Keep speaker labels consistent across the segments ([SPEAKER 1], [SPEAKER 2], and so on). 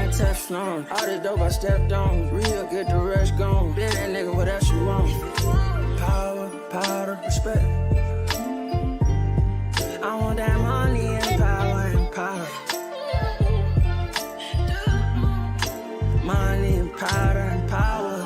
[SPEAKER 1] that Teflon. All the dope I stepped on. Real, get the rush gone. Been that nigga, what else you want? Power, powder, respect. I want that money and power and powder. Money and powder and power.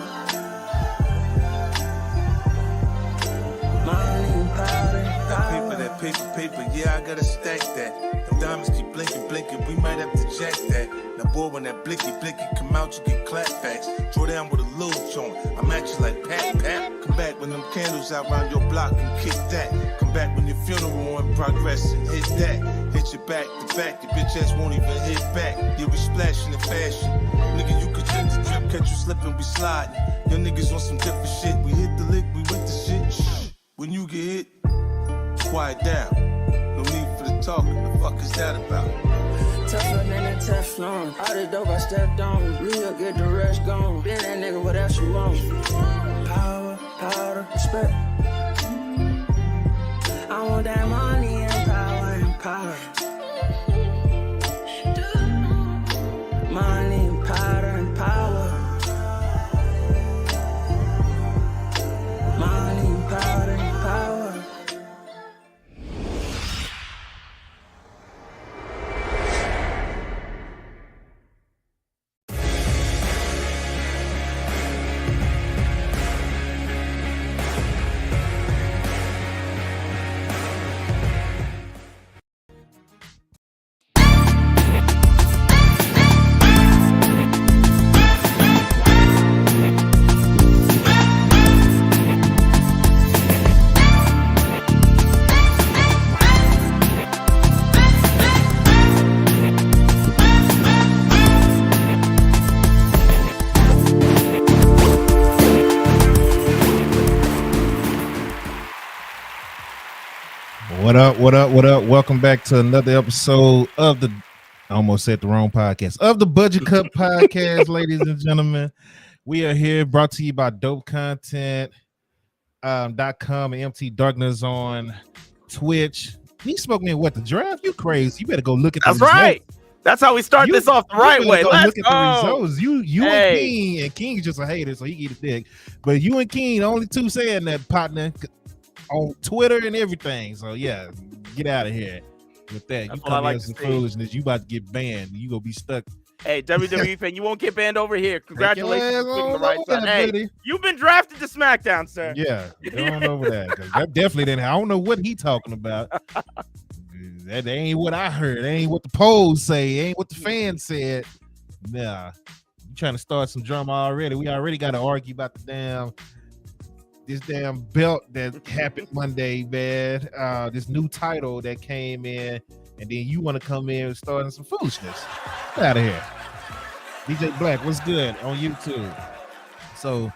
[SPEAKER 1] Money and powder and power.
[SPEAKER 2] That paper, yeah, I gotta stack that. Them diamonds keep blinking, we might have to jack that. Now boy, when that blicky come out, you get clapbacks. Draw down with a little joint, I'm at you like pat. Come back when them candles out round your block and kick that. Come back when your funeral in progress and hit that. Hit your back to back, your bitch ass won't even hit back. Yeah, we splashing in fashion. Nigga, you could drink the drip, catch you slipping, we sliding. Your niggas on some different shit, we hit the lick, we with the shit. Shh. When you get hit, quiet down. No need for the talking. The fuck is that about?
[SPEAKER 1] Tougher than that Teflon. All the dope I stepped on. Real, get the rush gone. Been that nigga, what else you want? Power, powder, respect. I want that money and power and powder. Money and powder and power. Money and powder and power.
[SPEAKER 3] What up? Welcome back to another episode of the, I almost said the wrong podcast, of the Budget Cup Podcast, ladies and gentlemen. We are here brought to you by dopecontent.com and MT Darkness on Twitch. He spoke me what, the draft? You crazy. You better go look at the
[SPEAKER 4] results. Right. That's how we start this off the right way. Let's go.
[SPEAKER 3] The results. You and King's just a hater, so he get a dick. But you and King, the only two saying that, partner, on Twitter and everything. So yeah, get out of here with that.
[SPEAKER 4] That's
[SPEAKER 3] you come
[SPEAKER 4] like
[SPEAKER 3] here some foolishness, you about to get banned. You gonna be stuck.
[SPEAKER 4] Hey, WWE fan, you won't get banned over here. Congratulations for picking the right side. Hey, you've been drafted to SmackDown, sir.
[SPEAKER 3] Yeah, go on over that. That definitely didn't. I don't know what he talking about. That ain't what I heard. That ain't what the polls say. Ain't what the fans said. Nah, you trying to start some drama already. We already got to argue about this damn belt that happened Monday, man. This new title that came in, and then you want to come in and start some foolishness. Get out of here. DJ Black, what's good on YouTube? So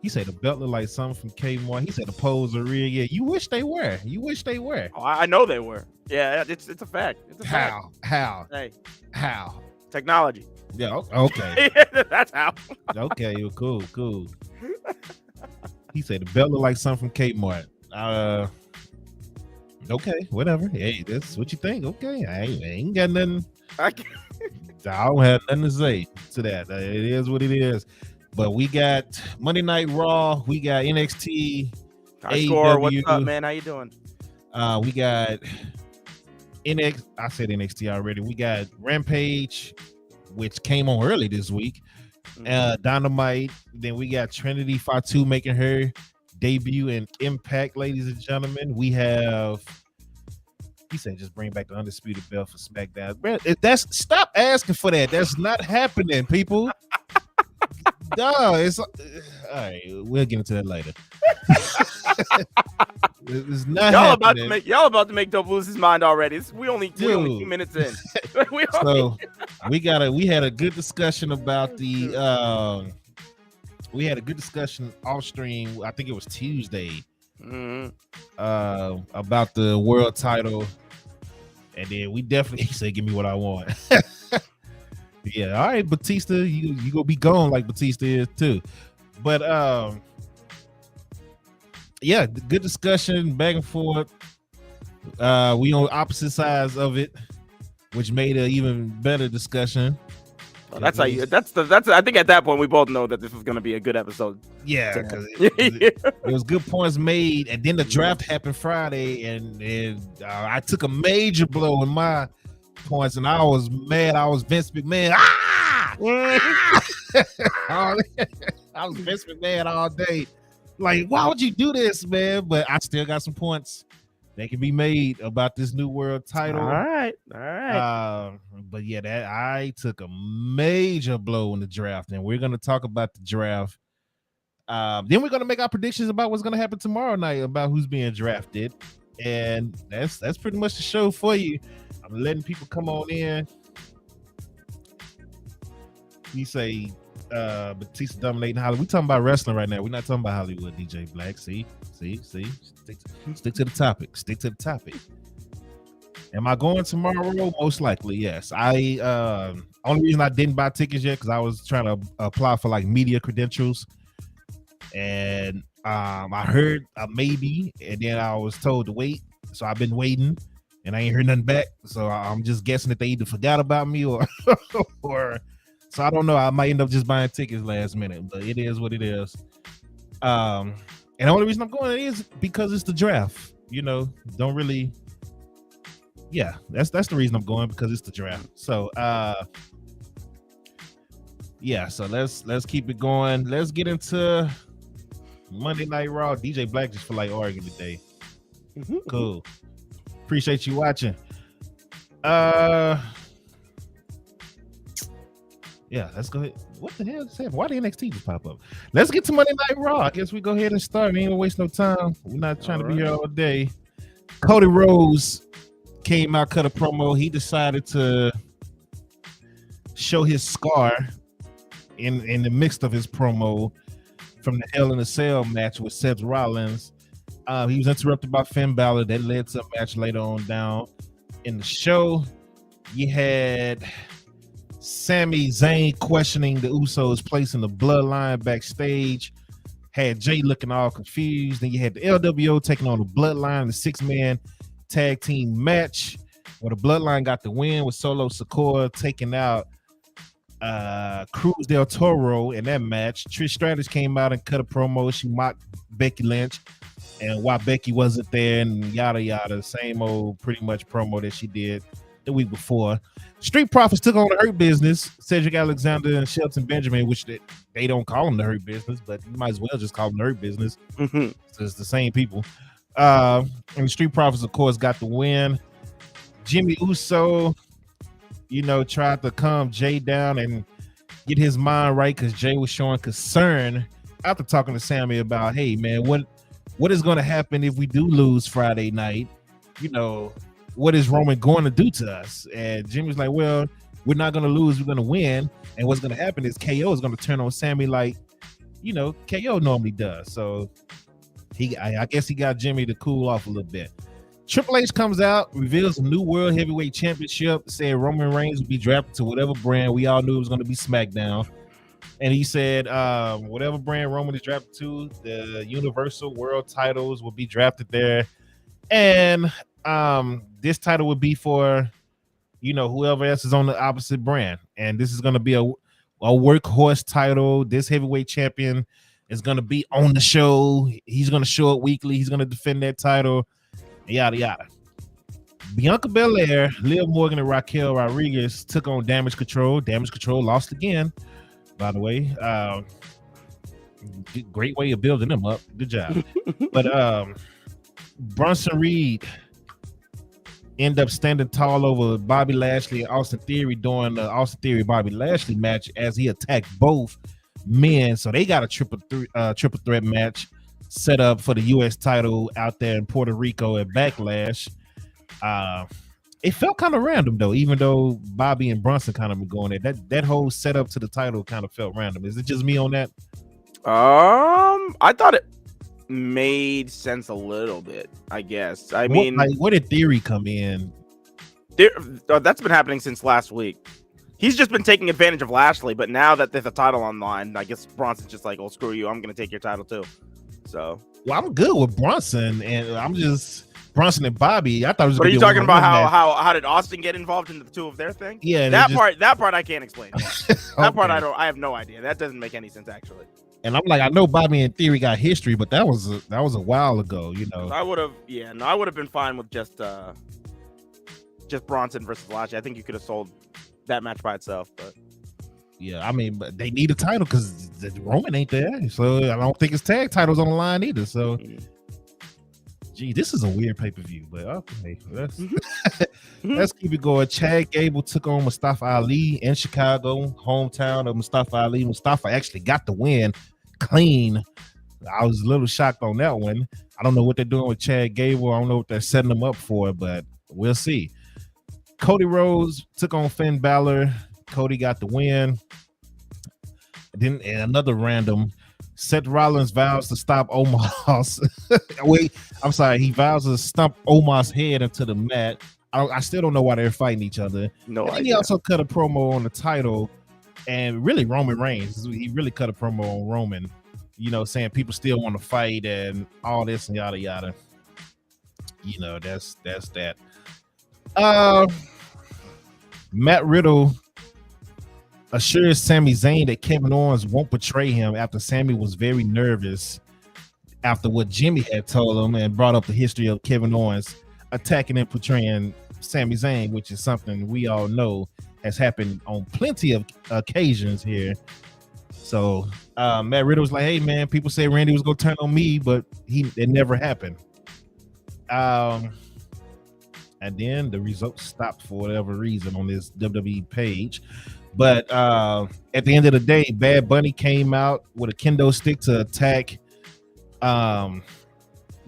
[SPEAKER 3] he said the belt look like something from Kmart. He said the poles are real. Yeah, you wish they were.
[SPEAKER 4] Oh, I know they were. Yeah, it's a fact. It's a fact.
[SPEAKER 3] How?
[SPEAKER 4] Hey,
[SPEAKER 3] how?
[SPEAKER 4] Technology.
[SPEAKER 3] Yeah. Okay.
[SPEAKER 4] That's how.
[SPEAKER 3] Okay. Cool. He said the belt look like something from Kmart. Okay, whatever. Hey, that's what you think. Okay, I ain't got nothing. I don't have nothing to say to that. It is what it is. But we got Monday Night Raw. We got NXT.
[SPEAKER 4] Score. What's up, man? How you doing?
[SPEAKER 3] We got I said NXT already. We got Rampage, which came on early this week. Dynamite. Then we got Trinity Fatu making her debut in Impact, ladies and gentlemen. We have, he said, just bring back the undisputed belt for SmackDown. That's, stop asking for that. That's not happening, people. No, it's all right. We'll get into that later. It's not happening.
[SPEAKER 4] Y'all about to make Dope lose his mind already. We only 2 minutes in.
[SPEAKER 3] We had a good discussion about the we had a good discussion off stream. I think it was Tuesday. About the world title, and then we definitely, he said, "Give me what I want." Yeah, all right, Batista, you gonna be gone like Batista is too. But yeah, good discussion back and forth. We on opposite sides of it. which made an even better discussion.
[SPEAKER 4] Well, that's how you. That's. I think at that point we both know that this was going to be a good episode.
[SPEAKER 3] Yeah, because it was good points made, and then the draft happened Friday, and I took a major blow in my points, and I was mad. I was Vince McMahon. I was Vince McMahon all day. Like, why would you do this, man? But I still got some points that can be made about this new world title.
[SPEAKER 4] All right.
[SPEAKER 3] But yeah, that I took a major blow in the draft, and we're gonna talk about the draft. Then we're gonna make our predictions about what's gonna happen tomorrow night about who's being drafted, and that's pretty much the show for you. I'm letting people come on in. You say Batista dominating Hollywood. We talking about wrestling right now. We're not talking about Hollywood, DJ Black. See. Stick to the topic. Stick to the topic. Am I going tomorrow? Most likely, yes. Only reason I didn't buy tickets yet because I was trying to apply for like media credentials, and I heard a maybe, and then I was told to wait. So I've been waiting, and I ain't heard nothing back. So I'm just guessing that they either forgot about me or so I don't know. I might end up just buying tickets last minute, but it is what it is. And the only reason I'm going is because it's the draft. You know, don't really. Yeah, that's the reason I'm going, because it's the draft. So yeah, so let's keep it going. Let's get into Monday Night Raw. DJ Black just feel like arguing today. Cool. Appreciate you watching. Yeah, let's go ahead. What the hell is happening? Why did NXT just pop up? Let's get to Monday Night Raw. I guess we go ahead and start. We ain't gonna waste no time. We're not trying to be here all day. Cody Rhodes came out, cut a promo. He decided to show his scar in the midst of his promo from the Hell in a Cell match with Seth Rollins. He was interrupted by Finn Balor. That led to a match later on down in the show. You had Sami Zayn questioning the Usos' place in the bloodline backstage. Had Jay looking all confused. Then you had the LWO taking on the bloodline, the 6-man tag team match where the bloodline got the win with Solo Sikoa taking out Cruz del Toro in that match. Trish Stratus came out and cut a promo. She mocked Becky Lynch and why Becky wasn't there and yada yada. Same old pretty much promo that she did the week before. Street Profits took on the Hurt Business, Cedric Alexander and Shelton Benjamin, which they don't call them the Hurt Business, but you might as well just call them the Hurt Business. It's the same people. And the Street Profits, of course, got the win. Jimmy Uso, tried to calm Jay down and get his mind right, because Jay was showing concern after talking to Sammy about, hey, man, what is going to happen if we do lose Friday night? What is Roman going to do to us? And Jimmy's like, well, we're not going to lose. We're going to win. And what's going to happen is KO is going to turn on Sammy like, KO normally does. So I guess he got Jimmy to cool off a little bit. Triple H comes out, reveals a new World Heavyweight Championship, said Roman Reigns would be drafted to whatever brand. We all knew it was going to be SmackDown. And he said whatever brand Roman is drafted to, the Universal World titles will be drafted there. And this title would be for whoever else is on the opposite brand, and this is going to be a workhorse title. This heavyweight champion is going to be on the show. He's going to show up weekly. He's going to defend that title, yada yada. Bianca Belair, Liv Morgan, and Raquel Rodriguez took on Damage Control. Damage Control lost again, by the way. Great way of building them up. Good job. But Bronson Reed end up standing tall over Bobby Lashley and Austin Theory during the Austin Theory Bobby Lashley match as he attacked both men. So they got a triple threat match set up for the U.S. title out there in Puerto Rico at Backlash. It felt kind of random though, even though Bobby and Bronson kind of been going there. That whole setup to the title kind of felt random. Is it just me on that?
[SPEAKER 4] I thought it made sense a little bit, I guess. I mean,
[SPEAKER 3] where did Theory come in?
[SPEAKER 4] That's been happening since last week. He's just been taking advantage of Lashley, but now that there's a title online, I guess Bronson's just like, oh, screw you, I'm going to take your title too. So,
[SPEAKER 3] well, I'm good with Bronson, and I'm just Bronson and Bobby. I thought it was.
[SPEAKER 4] But are you talking about
[SPEAKER 3] match.
[SPEAKER 4] how did Austin get involved in the two of their thing?
[SPEAKER 3] Yeah,
[SPEAKER 4] that part I can't explain. That part
[SPEAKER 3] Okay.
[SPEAKER 4] I have no idea. That doesn't make any sense actually.
[SPEAKER 3] And I'm like, I know Bobby in theory got history, but that was a while ago, you know.
[SPEAKER 4] I would have been fine with just Bronson versus Lashley. I think you could have sold that match by itself, but
[SPEAKER 3] Yeah, I mean, but they need a title because Roman ain't there, so I don't think his tag title's on the line either. So, gee, this is a weird pay-per-view, but okay, let's keep it going. Chad Gable took on Mustafa Ali in Chicago, hometown of Mustafa Ali. Mustafa actually got the win clean. I was a little shocked on that one. I don't know what they're doing with Chad Gable. I don't know what they're setting him up for, but we'll see. Cody Rhodes took on Finn Balor. Cody got the win. Then another random. Seth Rollins vows to stop Omos. Wait, I'm sorry. He vows to stomp Omos' head into the mat. I still don't know why they're fighting each other.
[SPEAKER 4] no
[SPEAKER 3] And
[SPEAKER 4] idea.
[SPEAKER 3] he also cut a promo on the title, and really Roman Reigns. He really cut a promo on Roman. You know, saying people still want to fight and all this and yada yada. You know, that's that. Matt Riddle assures Sami Zayn that Kevin Owens won't betray him after Sami was very nervous after what Jimmy had told him and brought up the history of Kevin Owens attacking and portraying Sami Zayn, which is something we all know has happened on plenty of occasions here. So Matt Riddle was like, hey man, people say Randy was gonna turn on me, but it never happened. And then the results stopped for whatever reason on this WWE page. But at the end of the day, Bad Bunny came out with a kendo stick to attack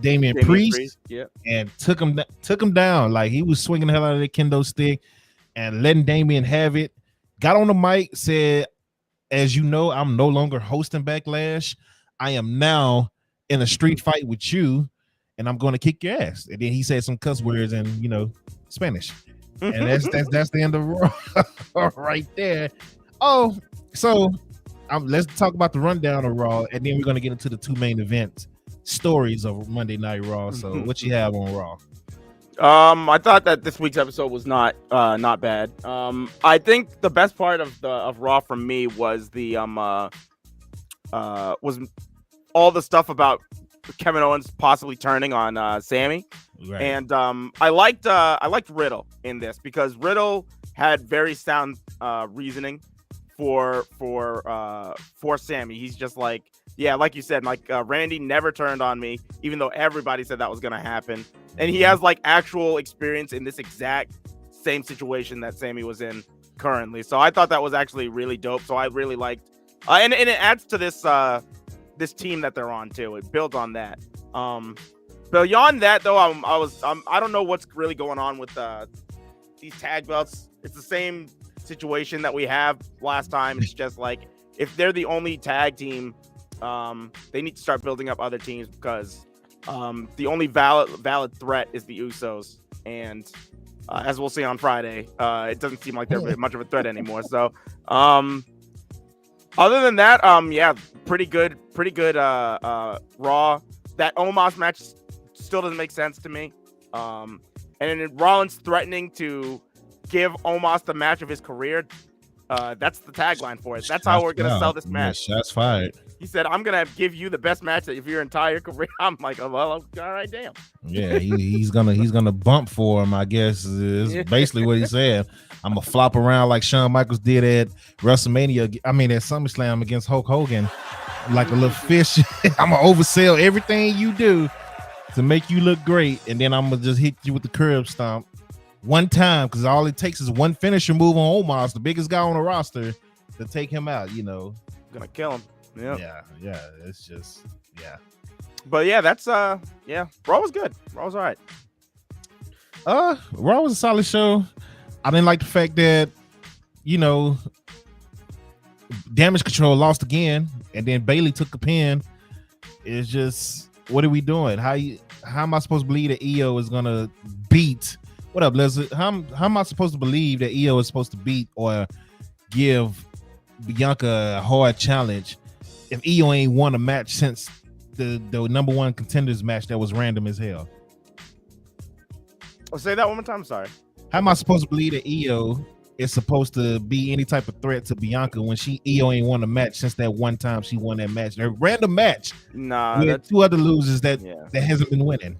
[SPEAKER 3] Damian Priest.
[SPEAKER 4] Yeah.
[SPEAKER 3] And took him down. Like he was swinging the hell out of the kendo stick and letting Damian have it. Got on the mic, said, as you know, I'm no longer hosting Backlash. I am now in a street fight with you, and I'm going to kick your ass. And then he said some cuss words in, you know, Spanish. And that's the end of Raw right there. Oh, so let's talk about the rundown of Raw, and then we're going to get into the two main event stories of Monday Night Raw. So what you have on Raw?
[SPEAKER 4] I thought that this week's episode was not bad. I think the best part of Raw for me was the was all the stuff about Kevin Owens possibly turning on Sammy.
[SPEAKER 3] Right.
[SPEAKER 4] And I liked Riddle in this because Riddle had very sound reasoning for Sammy. He's just like, yeah, like you said, like Randy never turned on me, even though everybody said that was gonna happen. And he has like actual experience in this exact same situation that Sammy was in currently. So I thought that was actually really dope. So I really liked, and it adds to this this team that they're on too. It builds on that. Beyond that though, I don't know what's really going on with these tag belts. It's the same situation that we have last time. It's just like if they're the only tag team, they need to start building up other teams because the only valid threat is the Usos, and as we'll see on Friday, it doesn't seem like they're much of a threat anymore. So, other than that, yeah, pretty good. Raw. That Omos match still doesn't make sense to me. And then Rollins threatening to give Omos the match of his career. That's the tagline for it. That's how we're gonna sell this match.
[SPEAKER 3] Shots fired.
[SPEAKER 4] He said, "I'm gonna give you the best match of your entire career." I'm like, "Oh, well, all right, damn."
[SPEAKER 3] Yeah, he's gonna bump for him. I guess is basically what he said. I'm gonna flop around like Shawn Michaels did at WrestleMania. I mean, at SummerSlam against Hulk Hogan, like a little fish. I'm gonna oversell everything you do to make you look great, and then I'm gonna just hit you with the curb stomp one time because all it takes is one finisher move on Omos, the biggest guy on the roster, to take him out. You know,
[SPEAKER 4] Gonna kill him.
[SPEAKER 3] yeah. It's just
[SPEAKER 4] But yeah, that's yeah. Raw was good. Raw was all right.
[SPEAKER 3] Raw was a solid show. I didn't like the fact that, you know, Damage Control lost again, and then Bailey took the pin. It's just, what are we doing? How am I supposed to believe that EO is gonna beat? What up, Leslie? How am I supposed to believe that EO is supposed to beat or give Bianca a hard challenge if EO ain't won a match since the number one contenders match that was random as hell?
[SPEAKER 4] say that one more time. Sorry.
[SPEAKER 3] How am I supposed to believe that Io is supposed to be any type of threat to Bianca when Io ain't won a match since that one time she won that match? A random match.
[SPEAKER 4] Nah,
[SPEAKER 3] with
[SPEAKER 4] that's
[SPEAKER 3] 2 other losers that hasn't been winning.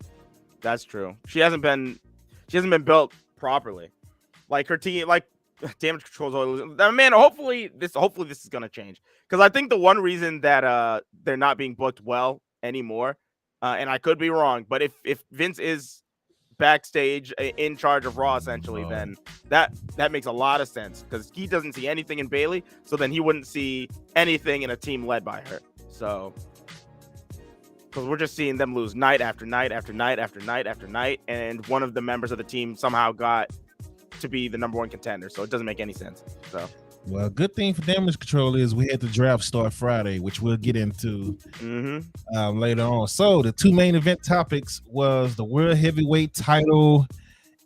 [SPEAKER 4] That's true. She hasn't been built properly. Like her team, like Damage Control's always losing. Man, hopefully this is gonna change. Because I think the one reason that they're not being booked well anymore, and I could be wrong, but if Vince is backstage in charge of Raw essentially, then that makes a lot of sense because he doesn't see anything in Bayley, so then he wouldn't see anything in a team led by her. So because we're just seeing them lose night after night after night after night after night, and one of the members of the team somehow got to be the number 1 contender, so it doesn't make any sense. So
[SPEAKER 3] well, good thing for Damage Control is we had the draft start Friday, which we'll get into later on. So the 2 main event topics was the World Heavyweight title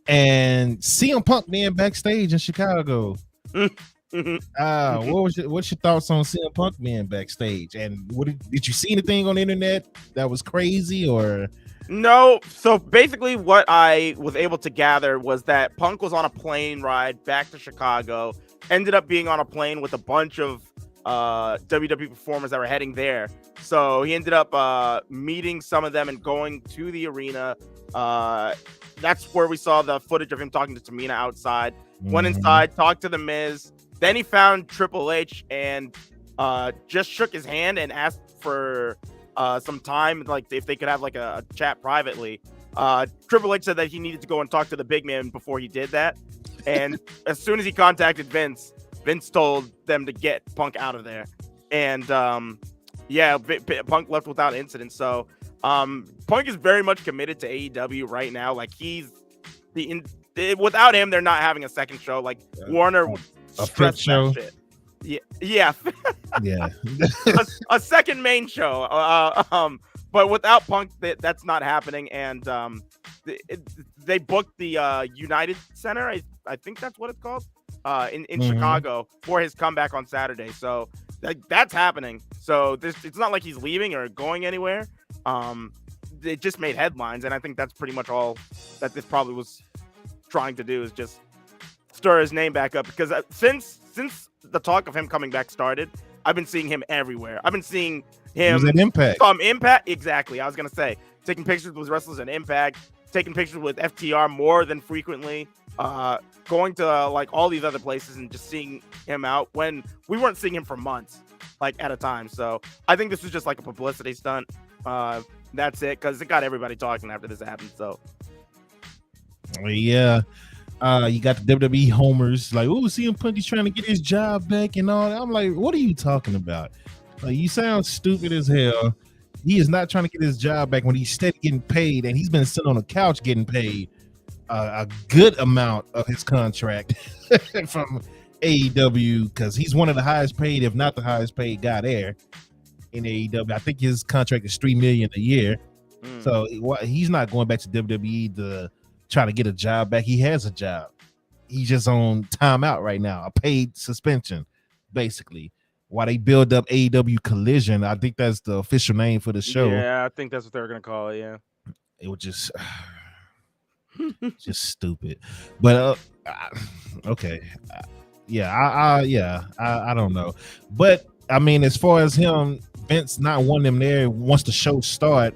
[SPEAKER 3] and CM Punk being backstage in Chicago. What's your thoughts on CM Punk being backstage? And did you see anything on the internet that was crazy or?
[SPEAKER 4] No. So basically what I was able to gather was that Punk was on a plane ride back to Chicago, ended up being on a plane with a bunch of WWE performers that were heading there. So he ended up meeting some of them and going to the arena. That's where we saw the footage of him talking to Tamina outside. Went inside, talked to The Miz. Then he found Triple H and just shook his hand and asked for some time, like if they could have like a chat privately. Triple H said that he needed to go and talk to the big man before he did that. And as soon as he contacted Vince told them to get Punk out of there. And Punk left without incident. So Punk is very much committed to AEW right now. Like without him, they're not having a second show. Like Warner would stress that shit. Yeah. a second main show. But without Punk, that's not happening. And they booked the United Center. I think that's what it's called. In Chicago for his comeback on Saturday. So that's happening. So it's not like he's leaving or going anywhere. It just made headlines, and I think that's pretty much all that this probably was trying to do, is just stir his name back up. Because since the talk of him coming back started, I've been seeing him everywhere. I've been seeing him
[SPEAKER 3] at Impact.
[SPEAKER 4] Impact, exactly. I was gonna say taking pictures with wrestlers at Impact, taking pictures with FTR more than frequently. Going to like all these other places and just seeing him out when we weren't seeing him for months, like at a time. So I think this was just like a publicity stunt. That's it, because it got everybody talking after this happened. So
[SPEAKER 3] yeah, you got the WWE homers like, oh, CM Punk is trying to get his job back and all that. I'm like, what are you talking about? Like, you sound stupid as hell. He is not trying to get his job back when he's steady getting paid, and he's been sitting on a couch getting paid a good amount of his contract from AEW, because he's one of the highest paid, if not the highest paid guy there in AEW. I think his contract is $3 million a year. So he's not going back to WWE to try to get a job back. He has a job. He's just on timeout right now, a paid suspension, basically, while they build up AEW Collision. I think that's the official name for the show.
[SPEAKER 4] Yeah, I think that's what they're gonna call it. Yeah,
[SPEAKER 3] it was just stupid. But okay, I don't know. But I mean, as far as him, Vince not wanting him there once the show start,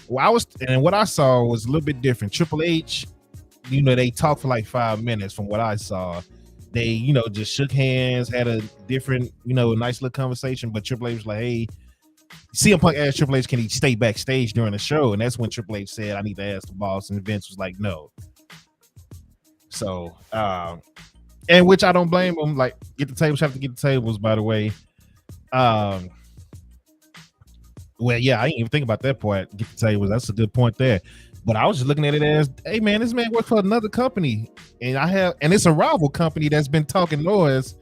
[SPEAKER 3] what I saw was a little bit different. Triple H, they talked for like 5 minutes from what I saw. They, just shook hands, had a different, nice little conversation. But Triple H was like, hey, CM Punk asked Triple H, can he stay backstage during the show? And that's when Triple H said, I need to ask the boss. And Vince was like, no. So, and which I don't blame him. Like, get the tables, have to get the tables, by the way. Well, yeah, I didn't even think about that part. Get the tables. That's a good point there. But I was just looking at it as, hey man, this man works for another company, and it's a rival company that's been talking noise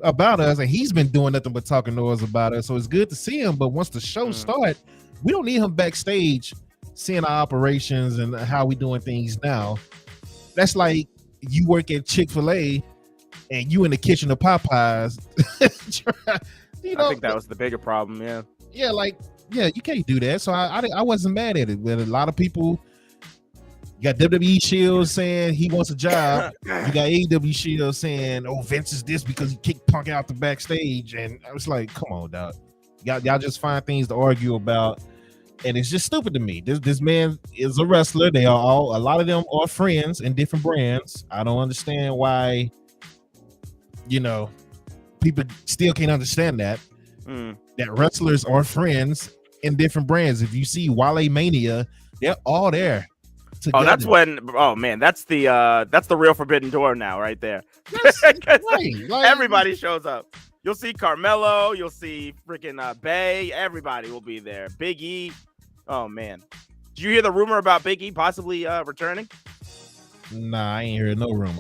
[SPEAKER 3] about us, and he's been doing nothing but talking noise about us. So it's good to see him. But once the show starts, we don't need him backstage seeing our operations and how we doing things now. That's like you work at Chick-fil-A and you in the kitchen of Popeyes.
[SPEAKER 4] I think that was the bigger problem. Yeah,
[SPEAKER 3] you can't do that. So I wasn't mad at it. But a lot of people You got WWE Shield saying he wants a job. You got AEW Shield saying, "Oh, Vince is this because he kicked Punk out the backstage." And I was like, "Come on, dog. Y'all just find things to argue about." And it's just stupid to me. This man is a wrestler. They are all, a lot of them are friends in different brands. I don't understand why, people still can't understand that. That wrestlers are friends in different brands. If you see Wale Mania, they're all there together.
[SPEAKER 4] Oh, that's when. Oh man, that's the real forbidden door now, right there.
[SPEAKER 3] Right, like,
[SPEAKER 4] everybody shows up. You'll see Carmelo. You'll see freaking Bay. Everybody will be there. Big E. Oh man, did you hear the rumor about Big E possibly returning?
[SPEAKER 3] Nah, I ain't heard no rumor.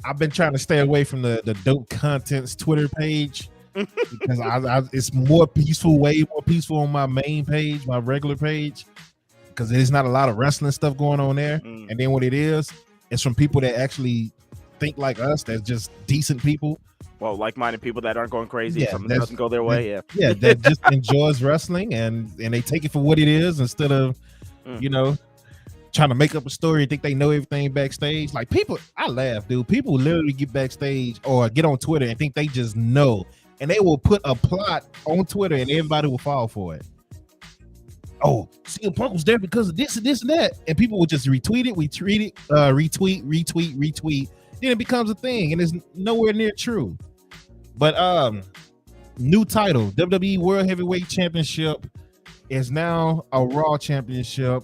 [SPEAKER 3] I've been trying to stay away from the Dope Contents Twitter page because it's more peaceful, way more peaceful on my main page, my regular page, because there's not a lot of wrestling stuff going on there. And then what it is, it's from people that actually think like us, that's just decent people.
[SPEAKER 4] Well, like-minded people that aren't going crazy. Yeah, something doesn't go their way.
[SPEAKER 3] That just enjoys wrestling and they take it for what it is instead of, trying to make up a story and think they know everything backstage. Like people, I laugh, dude. People literally get backstage or get on Twitter and think they just know, and they will put a plot on Twitter and everybody will fall for it. Oh, CM Punk was there because of this and this and that, and people will just retweet it, retweet. Then it becomes a thing, and it's nowhere near true. But new title, WWE World Heavyweight Championship is now a Raw Championship.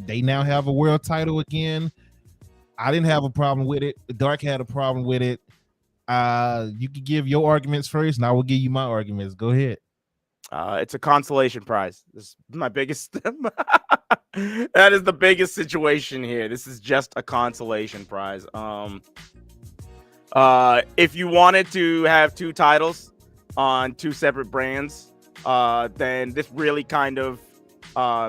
[SPEAKER 3] They now have a world title again. I didn't have a problem with it. Dark had a problem with it. You can give your arguments first, and I will give you my arguments. Go ahead.
[SPEAKER 4] It's a consolation prize. This is my biggest. That is the biggest situation here. This is just a consolation prize. If you wanted to have two titles on two separate brands, then this really kind of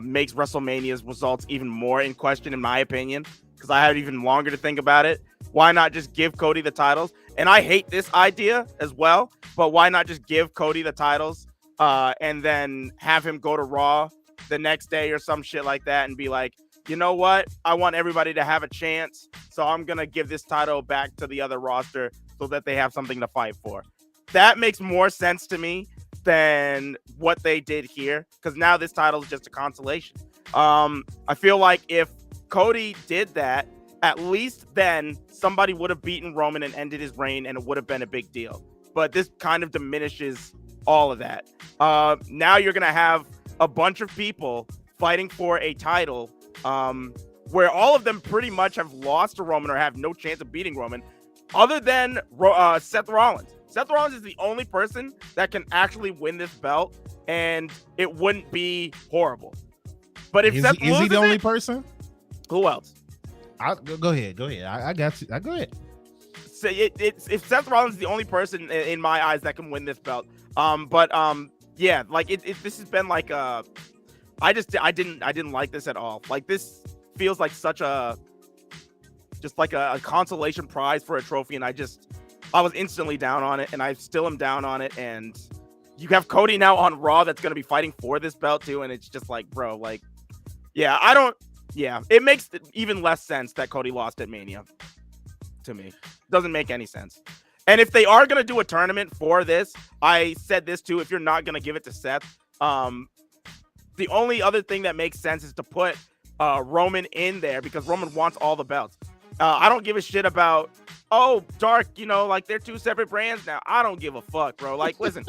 [SPEAKER 4] makes WrestleMania's results even more in question, in my opinion, because I had even longer to think about it. Why not just give Cody the titles? And I hate this idea as well, but why not just give Cody the titles and then have him go to Raw the next day or some shit like that and be like, you know what? I want everybody to have a chance, so I'm going to give this title back to the other roster so that they have something to fight for. That makes more sense to me than what they did here, because now this title is just a consolation. I feel like if Cody did that, at least then somebody would have beaten Roman and ended his reign, and it would have been a big deal. But this kind of diminishes all of that. Now you're going to have a bunch of people fighting for a title where all of them pretty much have lost to Roman or have no chance of beating Roman, other than Seth Rollins. Seth Rollins is the only person that can actually win this belt, and it wouldn't be horrible. But if Seth
[SPEAKER 3] is he the only person?
[SPEAKER 4] Who else?
[SPEAKER 3] Go ahead. I got you. Go ahead.
[SPEAKER 4] So if Seth Rollins is the only person in my eyes that can win this belt. Yeah, like this has been like I didn't like this at all. Like this feels like such a consolation prize for a trophy, and I was instantly down on it, and I still am down on it. And you have Cody now on Raw that's going to be fighting for this belt too, and it's just like, bro, like, it makes even less sense that Cody lost at Mania to me. Doesn't make any sense. And if they are going to do a tournament for this, I said this too, if you're not going to give it to Seth, the only other thing that makes sense is to put Roman in there, because Roman wants all the belts. I don't give a shit about, Dark, like they're two separate brands now. I don't give a fuck, bro. Like, listen,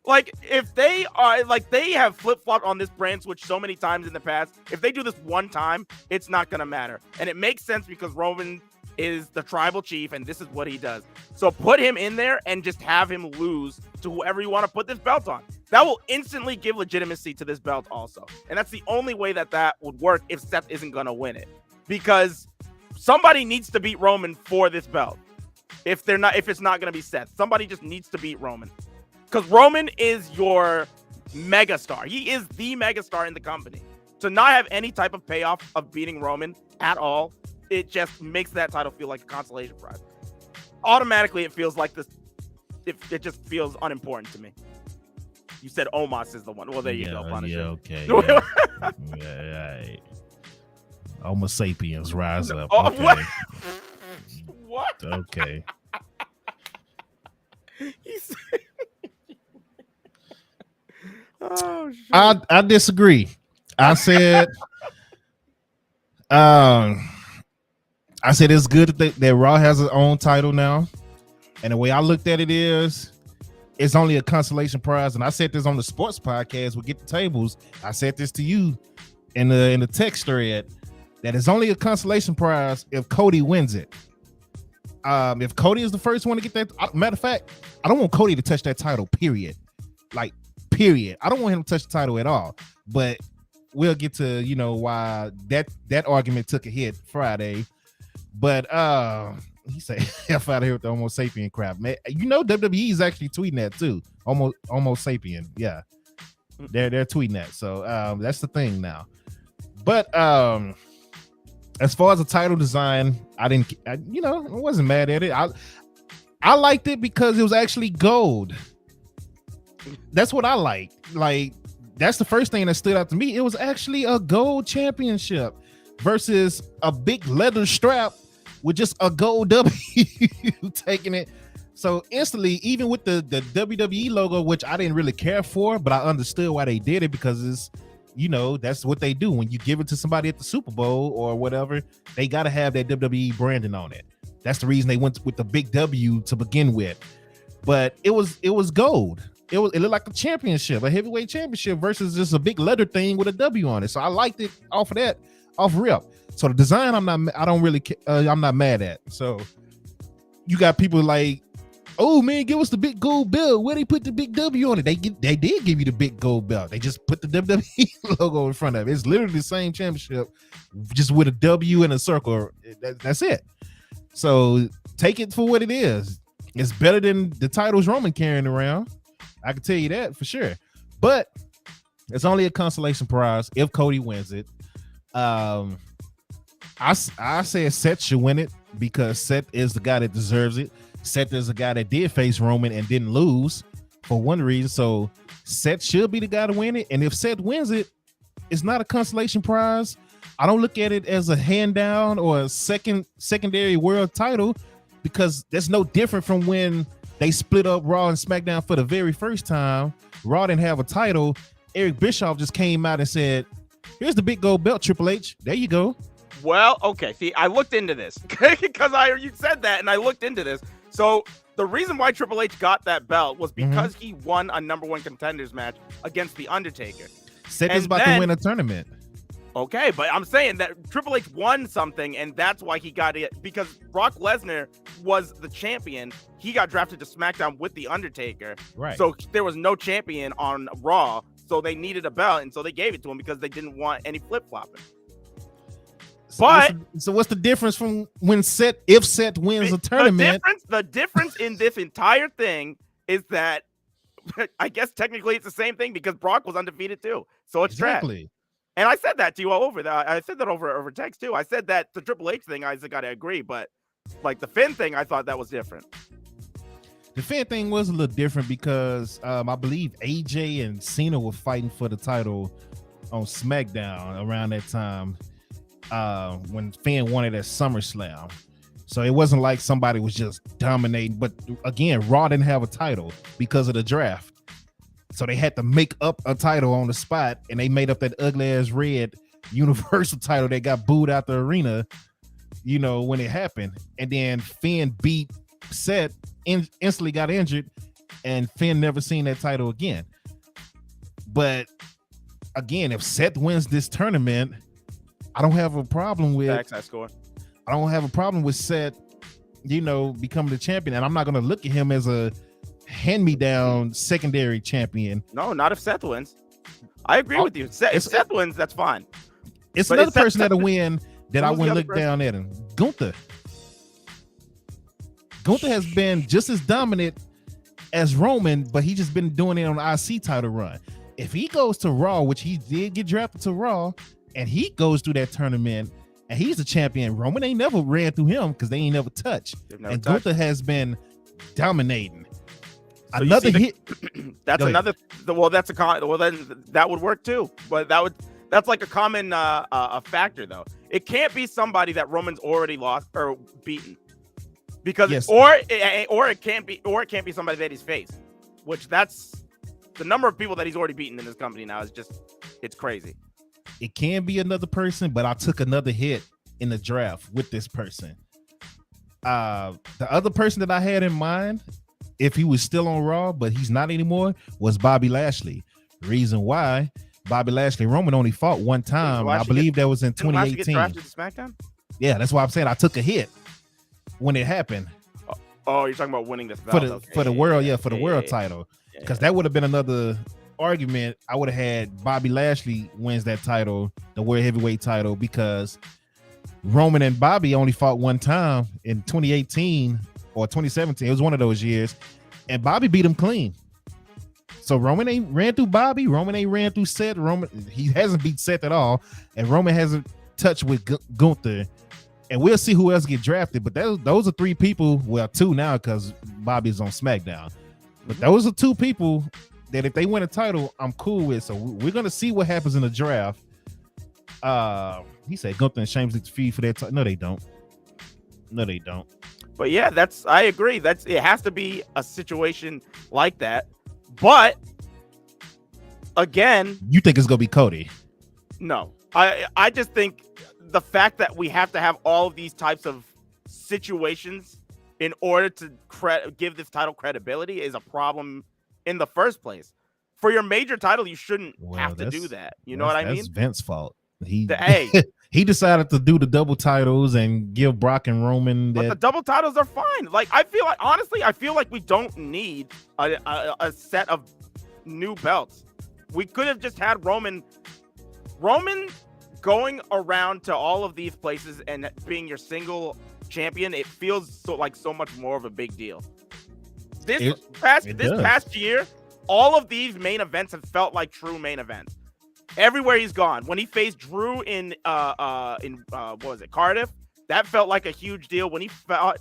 [SPEAKER 4] like if they are, like they have flip-flopped on this brand switch so many times in the past, if they do this one time, it's not going to matter. And it makes sense because Roman is the tribal chief and this is what he does. So put him in there and just have him lose to whoever you want to put this belt on. That will instantly give legitimacy to this belt also. And that's the only way that would work if Seth isn't going to win it. Because somebody needs to beat Roman for this belt. If it's not going to be Seth, somebody just needs to beat Roman. Because Roman is your megastar. He is the megastar in the company. To not have any type of payoff of beating Roman at all, it just makes that title feel like a consolation prize. Automatically, it feels like this. It just feels unimportant to me. You said Omos is the one. Well, there you go, Punisher.
[SPEAKER 3] Yeah, okay. Yeah. Homo sapiens rise up.
[SPEAKER 4] Oh,
[SPEAKER 3] Okay.
[SPEAKER 4] what? What?
[SPEAKER 3] Okay.
[SPEAKER 4] He said- oh shit.
[SPEAKER 3] I disagree. I said it's good that Raw has its own title now. And the way I looked at it is it's only a consolation prize. And I said this on the sports podcast, we Get the Tables. I said this to you in the text thread that it's only a consolation prize if Cody wins it. If Cody is the first one to get that, matter of fact, I don't want Cody to touch that title, period. Like, period. I don't want him to touch the title at all. But we'll get to, why that argument took a hit Friday. But he said, F out of here with the Homo sapien crap. Man, WWE is actually tweeting that too. Homo sapien. Yeah. They're tweeting that. So that's the thing now. But as far as the title design, I wasn't mad at it. I liked it because it was actually gold. That's what I like. Like, that's the first thing that stood out to me. It was actually a gold championship versus a big leather strap with just a gold W taking it. So instantly, even with the WWE logo, which I didn't really care for, but I understood why they did it because it's, that's what they do. When you give it to somebody at the Super Bowl or whatever, they got to have that WWE branding on it. That's the reason they went with the big W to begin with. But it was gold. It looked like a championship, a heavyweight championship versus just a big leather thing with a W on it. So I liked it off rip. So the design, I'm not mad at. So you got people like, oh man, give us the big gold belt. Where they put the big W on it? They did give you the big gold belt. They just put the WWE logo in front of it. It's literally the same championship, just with a W and a circle. That's it. So take it for what it is. It's better than the titles Roman carrying around. I can tell you that for sure. But it's only a consolation prize if Cody wins it. I said Seth should win it because Seth is the guy that deserves it. Seth is a guy that did face Roman and didn't lose for one reason. So Seth should be the guy to win it. And if Seth wins it, it's not a consolation prize. I don't look at it as a hand down or a secondary world title because that's no different from when they split up Raw and SmackDown for the very first time. Raw didn't have a title. Eric Bischoff just came out and said, here's the big gold belt, Triple H. There you go.
[SPEAKER 4] Well, okay. See, I looked into this because you said that, and I looked into this. So the reason why Triple H got that belt was because he won a number one contenders match against The Undertaker.
[SPEAKER 3] Seth is about to win a tournament.
[SPEAKER 4] Okay, but I'm saying that Triple H won something, and that's why he got it. Because Brock Lesnar was the champion. He got drafted to SmackDown with The Undertaker.
[SPEAKER 3] Right.
[SPEAKER 4] So there was no champion on Raw. So they needed a belt, and so they gave it to him because they didn't want any flip-flopping. But
[SPEAKER 3] so what's the difference from when if Seth wins a tournament?
[SPEAKER 4] The difference in this entire thing is that I guess technically it's the same thing because Brock was undefeated too. So it's
[SPEAKER 3] exactly.
[SPEAKER 4] trash. And I said that to you all over that. I said that over text too. I said that the Triple H thing, I got to agree, but like the Finn thing, I thought that was different.
[SPEAKER 3] The Finn thing was a little different because I believe AJ and Cena were fighting for the title on SmackDown around that time when Finn won it at SummerSlam. So it wasn't like somebody was just dominating. But again, Raw didn't have a title because of the draft. So they had to make up a title on the spot, and they made up that ugly ass red Universal title that got booed out the arena, when it happened. And then Finn beat Seth, instantly got injured, and Finn never seen that title again. But again, if Seth wins this tournament, I don't have a problem with I don't have a problem with Seth, becoming the champion. And I'm not going to look at him as a hand-me-down secondary champion.
[SPEAKER 4] No, not if Seth wins. I agree with you. If Seth wins, that's fine.
[SPEAKER 3] It's another person that'll win that I wouldn't look down at him. Gunther. Gunther has been just as dominant as Roman, but he just been doing it on the IC title run. If he goes to Raw, which he did get drafted to Raw, and he goes through that tournament, and he's the champion, Roman ain't never ran through him because they ain't never touched. And Gunther has been dominating. So another hit.
[SPEAKER 4] That's another. Well, that's a con. Well, then that would work too. But that's like a common a factor though. It can't be somebody that Roman's already lost or beaten, because
[SPEAKER 3] Yes.
[SPEAKER 4] or it can't be somebody that he's faced, which that's the number of people that he's already beaten in this company now is just, it's crazy.
[SPEAKER 3] It can be another person, but I took another hit in the draft with this person. The other person that I had in mind, if he was still on Raw, but he's not anymore, was Bobby Lashley. Reason why, Bobby Lashley, Roman only fought one time. I believe that was in 2018.
[SPEAKER 4] Get drafted to SmackDown?
[SPEAKER 3] Yeah, that's why I'm saying I took a hit when it happened.
[SPEAKER 4] Oh, you're talking about winning this
[SPEAKER 3] for
[SPEAKER 4] belt
[SPEAKER 3] the world title, because that would have been another argument. I would have had Bobby Lashley wins that title, the world heavyweight title, because Roman and Bobby only fought one time in 2018 or 2017. It was one of those years, and Bobby beat him clean. So Roman ain't ran through Bobby. Roman ain't ran through Seth. He hasn't beat Seth at all, and Roman hasn't touched with Gunther. And we'll see who else get drafted. But those are three people. Well, two now because Bobby's on SmackDown. But those are two people that if they win a title, I'm cool with. So we're gonna see what happens in the draft. He said Gunther and Sheamus defeat for that title. No, they don't.
[SPEAKER 4] But yeah, I agree. It has to be a situation like that. But again,
[SPEAKER 3] you think it's gonna be Cody?
[SPEAKER 4] No, I just think the fact that we have to have all of these types of situations in order to give this title credibility is a problem in the first place. For your major title, you shouldn't have to do that. You know what I mean?
[SPEAKER 3] That's Vince's fault. He decided to do the double titles and give Brock and Roman that.
[SPEAKER 4] But the double titles are fine. Like, I feel like we don't need a set of new belts. We could have just had Roman going around to all of these places and being your single champion. It feels so much more of a big deal. This past year, all of these main events have felt like true main events. Everywhere he's gone. When he faced Drew in what was it, Cardiff, that felt like a huge deal. When he fought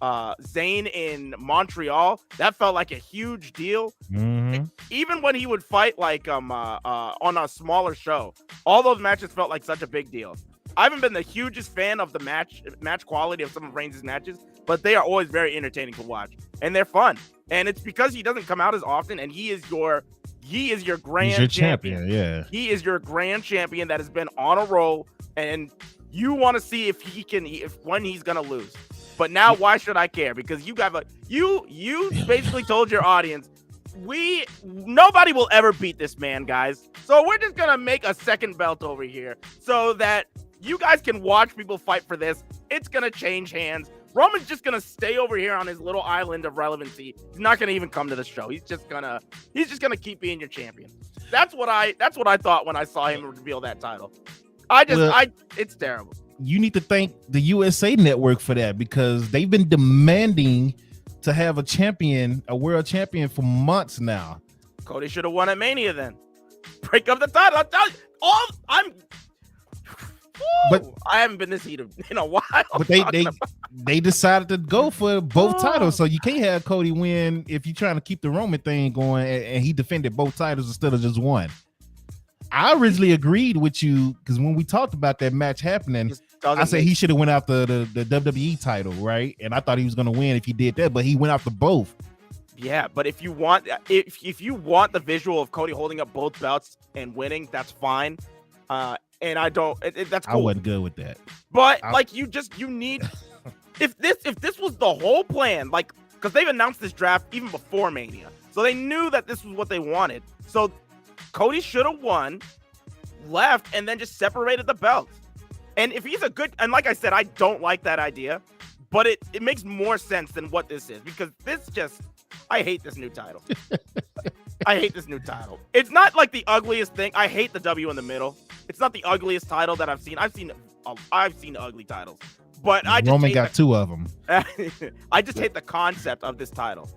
[SPEAKER 4] Zayn in Montreal, that felt like a huge deal.
[SPEAKER 3] Mm-hmm.
[SPEAKER 4] Even when he would fight like on a smaller show, all those matches felt like such a big deal. I haven't been the hugest fan of the match quality of some of Reigns' matches, but they are always very entertaining to watch, and they're fun. And it's because he doesn't come out as often, and he is your grand champion.
[SPEAKER 3] Yeah,
[SPEAKER 4] he is your grand champion that has been on a roll, and you want to see if when he's gonna lose. But now, why should I care? Because you basically told your audience, nobody will ever beat this man, guys. So we're just gonna make a second belt over here so that you guys can watch people fight for this. It's gonna change hands. Roman's just gonna stay over here on his little island of relevancy. He's not gonna even come to the show. He's just gonna keep being your champion. That's what I thought when I saw him reveal that title. It's terrible.
[SPEAKER 3] You need to thank the USA Network for that, because they've been demanding to have a world champion for months now.
[SPEAKER 4] Cody should have won at Mania then. Break up the title. I'm telling you, but I haven't been this heated in a while.
[SPEAKER 3] But they decided to go for both titles, so you can't have Cody win if you're trying to keep the Roman thing going, and he defended both titles instead of just one. I originally agreed with you because when we talked about that match happening, I said he should have went after the WWE title, right? And I thought he was going to win if he did that, but he went after both.
[SPEAKER 4] Yeah, but if you want the visual of Cody holding up both belts and winning, that's fine. And I don't. That's cool.
[SPEAKER 3] I wasn't good with that.
[SPEAKER 4] But you need. if this was the whole plan, like, because they've announced this draft even before Mania, so they knew that this was what they wanted. So Cody should have won, left, and then just separated the belts. And if he's and like I said, I don't like that idea, but it makes more sense than what this is, because I hate this new title. I hate this new title. It's not like the ugliest thing. I hate the W in the middle. It's not the ugliest title that I've seen. I've seen ugly titles, but
[SPEAKER 3] Roman got two of them.
[SPEAKER 4] I just hate the concept of this title.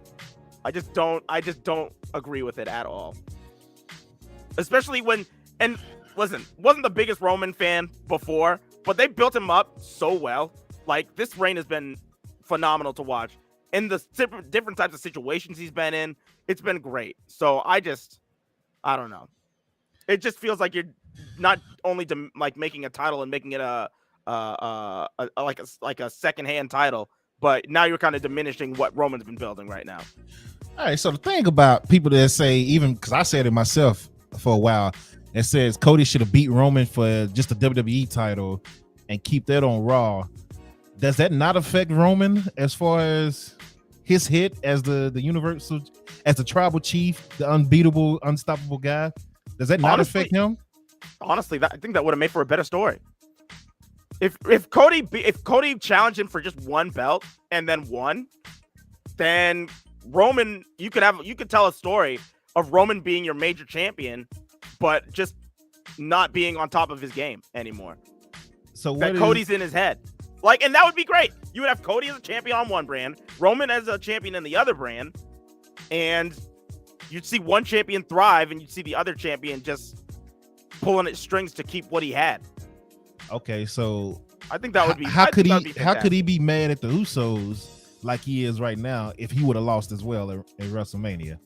[SPEAKER 4] I just don't agree with it at all. Especially wasn't the biggest Roman fan before, but they built him up so well. Like, this reign has been phenomenal to watch. And the different types of situations he's been in, it's been great. So I don't know. It just feels like only like making a title and making it like a secondhand title, but now you're kind of diminishing what Roman's been building right now.
[SPEAKER 3] All right, so the thing about people that say, even because I said it myself for a while, that says Cody should have beat Roman for just a WWE title and keep that on Raw. Does that not affect Roman as far as his hit as the universal, as the tribal chief, the unbeatable, unstoppable guy? Does that not affect him?
[SPEAKER 4] Honestly, I think that would have made for a better story. If Cody challenged him for just one belt and then won, then Roman, you could tell a story of Roman being your major champion, but just not being on top of his game anymore.
[SPEAKER 3] So
[SPEAKER 4] Cody's in his head. Like, and that would be great. You would have Cody as a champion on one brand, Roman as a champion in the other brand, and you'd see one champion thrive and you'd see the other champion just pulling at strings to keep what he had.
[SPEAKER 3] Okay, so
[SPEAKER 4] I think that would be
[SPEAKER 3] how could he be mad at the Usos like he is right now if he would have lost as well at WrestleMania?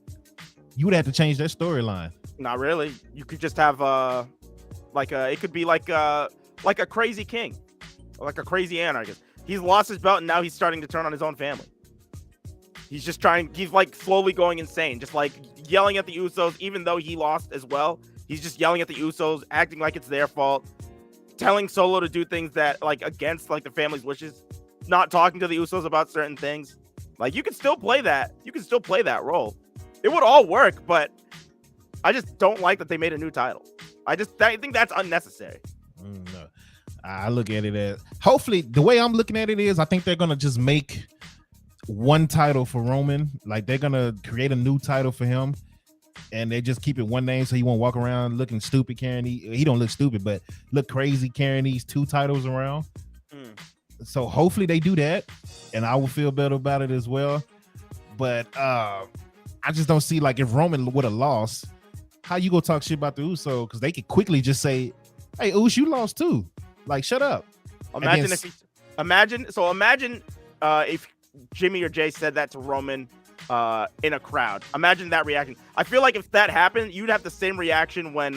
[SPEAKER 3] You would have to change that storyline.
[SPEAKER 4] Not really. You could just have it could be like a crazy king, like a crazy anarchist. He's lost his belt and now he's starting to turn on his own family. He's like slowly going insane, just like yelling at the Usos, even though he lost as well. He's just yelling at the Usos, acting like it's their fault, telling Solo to do things that like against like the family's wishes, not talking to the Usos about certain things. Like, you can still play that. You can still play that role. It would all work, but I just don't like that they made a new title. I think that's unnecessary.
[SPEAKER 3] No. I look at it as, hopefully, the way I'm looking at it is, I think they're gonna just make one title for Roman. Like, they're gonna create a new title for him, and they just keep it one name so he won't walk around looking stupid carrying he don't look stupid, but look crazy carrying these two titles around. So hopefully they do that, and I will feel better about it as well. But I just don't see, like, if Roman would have lost, how you gonna talk shit about the Uso? Because they could quickly just say, "Hey, Us, you lost too. Like, shut up."
[SPEAKER 4] Imagine if Jimmy or Jay said that to Roman in a crowd. Imagine that reaction. I feel like if that happened, you'd have the same reaction when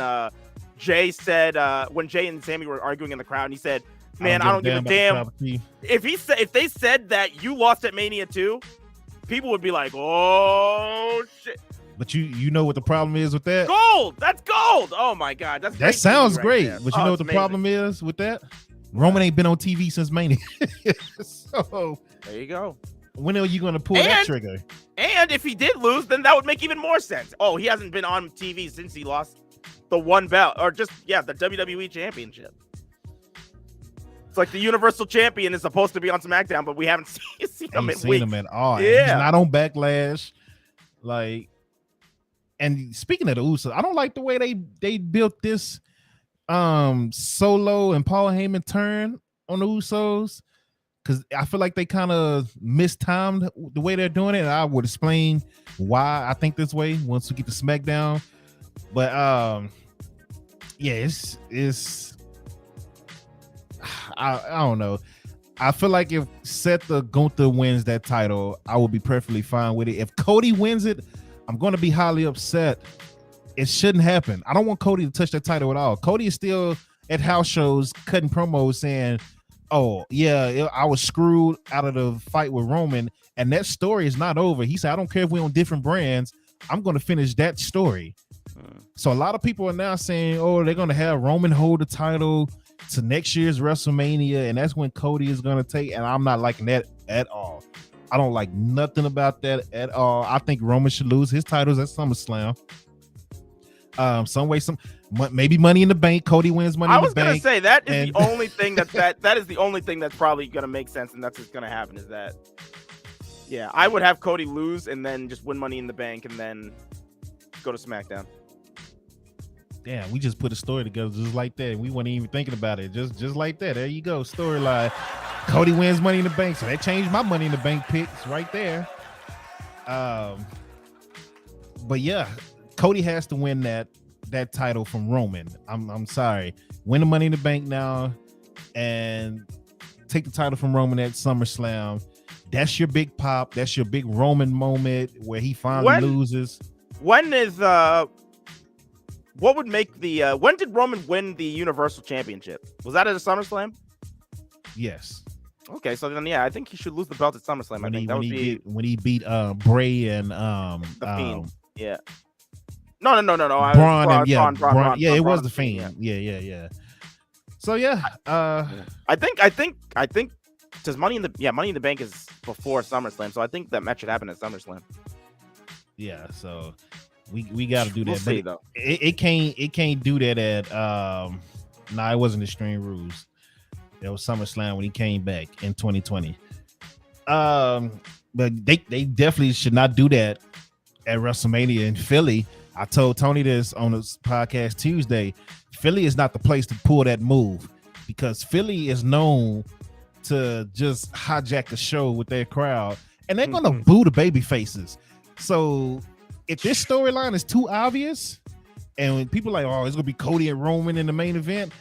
[SPEAKER 4] Jay and Sammy were arguing in the crowd, and he said, "Man, I don't give a damn." If they said that you lost at Mania 2, people would be like, "Oh shit."
[SPEAKER 3] But you know what the problem is with that?
[SPEAKER 4] Gold. That's gold. Oh my god,
[SPEAKER 3] that sounds great.
[SPEAKER 4] Right,
[SPEAKER 3] but you know what the problem is with that? Roman ain't been on TV since Mania. So
[SPEAKER 4] there you go.
[SPEAKER 3] When are you going to pull that trigger?
[SPEAKER 4] And if he did lose, then that would make even more sense. Oh, he hasn't been on TV since he lost the one belt, or just the WWE Championship. It's like the Universal Champion is supposed to be on SmackDown, but we haven't seen him at all.
[SPEAKER 3] Yeah. He's not on Backlash. Like, and speaking of the Usos, I don't like the way they built this Solo and Paul Heyman turn on the Usos, because I feel like they kind of mistimed the way they're doing it. And I would explain why I think this way once we get to SmackDown. But it's I don't know. I feel like if Seth Gunther wins that title, I will be perfectly fine with it. If Cody wins it, I'm going to be highly upset. It shouldn't happen. I don't want Cody to touch that title at all. Cody is still at house shows cutting promos saying, "Oh yeah, I was screwed out of the fight with Roman," and that story is not over. He said, "I don't care if we're on different brands. I'm going to finish that story." So a lot of people are now saying, "Oh, they're going to have Roman hold the title to next year's WrestleMania, and that's when Cody is going to take." And I'm not liking that at all. I don't like nothing about that at all. I think Roman should lose his titles at SummerSlam. Maybe Money in the Bank. Cody wins Money in the Bank.
[SPEAKER 4] I was gonna say that is the only thing that is the only thing that's probably gonna make sense, and that's what's gonna happen. Is that, yeah, I would have Cody lose and then just win Money in the Bank and then go to SmackDown.
[SPEAKER 3] Damn, we just put a story together just like that. We weren't even thinking about it. Just like that. There you go. Storyline. Cody wins Money in the Bank. So that changed my Money in the Bank picks right there. But yeah, Cody has to win that title from Roman. I'm sorry. Win the Money in the Bank now and take the title from Roman at SummerSlam. That's your big pop. That's your big Roman moment where he finally loses.
[SPEAKER 4] When is what would make the when did Roman win the Universal Championship? Was that at a SummerSlam?
[SPEAKER 3] Yes.
[SPEAKER 4] Okay, so then yeah, I think he should lose the belt at SummerSlam. I think that would be
[SPEAKER 3] when he beat Bray and
[SPEAKER 4] the Fiend. Yeah. No.
[SPEAKER 3] Braun. Yeah, it was the Fiend. Yeah. So yeah,
[SPEAKER 4] I think does Money in the Bank is before SummerSlam, so I think that match should happen at SummerSlam.
[SPEAKER 3] Yeah, so we got to do that.
[SPEAKER 4] We'll see, though.
[SPEAKER 3] It can't do that at it wasn't Extreme Rules. It was SummerSlam when he came back in 2020. But they definitely should not do that at WrestleMania in Philly. I told Tony this on his podcast Tuesday. Philly is not the place to pull that move because Philly is known to just hijack the show with their crowd, and they're gonna boo the baby faces. So if this storyline is too obvious, and when people are like, oh, it's gonna be Cody and Roman in the main event,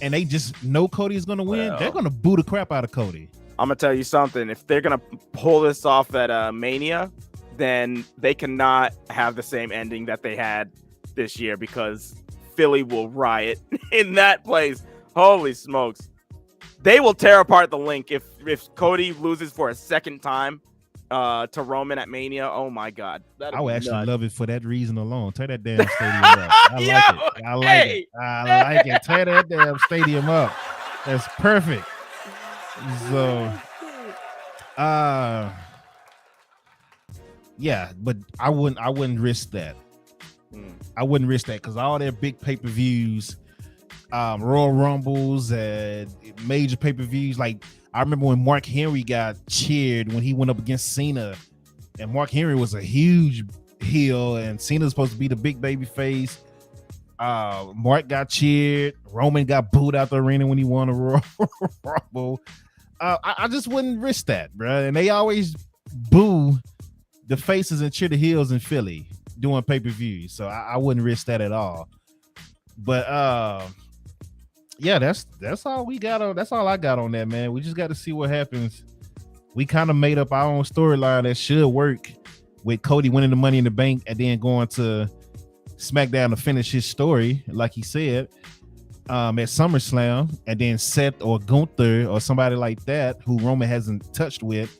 [SPEAKER 3] and they just know Cody is gonna win, they're gonna boo the crap out of Cody.
[SPEAKER 4] I'm gonna tell you something. If they're gonna pull this off at Mania, then they cannot have the same ending that they had this year because Philly will riot in that place. Holy smokes. They will tear apart the link if Cody loses for a second time to Roman at Mania. Oh my God.
[SPEAKER 3] I would actually love it for that reason alone. Tear that damn stadium up. I like it. Tear that damn stadium up. That's perfect. So yeah, but I wouldn't risk that. I wouldn't risk that because all their big pay-per-views, Royal Rumbles and major pay-per-views, like I remember when Mark Henry got cheered when he went up against Cena, and Mark Henry was a huge heel and Cena's supposed to be the big baby face. Mark got cheered, Roman got booed out the arena when he won a Royal Rumble. I just wouldn't risk that, bro. And they always boo the faces and cheer the heels in Philly doing pay-per-views, so I wouldn't risk that at all. But yeah, that's all we got on. That's all I got on that, man. We just got to see what happens. We kind of made up our own storyline that should work with Cody winning the Money in the Bank and then going to SmackDown to finish his story, like he said, at SummerSlam, and then Seth or Gunther or somebody like that who Roman hasn't touched with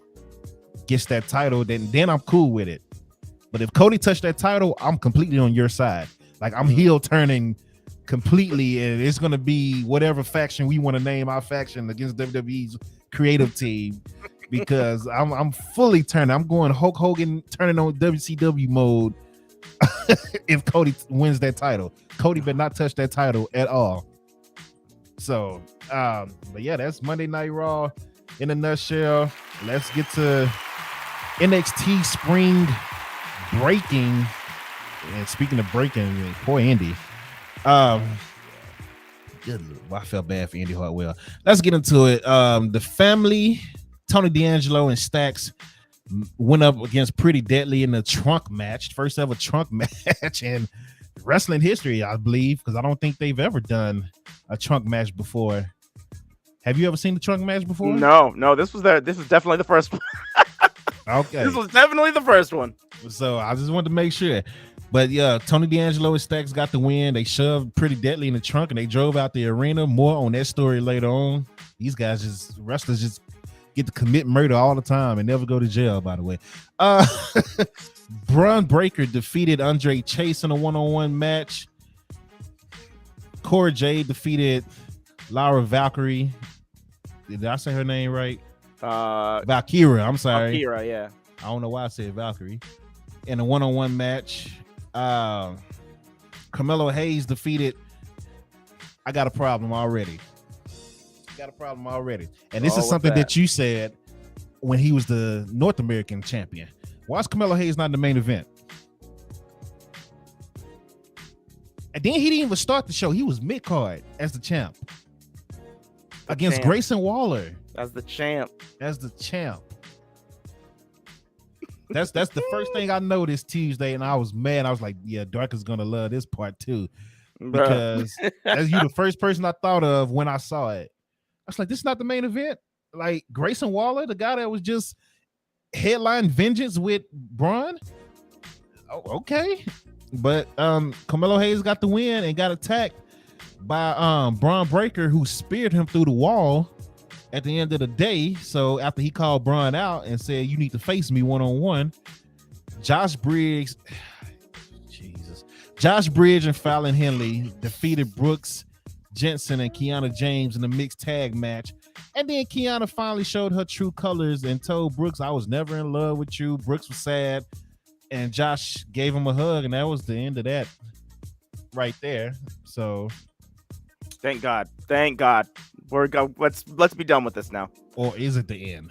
[SPEAKER 3] gets that title. Then I'm cool with it. But if Cody touched that title, I'm completely on your side. Like I'm heel turning completely, and it's gonna be whatever faction we want to name our faction against WWE's creative team, because I'm fully turning. I'm going Hulk Hogan turning on WCW mode. If Cody wins that title, Cody better not touch that title at all. So, but yeah, that's Monday Night Raw in a nutshell. Let's get to NXT Spring Breaking. And speaking of breaking, poor Andy. I felt bad for Andy Hartwell. Let's get into it. The family, Tony D'Angelo and Stax, went up against Pretty Deadly in the trunk match, first ever trunk match in wrestling history, I believe, because I don't think they've ever done a trunk match before. Have you ever seen the trunk match before?
[SPEAKER 4] No. This is definitely the first one.
[SPEAKER 3] Okay,
[SPEAKER 4] this was definitely the first one.
[SPEAKER 3] So I just wanted to make sure. But yeah, Tony D'Angelo and Stax got the win. They shoved Pretty Deadly in the trunk and they drove out the arena. More on that story later on. These guys wrestlers just get to commit murder all the time and never go to jail, by the way. Braun Breaker defeated Andre Chase in a one-on-one match. Cora Jade defeated Laura Valkyrie. Did I say her name right? Valkyria, I'm sorry.
[SPEAKER 4] Valkyria, yeah.
[SPEAKER 3] I don't know why I said Valkyrie. In a one-on-one match, Carmelo Hayes defeated. I got a problem already. And this is something that you said when he was the North American champion. Why is Carmelo Hayes not in the main event? And then he didn't even start the show. He was mid-card as the champ against Grayson Waller.
[SPEAKER 4] As the champ.
[SPEAKER 3] That's the first thing I noticed Tuesday, and I was mad. I was like, yeah, Dark is gonna love this part too, because as you the first person I thought of when I saw it. I was like, this is not the main event. Like Grayson Waller, the guy that was just headline Vengeance with Braun. Oh, okay. But Carmelo Hayes got the win and got attacked by Braun Breaker, who speared him through the wall at the end of the day. So after he called Braun out and said, "You need to face me one-on-one," Josh Briggs and Fallon Henley defeated Brooks Jensen and Kiana James in the mixed tag match. And then Kiana finally showed her true colors and told Brooks, "I was never in love with you." Brooks was sad, and Josh gave him a hug, and that was the end of that right there. So
[SPEAKER 4] Thank God. Let's be done with this now.
[SPEAKER 3] or is it the end?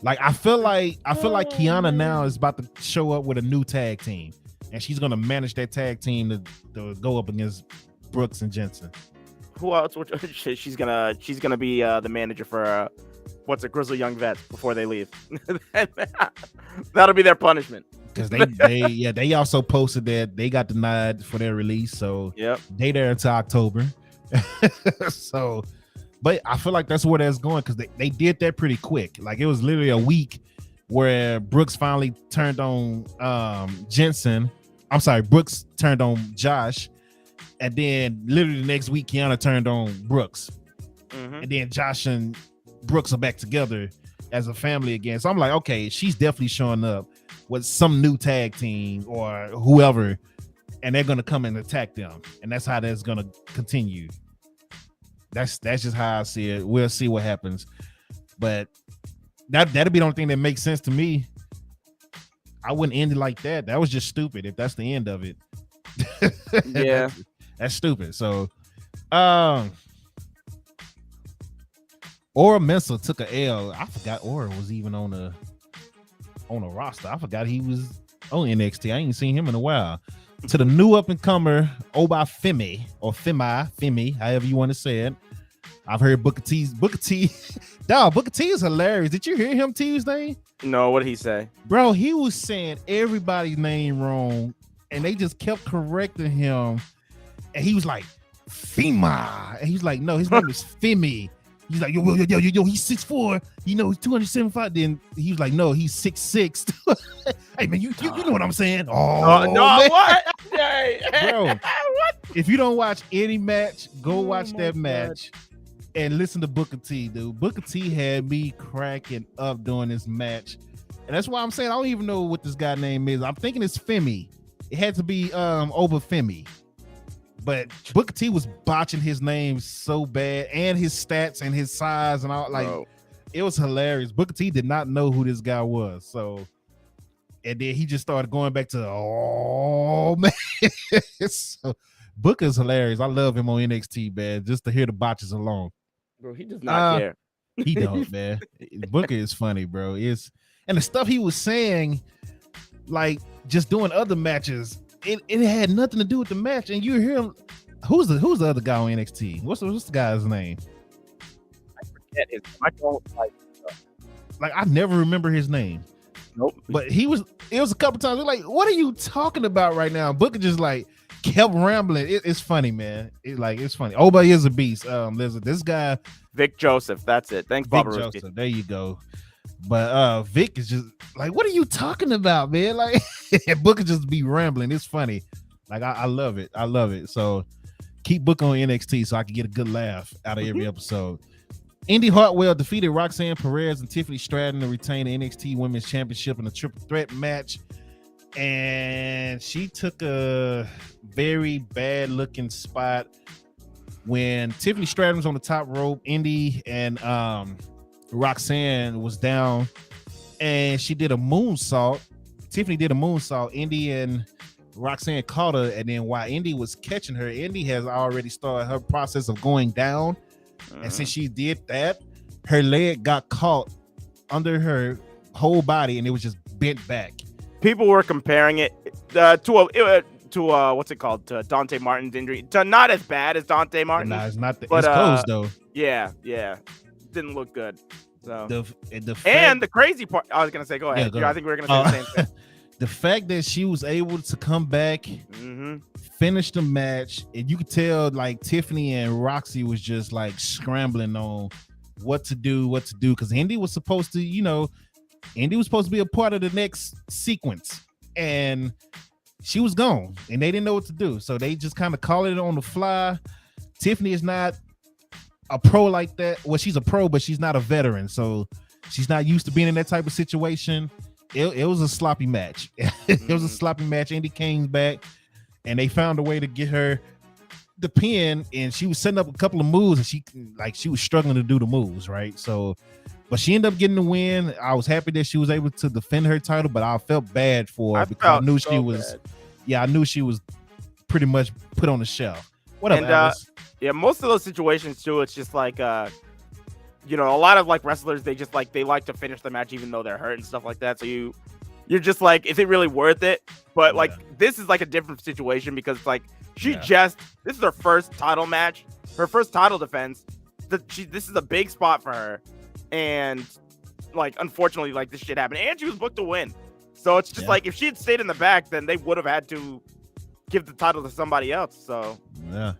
[SPEAKER 3] Like I feel like Kiana now is about to show up with a new tag team, and she's gonna manage that tag team to go up against Brooks and Jensen.
[SPEAKER 4] Who else? She's gonna be the manager for Grizzly Young Vets before they leave. That'll be their punishment.
[SPEAKER 3] Because they also posted that they got denied for their release, so they there until October. So, but I feel like that's where that's going, because they did that pretty quick. Like it was literally a week where Brooks finally turned on Jensen. I'm sorry, Brooks turned on Josh, and then literally the next week Kiana turned on Brooks, and then Josh and Brooks are back together as a family again. So I'm like, okay, she's definitely showing up with some new tag team or whoever, and they're gonna come and attack them, and that's how that's gonna continue. That's just how I see it. We'll see what happens, but that'll be the only thing that makes sense to me. I wouldn't end it like that. That was just stupid. If that's the end of it,
[SPEAKER 4] yeah,
[SPEAKER 3] that's stupid. So, Ora Mensah took a L. I forgot Ora was even on a roster. I forgot he was on NXT. I ain't seen him in a while. To the new up and comer Obafemi or Femi, however you want to say it. I've heard Booker T. Dog, Booker T is hilarious. Did you hear him Tuesday?
[SPEAKER 4] No, what did he say?
[SPEAKER 3] Bro, he was saying everybody's name wrong, and they just kept correcting him. And he was like, Fema. And he's like, no, his name is Femi. He's like, yo, he's 6'4", he's 275. Then he was like, no, he's 6'6". Hey man, you know what I'm saying? Oh no, man.
[SPEAKER 4] What? Hey,
[SPEAKER 3] bro,
[SPEAKER 4] what?
[SPEAKER 3] If you don't watch any match, go watch that match and listen to Booker T, dude. Booker T had me cracking up during this match, and that's why I'm saying I don't even know what this guy name is. I'm thinking it's Femi. It had to be over Femi. But Booker T was botching his name so bad, and his stats and his size and all. Like, it was hilarious. Booker T did not know who this guy was. So, and then he just started going back to, oh man. So, Booker's hilarious. I love him on NXT, man. Just to hear the botches alone.
[SPEAKER 4] Bro, he does not care.
[SPEAKER 3] He don't, man. Booker is funny, bro. And the stuff he was saying, like just doing other matches. It had nothing to do with the match, and you hear him. Who's the other guy on NXT? What's the guy's name?
[SPEAKER 4] I forget his. I don't
[SPEAKER 3] like. I never remember his name.
[SPEAKER 4] Nope.
[SPEAKER 3] But it was a couple times. We're like, what are you talking about right now? Booker just like kept rambling. It's funny, man. It's funny. Oh, but here's a beast. There's this guy,
[SPEAKER 4] Vic Joseph. That's it. Thanks,
[SPEAKER 3] Vic
[SPEAKER 4] Bobby
[SPEAKER 3] Joseph. There you go. But Vic is just like, what are you talking about, man? Like, Booker just be rambling. It's funny. Like, I love it. I love it. So keep Booker on NXT so I can get a good laugh out of every episode. Indy Hartwell defeated Roxanne Perez and Tiffany Stratton to retain the NXT Women's Championship in a triple threat match. And she took a very bad looking spot when Tiffany Stratton was on the top rope. Indy and Roxanne was down, and she did a moonsault. Tiffany did a moonsault. Indy and Roxanne caught her, and then while Indy was catching her, Indy has already started her process of going down. And since she did that, her leg got caught under her whole body, and it was just bent back.
[SPEAKER 4] People were comparing it to what's it called, to Dante Martin's injury. To not as bad as Dante Martin.
[SPEAKER 3] Nah, it's not. It's close though.
[SPEAKER 4] Yeah. Didn't look good. So
[SPEAKER 3] the
[SPEAKER 4] crazy part, I was gonna say, go ahead. I think we were gonna say the same thing.
[SPEAKER 3] The fact that she was able to come back, finish the match, and you could tell like Tiffany and Roxy was just like scrambling on what to do, because Indy was supposed to, Indy was supposed to be a part of the next sequence, and she was gone, and they didn't know what to do. So they just kind of called it on the fly. Tiffany is not a pro like that. Well, she's a pro, but she's not a veteran, so she's not used to being in that type of situation. It was a sloppy match. It was a sloppy match. Indy came back, and they found a way to get her the pin, and she was setting up a couple of moves, and she was struggling to do the moves, right? So, but she ended up getting the win. I was happy that she was able to defend her title, but I felt bad for her because I knew she was. Yeah, I knew she was pretty much put on the shelf. What up, Alice?
[SPEAKER 4] Yeah, most of those situations too, it's just like you know, a lot of like wrestlers, they like to finish the match even though they're hurt and stuff like that. So you're just like, is it really worth it? But like this is like a different situation because like this is her first title match, her first title defense. This is a big spot for her, and like unfortunately, like this shit happened, and she was booked to win. So it's just like if she had stayed in the back, then they would have had to give the title to somebody else. So
[SPEAKER 3] yeah.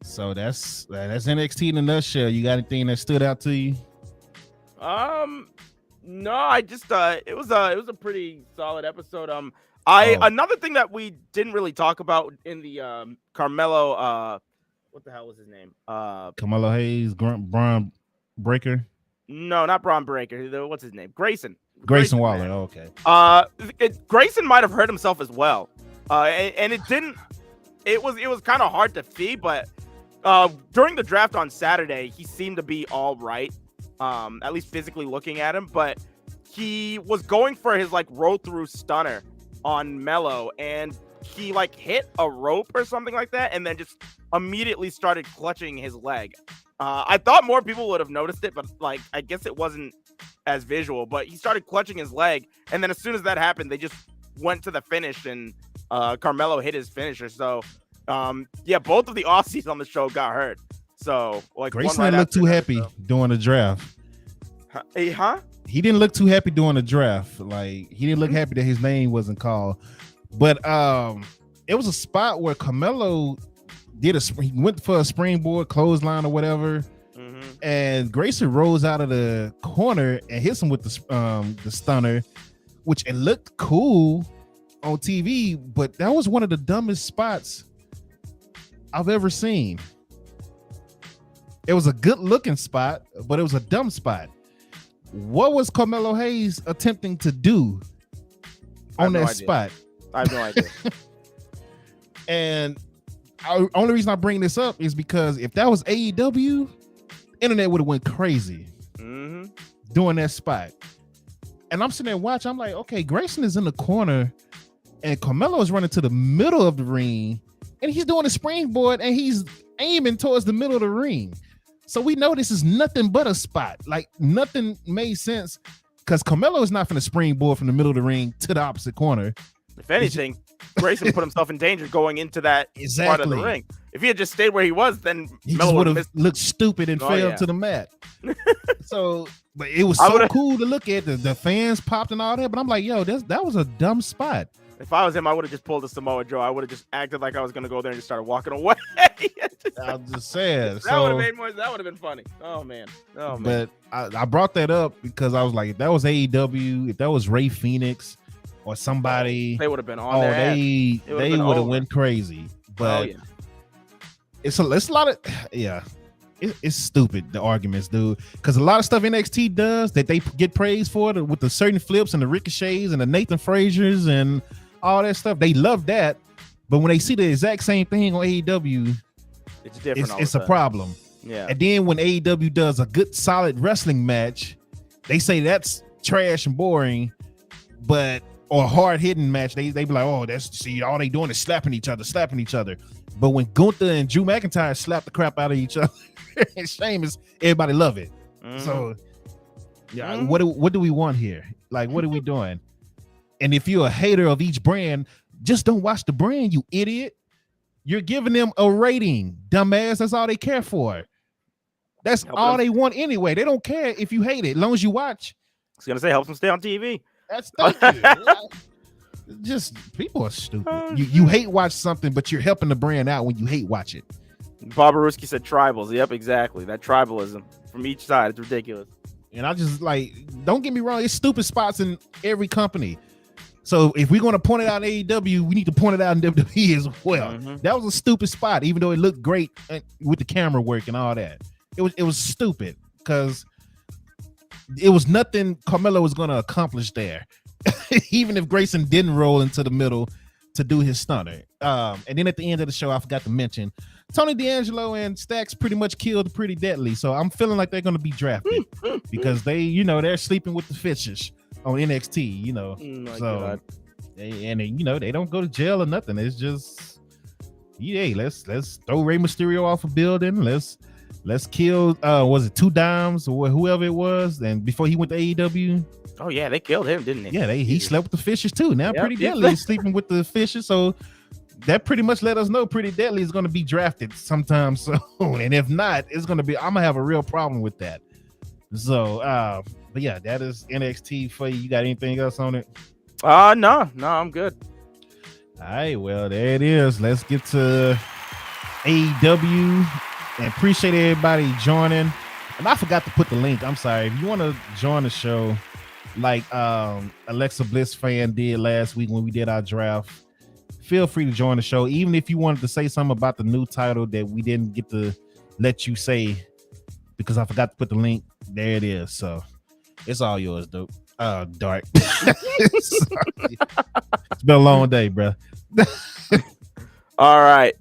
[SPEAKER 3] So that's NXT in a nutshell. You got anything that stood out to you?
[SPEAKER 4] No, I just it was a pretty solid episode. Another thing that we didn't really talk about in the Carmelo what the hell was his name?
[SPEAKER 3] Carmelo Hayes, Braun Breaker.
[SPEAKER 4] No, not Braun Breaker. What's his name? Grayson
[SPEAKER 3] Waller.
[SPEAKER 4] Man.
[SPEAKER 3] Okay.
[SPEAKER 4] Grayson might have hurt himself as well. And it didn't. It was kind of hard to see, but during the draft on Saturday, he seemed to be all right. At least physically looking at him, but he was going for his like roll through stunner on Melo, and he like hit a rope or something like that, and then just immediately started clutching his leg. I thought more people would have noticed it, but like I guess it wasn't as visual. But he started clutching his leg, and then as soon as that happened, they just went to the finish, and Carmelo hit his finisher. So both of the Aussies on the show got hurt. So like
[SPEAKER 3] Grayson didn't look too happy during the draft. He didn't look too happy during the draft. Like he didn't look happy that his name wasn't called. But it was a spot where Carmelo he went for a springboard clothesline or whatever, and Grayson rose out of the corner and hits him with the stunner, which it looked cool on TV, but that was one of the dumbest spots I've ever seen. It was a good looking spot, but it was a dumb spot. What was Carmelo Hayes attempting to do on that spot?
[SPEAKER 4] I have no idea.
[SPEAKER 3] And the only reason I bring this up is because if that was AEW, internet would have went crazy doing that spot. And I'm sitting there watching. I'm like, okay, Grayson is in the corner, and Carmelo is running to the middle of the ring, and he's doing a springboard, and he's aiming towards the middle of the ring. So we know this is nothing but a spot. Like nothing made sense because Carmelo is not from the springboard from the middle of the ring to the opposite corner.
[SPEAKER 4] If anything, Grayson put himself in danger going into that part of the ring. If he had just stayed where he was, then
[SPEAKER 3] he would have looked stupid and fell to the mat. So, but it was so cool to look at. The fans popped and all that. But I'm like, yo, that was a dumb spot.
[SPEAKER 4] If I was him, I would have just pulled a Samoa Joe. I would have just acted like I was going to go there and just started walking away.
[SPEAKER 3] I'm just saying.
[SPEAKER 4] That would have made more. That would have been funny. Oh man.
[SPEAKER 3] But I brought that up because I was like, if that was AEW, if that was Ray Phoenix or somebody,
[SPEAKER 4] they would have been on there.
[SPEAKER 3] They would have went crazy. But it's a lot of It's stupid, the arguments, dude. Because a lot of stuff NXT does that they get praised for with the certain flips and the ricochets and the Nathan Frazier's and all that stuff, they love that. But when they see the exact same thing on AEW,
[SPEAKER 4] it's different.
[SPEAKER 3] It's a problem.
[SPEAKER 4] Yeah.
[SPEAKER 3] And then when AEW does a good solid wrestling match, they say that's trash and boring, or a hard hitting match, they be like, oh, all they doing is slapping each other. But when Gunther and Drew McIntyre slap the crap out of each other, and Sheamus, everybody love it. So what do we want here? Like, what are we doing? And if you're a hater of each brand, just don't watch the brand, you idiot. You're giving them a rating, dumbass. That's all they care for. That's all they want anyway. They don't care if you hate it, as long as you watch.
[SPEAKER 4] I was gonna say, helps them stay on TV.
[SPEAKER 3] Thank you. Just people are stupid. You hate watch something, but you're helping the brand out when you hate watch it.
[SPEAKER 4] Barbaruski said tribals. Yep, exactly. That tribalism from each side. It's ridiculous.
[SPEAKER 3] And I just like, don't get me wrong, it's stupid spots in every company. So if we're going to point it out in AEW, we need to point it out in WWE as well. That was a stupid spot, even though it looked great with the camera work and all that. It was stupid because it was nothing Carmelo was going to accomplish there. Even if Grayson didn't roll into the middle to do his stunner. And then at the end of the show, I forgot to mention, Tony D'Angelo and Stacks pretty much killed Pretty Deadly. So I'm feeling like they're going to be drafted because they're sleeping with the fishes on NXT, God. They don't go to jail or nothing. It's just, let's throw Rey Mysterio off a building. Let's kill, was it 2 Dimes or whoever it was? And before he went to AEW.
[SPEAKER 4] Oh yeah, they killed him, didn't they?
[SPEAKER 3] Yeah, he slept with the fishes too. Now Pretty Deadly is sleeping with the fishes. So that pretty much let us know Pretty Deadly is going to be drafted sometime soon. And if not, I'm going to have a real problem with that. So, but yeah, that is NXT for you. You got anything else on it?
[SPEAKER 4] No, I'm good.
[SPEAKER 3] All right, well, there it is. Let's get to AEW and appreciate everybody joining. And I forgot to put the link. I'm sorry. If you want to join the show, like Alexa Bliss fan did last week when we did our draft, feel free to join the show. Even if you wanted to say something about the new title that we didn't get to let you say because I forgot to put the link, there it is. So it's all yours, dope. Dark. It's been a long day, bro.
[SPEAKER 4] All right.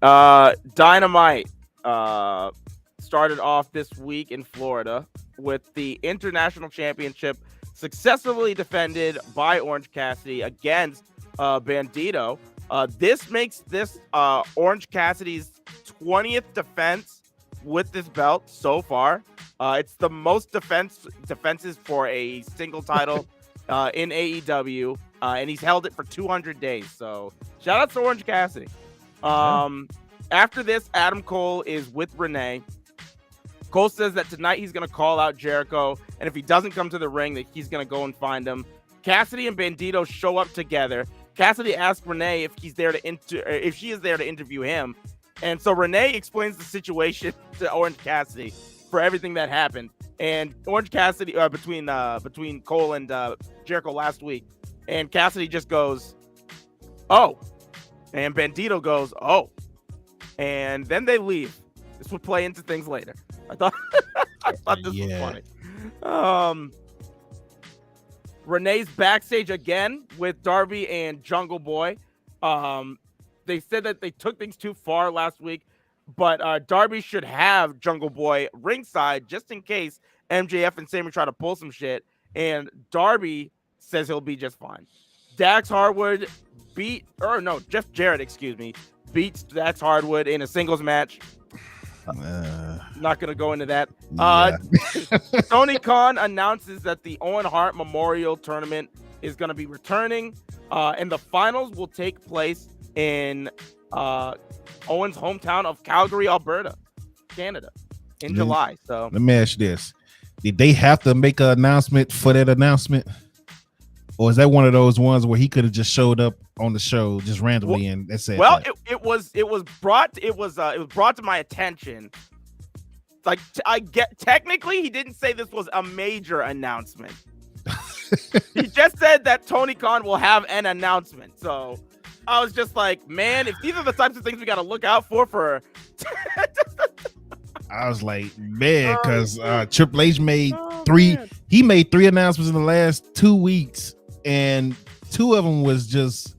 [SPEAKER 4] Dynamite started off this week in Florida with the International Championship successfully defended by Orange Cassidy against Bandito. This makes this Orange Cassidy's 20th defense with this belt so far. It's the most defenses for a single title in AEW, and he's held it for 200 days. So shout out to Orange Cassidy. After this, Adam Cole is with Renee. Cole says that tonight he's going to call out Jericho, and if he doesn't come to the ring, that he's going to go and find him. Cassidy and Bandito show up together. Cassidy asks Renee if she is there to interview him, and so Renee explains the situation to Orange Cassidy for everything that happened. And Orange Cassidy between Cole and Jericho last week, and Cassidy just goes, "Oh," and Bandito goes, "Oh," and then they leave. This would play into things later. I thought this was funny. Renee's backstage again with Darby and Jungle Boy. They said that they took things too far last week, but Darby should have Jungle Boy ringside just in case MJF and Sammy try to pull some shit. And Darby says he'll be just fine. Jeff Jarrett, beats Dax Hardwood in a singles match. Not gonna go into that. Tony Khan announces that the Owen Hart Memorial Tournament is gonna be returning, and the finals will take place in Owen's hometown of Calgary, Alberta, Canada, in July. So
[SPEAKER 3] let me ask you this: did they have to make an announcement for that announcement, or is that one of those ones where he could have just showed up on the show just randomly and said?
[SPEAKER 4] Well, it was brought to my attention. Like technically, he didn't say this was a major announcement. He just said that Tony Khan will have an announcement. So I was just like, man, if these are the types of things we got to look out for.
[SPEAKER 3] I was like, man, because Triple H made three. Man. He made 3 announcements in the last 2 weeks, and 2 of them was just.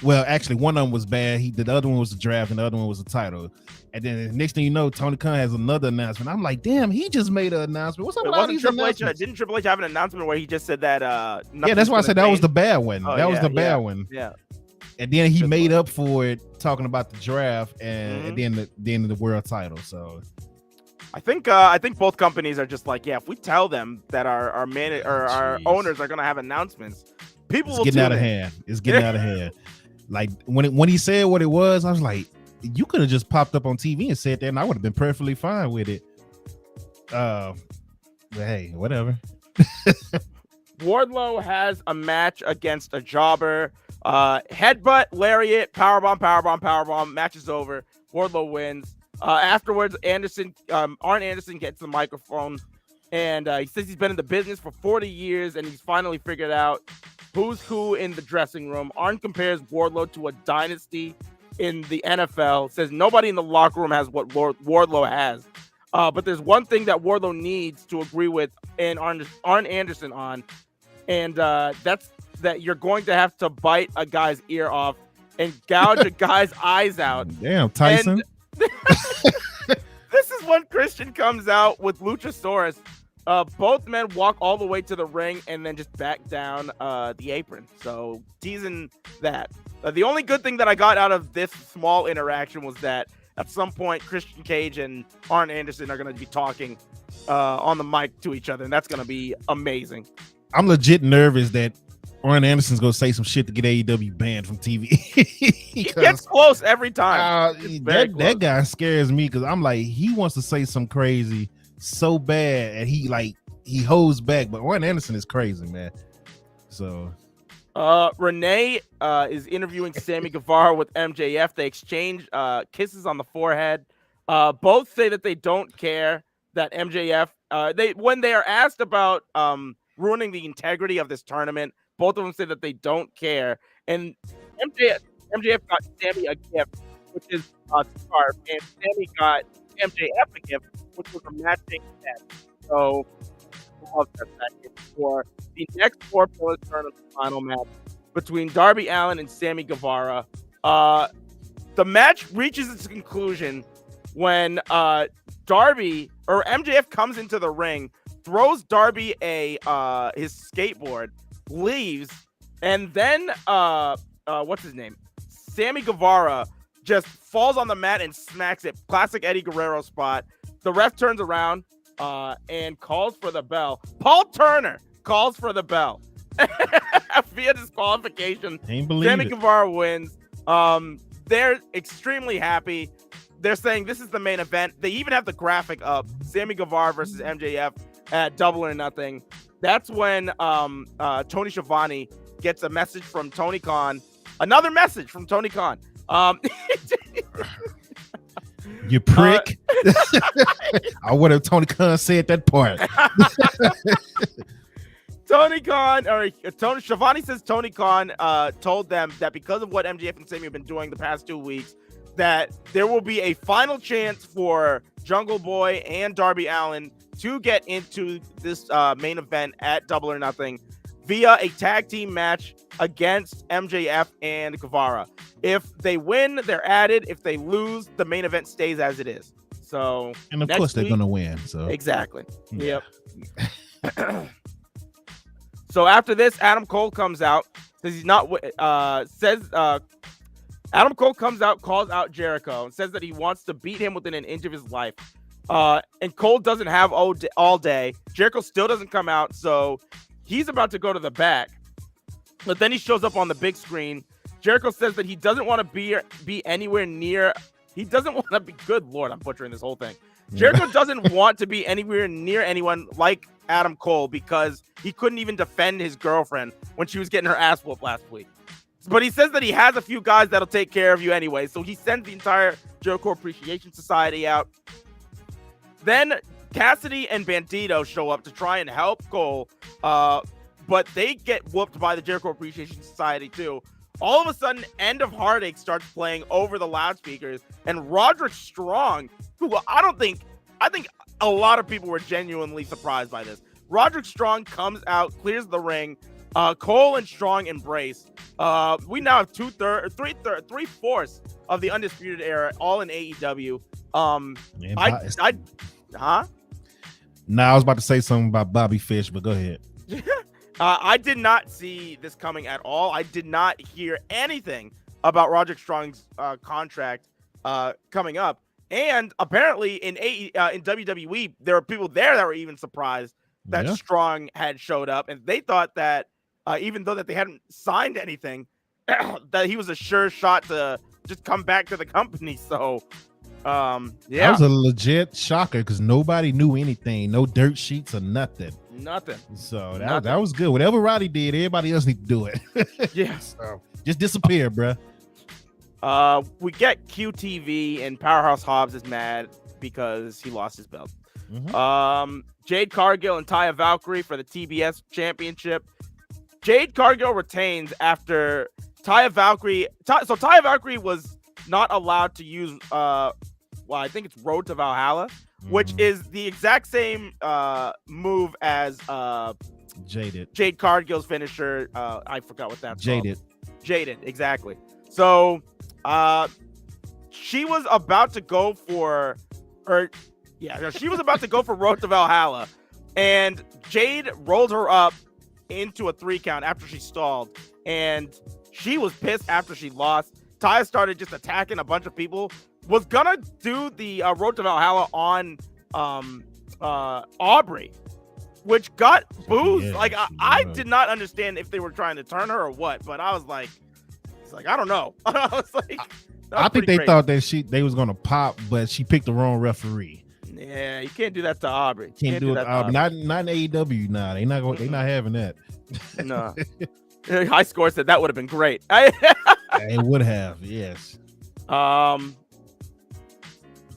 [SPEAKER 3] Well, actually, one of them was bad. The other one was the draft, and the other one was the title. And then the next thing you know, Tony Khan has another announcement. I'm like, damn, he just made an announcement. What's up with all these announcements?
[SPEAKER 4] Didn't Triple H have an announcement where he just said that?
[SPEAKER 3] Yeah, that's why I said that was the bad one.
[SPEAKER 4] Oh,
[SPEAKER 3] that was the bad one.
[SPEAKER 4] Yeah.
[SPEAKER 3] And then he made up for it talking about the draft and then the world title. So
[SPEAKER 4] I think both companies are just like, yeah, if we tell them that our owners are gonna have announcements, people will
[SPEAKER 3] getting out of hand. It's getting out of hand. Like when he said what it was, I was like, you could have just popped up on TV and said that, and I would have been perfectly fine with it. But hey, whatever.
[SPEAKER 4] Wardlow has a match against a jobber. Headbutt, lariat, powerbomb. Match is over. Wardlow wins. Afterwards, Arn Anderson gets the microphone And he says he's been in the business for 40 years, and he's finally figured out who's who in the dressing room. Arn compares Wardlow to a dynasty in the NFL. Says nobody in the locker room has what Wardlow has. But there's one thing that Wardlow needs to agree with and Arn Anderson on, and that's that you're going to have to bite a guy's ear off and gouge a guy's eyes out.
[SPEAKER 3] Damn, Tyson.
[SPEAKER 4] This is when Christian comes out with Luchasaurus. Both men walk all the way to the ring and then just back down the apron. So teasing that. The only good thing that I got out of this small interaction was that at some point Christian Cage and Arn Anderson are going to be talking on the mic to each other, and that's going to be amazing.
[SPEAKER 3] I'm legit nervous that Arn Anderson's going to say some shit to get AEW banned from TV.
[SPEAKER 4] He gets close every time.
[SPEAKER 3] That guy scares me because I'm like, he wants to say some crazy so bad, and he holds back. But Arn Anderson is crazy, man. So
[SPEAKER 4] Renee is interviewing Sammy Guevara with MJF. They exchange kisses on the forehead. Both say that they don't care that MJF. When they are asked about ruining the integrity of this tournament, both of them say that they don't care. And MJF got Sammy a gift, which is a scarf, and Sammy got MJF a gift, which was a matching set. So I love that gift for the next 4 pillars tournament final match between Darby Allin and Sammy Guevara. The match reaches its conclusion when Darby or MJF comes into the ring, throws Darby his skateboard, leaves, and then what's his name? Sammy Guevara just falls on the mat and smacks it. Classic Eddie Guerrero spot. The ref turns around and calls for the bell. Paul Turner calls for the bell via disqualification. Sammy Guevara wins. They're extremely happy. They're saying this is the main event. They even have the graphic up. Sammy Guevara versus MJF at Double or Nothing. That's when Tony Schiavone gets a message from Tony Khan. Another message from Tony Khan.
[SPEAKER 3] You prick. I would have Tony Khan said that part.
[SPEAKER 4] Schiavone says Tony Khan told them that because of what MJF and Sammy have been doing the past 2 weeks, that there will be a final chance for Jungle Boy and Darby Allin to get into this main event at Double or Nothing via a tag team match against MJF and Guevara. If they win, they're added. If they lose, the main event stays as it is. So,
[SPEAKER 3] and of course they're gonna win. So
[SPEAKER 4] exactly. Yep. So after this, Adam Cole comes out. Says he's not. Adam Cole comes out, calls out Jericho, and says that he wants to beat him within an inch of his life. And Cole doesn't have all day. Jericho still doesn't come out, so he's about to go to the back. But then he shows up on the big screen. Jericho says that he doesn't want to be anywhere near. He doesn't want to be. Good Lord, I'm butchering this whole thing. Jericho doesn't want to be anywhere near anyone like Adam Cole because he couldn't even defend his girlfriend when she was getting her ass whooped last week. But he says that he has a few guys that'll take care of you anyway. So he sends the entire Jericho Appreciation Society out. Then Cassidy and Bandito show up to try and help Cole. But they get whooped by the Jericho Appreciation Society too. All of a sudden, End of Heartache starts playing over the loudspeakers. And Roderick Strong, who I think a lot of people were genuinely surprised by this. Roderick Strong comes out, clears the ring. Cole and Strong embrace. We now have 3/4 of the Undisputed Era, all in AEW.
[SPEAKER 3] I was about to say something about Bobby Fish, but go ahead.
[SPEAKER 4] I did not see this coming at all. I did not hear anything about Roderick Strong's contract coming up. And apparently in WWE, there were people there that were even surprised that Strong had showed up, and they thought that even though that they hadn't signed anything, that he was a sure shot to just come back to the company. So, that
[SPEAKER 3] was a legit shocker because nobody knew anything, no dirt sheets or nothing. So that was good. Whatever Roddy did, everybody else need to do it.
[SPEAKER 4] Yes.
[SPEAKER 3] So just disappear, bruh.
[SPEAKER 4] We get QTV and Powerhouse Hobbs is mad because he lost his belt. Jade Cargill and Taya Valkyrie for the TBS championship. Jade Cargill retains after Taya Valkyrie. So Taya Valkyrie was not allowed to use, I think it's Road to Valhalla, which is the exact same move as Jade Cargill's finisher. I forgot what that's called. Jaded, exactly. So she was about to go for, she was about to go for Road to Valhalla, and Jade rolled her up into a 3 count after she stalled, and she was pissed after she lost. Taya started just attacking a bunch of people. Was gonna do the Road to Valhalla on Aubrey, which got booed.
[SPEAKER 3] Yeah,
[SPEAKER 4] I did not understand if they were trying to turn her or what, but I was like, I don't know. I was like,
[SPEAKER 3] I think they thought that they was gonna pop, but she picked the wrong referee.
[SPEAKER 4] Yeah, you can't do that to Aubrey.
[SPEAKER 3] Can't do it. Not in AEW. Nah, they not going. They not having that.
[SPEAKER 4] No. High Score said that would have been great.
[SPEAKER 3] It would have. Yes.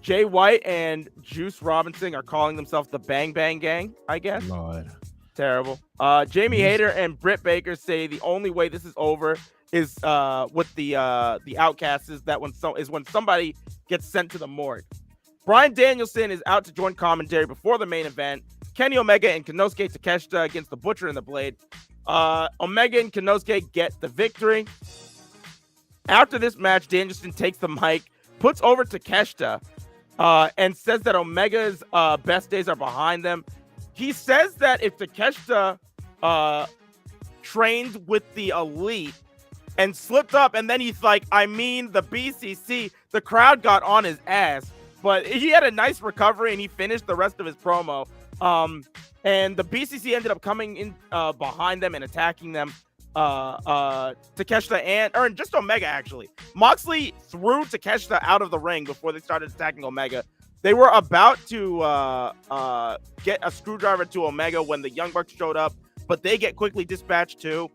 [SPEAKER 4] Jay White and Juice Robinson are calling themselves the Bang Bang Gang, I guess.
[SPEAKER 3] Lord.
[SPEAKER 4] Terrible. Jamie Hayter and Britt Baker say the only way this is over is with the Outcasts is that when somebody gets sent to the morgue. Bryan Danielson is out to join commentary before the main event. Kenny Omega and Konosuke Takeshita against the Butcher and the Blade. Omega and Konosuke get the victory. After this match, Danielson takes the mic, puts over Takeshita, and says that Omega's best days are behind them. He says that if Takeshita trained with the Elite and slipped up, and then he's like, I mean the BCC, the crowd got on his ass. But he had a nice recovery, and he finished the rest of his promo. And the BCC ended up coming in behind them and attacking them. Takeshita or just Omega, actually. Moxley threw Takeshita out of the ring before they started attacking Omega. They were about to get a screwdriver to Omega when the Young Bucks showed up, but they get quickly dispatched too.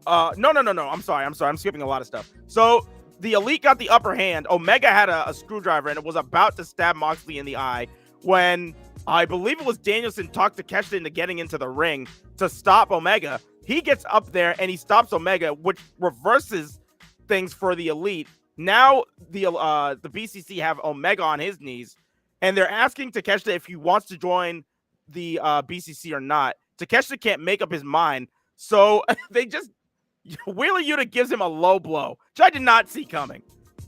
[SPEAKER 4] No. I'm sorry. I'm skipping a lot of stuff. So the Elite got the upper hand. Omega had a screwdriver and it was about to stab Moxley in the eye when I believe it was Danielson talked Takeshita into getting into the ring to stop Omega. He gets up there and he stops Omega, which reverses things for the Elite. Now the BCC have Omega on his knees, and they're asking Takeshita if he wants to join the BCC or not. Takeshita can't make up his mind, so they just Wheeler Yuta gives him a low blow, which I did not see coming.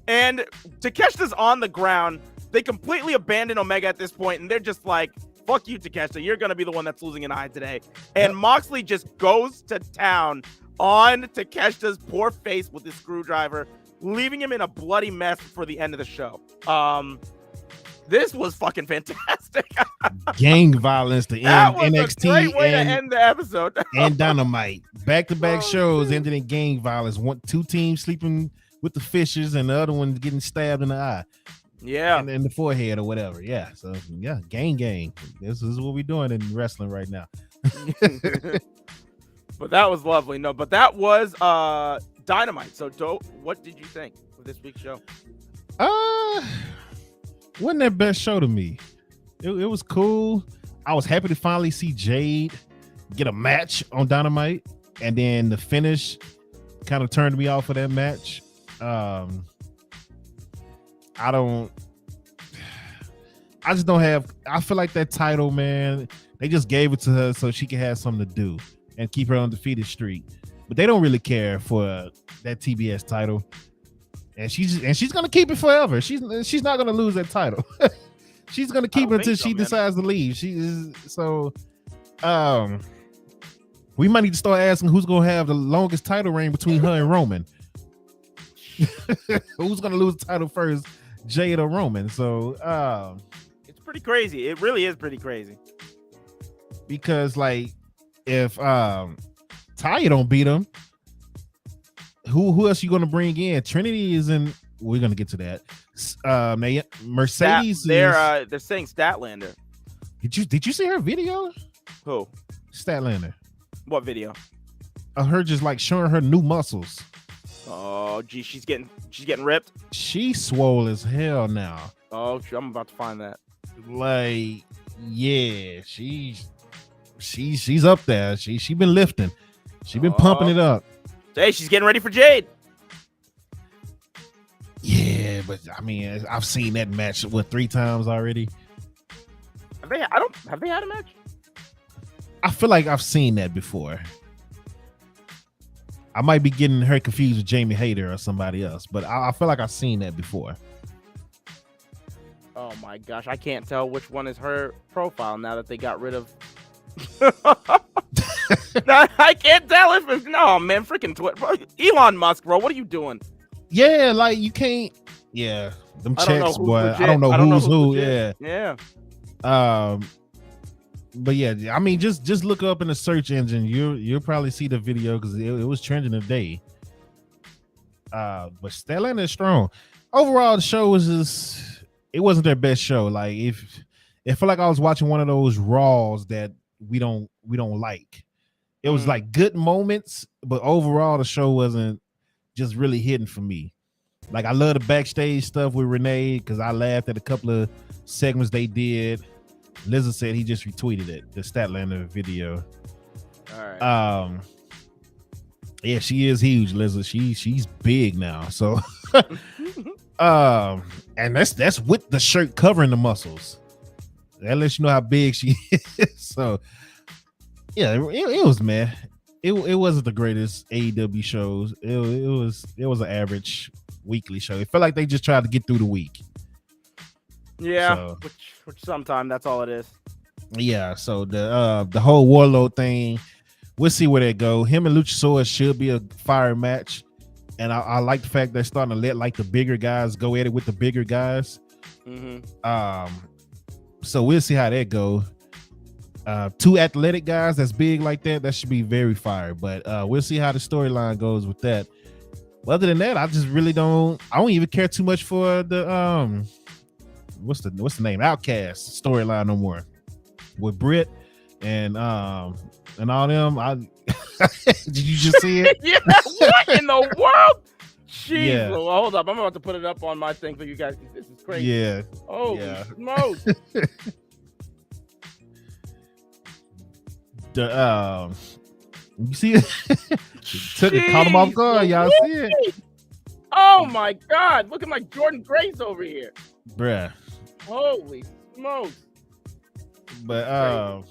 [SPEAKER 4] And Takeshita's on the ground. They completely abandon Omega at this point, and they're just like, fuck you, Takeshita. You're going to be the one that's losing an eye today. And Moxley just goes to town on Takeshita's poor face with his screwdriver, leaving him in a bloody mess for the end of the show. This was fucking fantastic.
[SPEAKER 3] Gang violence to end NXT.
[SPEAKER 4] A great way to end the episode.
[SPEAKER 3] And Dynamite. Back-to-back shows ended in gang violence. Two teams sleeping with the fishes and the other one getting stabbed in the eye.
[SPEAKER 4] Yeah.
[SPEAKER 3] And in the forehead or whatever. Yeah. So, yeah, gang. This is what we're doing in wrestling right now.
[SPEAKER 4] But that was lovely. No, but that was Dynamite. So, what did you think of this week's show?
[SPEAKER 3] Wasn't that best show to me? It was cool. I was happy to finally see Jade get a match on Dynamite, and then the finish kind of turned me off of that match. I just don't have. I feel like that title, man. They just gave it to her so she can have something to do and keep her undefeated streak. But they don't really care for that TBS title. And she's gonna keep it forever. She's not gonna lose that title. She's gonna keep it until she decides to leave. We might need to start asking who's gonna have the longest title reign between her and Roman. Who's gonna lose the title first, Jade or Roman? So
[SPEAKER 4] it's pretty crazy. It really is pretty crazy.
[SPEAKER 3] Because like if Taya don't beat him, who else you gonna bring in? Trinity is in. We're gonna get to that. Mercedes.
[SPEAKER 4] They're saying Statlander.
[SPEAKER 3] Did you see her video?
[SPEAKER 4] Who?
[SPEAKER 3] Statlander.
[SPEAKER 4] What video?
[SPEAKER 3] Her just like showing her new muscles.
[SPEAKER 4] Oh, gee, she's getting ripped.
[SPEAKER 3] She's swole as hell now.
[SPEAKER 4] Oh, I'm about to find that.
[SPEAKER 3] Like Yeah, she's up there. She been lifting. She been pumping it up.
[SPEAKER 4] Hey, she's getting ready for Jade.
[SPEAKER 3] Yeah, but I mean, I've seen that match 3 times already.
[SPEAKER 4] Have they had a match?
[SPEAKER 3] I feel like I've seen that before. I might be getting her confused with Jamie Hayter or somebody else, but I feel like I've seen that before.
[SPEAKER 4] Oh my gosh, I can't tell which one is her profile now that they got rid of. I can't tell if it's no man, freaking Twitter. Elon Musk, bro, what are you doing?
[SPEAKER 3] Yeah, like you can't. Yeah, them checks, boy.
[SPEAKER 4] Legit.
[SPEAKER 3] I don't know who's who.
[SPEAKER 4] Legit.
[SPEAKER 3] Yeah. But yeah, I mean, just look up in the search engine. You'll probably see the video because it was trending today. But Statlander is strong. Overall, the show was just, it wasn't their best show. Like it felt like I was watching one of those Raws that we don't like. It was like good moments, but overall the show wasn't just really hitting for me. Like I love the backstage stuff with Renee because I laughed at a couple of segments they did. Lizard said he just retweeted it, the Statlander video.
[SPEAKER 4] All right.
[SPEAKER 3] Yeah, she is huge, Lizard. She's big now. So and that's with the shirt covering the muscles. That lets you know how big she is. So yeah, it was, man. It wasn't the greatest AEW shows. It was an average weekly show. It felt like they just tried to get through the week.
[SPEAKER 4] Yeah,
[SPEAKER 3] So,
[SPEAKER 4] which sometimes that's all it is.
[SPEAKER 3] Yeah, so the whole Warlord thing, we'll see where they go. Him and Luchasaurus should be a fire match, and I like the fact they're starting to let like the bigger guys go at it with the bigger guys. So we'll see how that go. 2 athletic guys that's big like that should be very fire. But we'll see how the storyline goes with that. But other than that, I just really don't even care too much for the what's the name? Outcast storyline no more. With BRITT and all them. Did you just see it?
[SPEAKER 4] Yeah, what in the world? Jeez,
[SPEAKER 3] Yeah.
[SPEAKER 4] well, hold up. I'm about to put it up on my thing for you guys. This is crazy.
[SPEAKER 3] Yeah.
[SPEAKER 4] Oh,
[SPEAKER 3] Yeah.
[SPEAKER 4] smokes.
[SPEAKER 3] You see it? Took it, caught him off guard. Y'all see it?
[SPEAKER 4] Oh my God! Looking like Jordan Grace over here.
[SPEAKER 3] Bruh.
[SPEAKER 4] Holy smokes!
[SPEAKER 3] But
[SPEAKER 4] I'm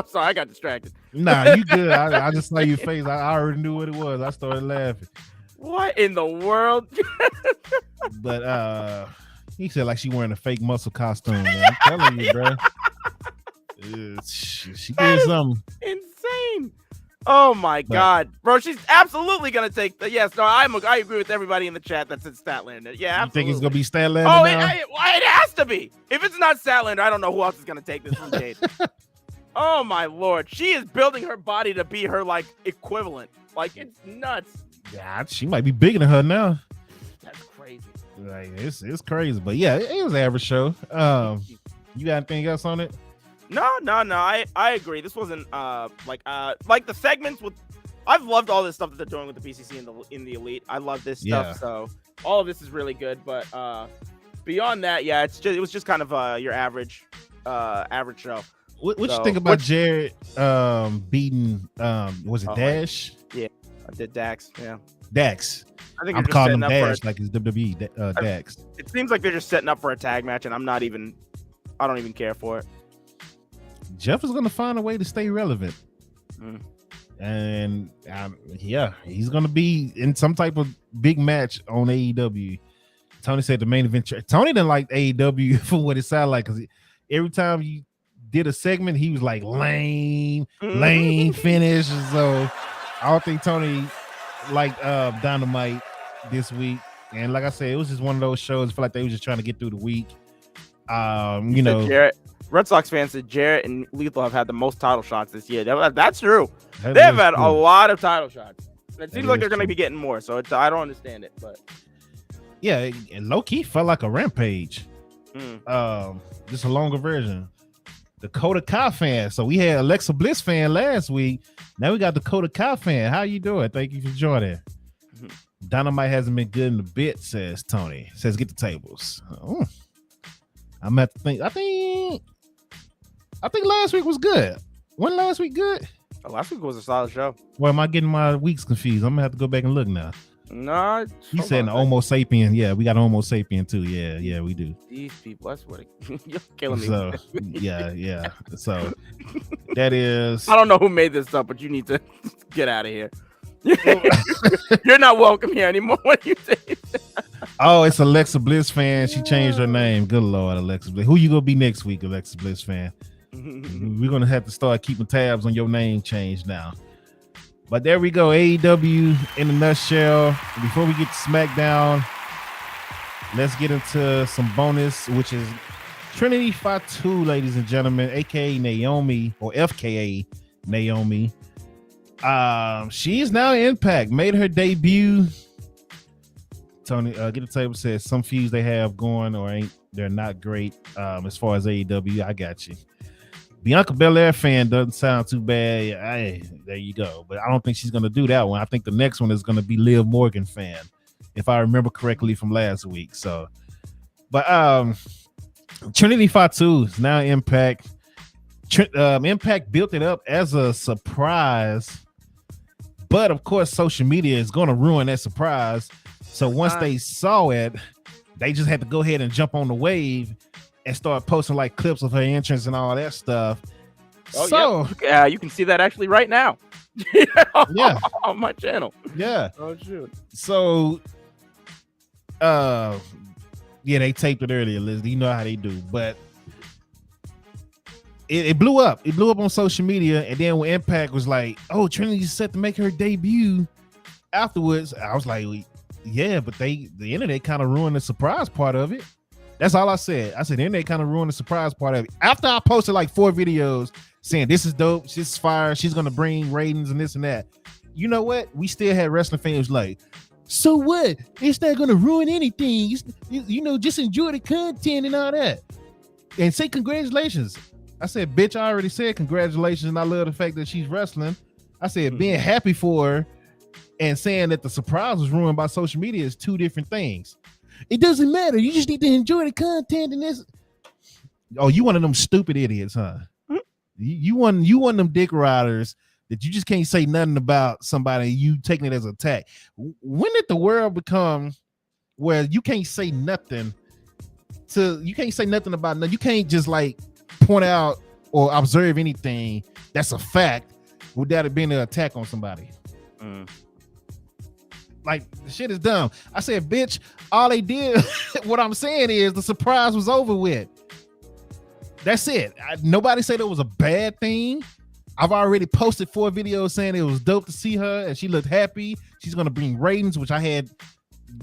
[SPEAKER 4] sorry, I got distracted.
[SPEAKER 3] nah, you good. I just saw your face. I already knew what it was. I started laughing.
[SPEAKER 4] What in the world?
[SPEAKER 3] But he said like she wearing a fake muscle costume, man. I'm telling you, bro. She did something
[SPEAKER 4] Insane. Oh my God, bro! She's absolutely gonna take the yes. No, I agree with everybody in the chat that said Statlander. Yeah, absolutely.
[SPEAKER 3] You think it's gonna be Statlander?
[SPEAKER 4] Oh,
[SPEAKER 3] now?
[SPEAKER 4] it has to be. If it's not Statlander, I don't know who else is gonna take this from Jade. Oh my Lord, she is building her body to be her like equivalent. Like it's nuts.
[SPEAKER 3] Yeah, she might be bigger than her now.
[SPEAKER 4] That's crazy.
[SPEAKER 3] Like it's crazy, but yeah, it was an average show. You got anything else on it?
[SPEAKER 4] No. I agree. This wasn't like the segments with. I've loved all this stuff that they're doing with the PCC in the Elite. I love this stuff. So all of this is really good. But beyond that, yeah, it was just kind of your average show.
[SPEAKER 3] What you think about Jared beating was it Dash?
[SPEAKER 4] Yeah, I did Dax. Yeah,
[SPEAKER 3] Dax.
[SPEAKER 4] I think
[SPEAKER 3] I'm calling him Dash like his WWE Dax.
[SPEAKER 4] It seems like they're just setting up for a tag match, and I don't even care for it.
[SPEAKER 3] Jeff is gonna find a way to stay relevant, and yeah, he's gonna be in some type of big match on AEW. Tony said the main event. Tony didn't like AEW for what it sounded like because every time you did a segment, he was like lame finish. So I don't think Tony liked Dynamite this week. And like I said, it was just one of those shows. I feel like they were just trying to get through the week. You know,
[SPEAKER 4] Jarrett, Red Sox fans said Jarrett and Lethal have had the most title shots this year. That's true. They've had a lot of title shots. It seems like they're going to be getting more. So I don't understand it, but
[SPEAKER 3] yeah, and low key felt like a Rampage. Just a longer version. Dakota Kai fan. So we had Alexa Bliss fan last week. Now we got Dakota Kai fan. How you doing? Thank you for joining. Dynamite hasn't been good in a bit, says Tony. Says get the tables. I'm at to think. I think I think last week was good. Wasn't last week good?
[SPEAKER 4] Last week was a solid show.
[SPEAKER 3] Well, am I getting my weeks confused? I'm gonna have to go back and look now.
[SPEAKER 4] No,
[SPEAKER 3] He said an Homo sapien. Yeah, we got an Homo sapien too. Yeah, we do.
[SPEAKER 4] These people, that's what you're killing me.
[SPEAKER 3] So yeah. So that is.
[SPEAKER 4] I don't know who made this up, but you need to get out of here. You're not welcome here anymore. What do you think?
[SPEAKER 3] Oh, it's Alexa Bliss fan. She changed her name. Good Lord, Alexa Bliss. Who you gonna be next week, Alexa Bliss fan? We're gonna have to start keeping tabs on your name change now. But there we go. AEW in a nutshell. Before we get to SmackDown, let's get into some bonus, which is Trinity Fatu, ladies and gentlemen, aka Naomi or FKA Naomi. She is now Impact. Made her debut. Tony, get the table says some feuds they have going or they're not great. As far as AEW, I got you. Bianca Belair fan doesn't sound too bad. Hey, there you go. But I don't think she's gonna do that one. I think the next one is gonna be Liv Morgan fan, if I remember correctly from last week. So, but Trinity Fatu is now Impact. Impact built it up as a surprise, but of course, social media is gonna ruin that surprise. So once they saw it, they just had to go ahead and jump on the wave and start posting like clips of her entrance and all that stuff.
[SPEAKER 4] Oh,
[SPEAKER 3] so
[SPEAKER 4] yeah, you can see that actually right now.
[SPEAKER 3] Yeah,
[SPEAKER 4] on my channel.
[SPEAKER 3] Yeah.
[SPEAKER 4] Oh shoot.
[SPEAKER 3] So, yeah, they taped it earlier, Liz. You know how they do, but it blew up. It blew up on social media, and then when Impact was like, "Oh, Trinity's set to make her debut," afterwards, I was like, "Yeah," but the internet kind of ruined the surprise part of it. That's all I said. I said the internet kind of ruined the surprise part of it. After I posted like 4 videos saying this is dope, this is fire, she's gonna bring ratings and this and that. You know what? We still had wrestling fans like, so what? It's not gonna ruin anything. You know, just enjoy the content and all that. And say congratulations. I said, bitch, I already said congratulations, and I love the fact that she's wrestling. I said being happy for her and saying that the surprise was ruined by social media is 2 different things. It doesn't matter. You just need to enjoy the content and this. Oh, you one of them stupid idiots, huh? You one them dick riders that you just can't say nothing about somebody, you taking it as an attack. When did the world become where you can't say nothing about nothing? You can't just like point out or observe anything that's a fact without it being an attack on somebody. Like, the shit is dumb. I said, bitch, all they did, what I'm saying is the surprise was over with. That's it. Nobody said it was a bad thing. I've already posted 4 videos saying it was dope to see her and she looked happy. She's going to bring ratings, which I had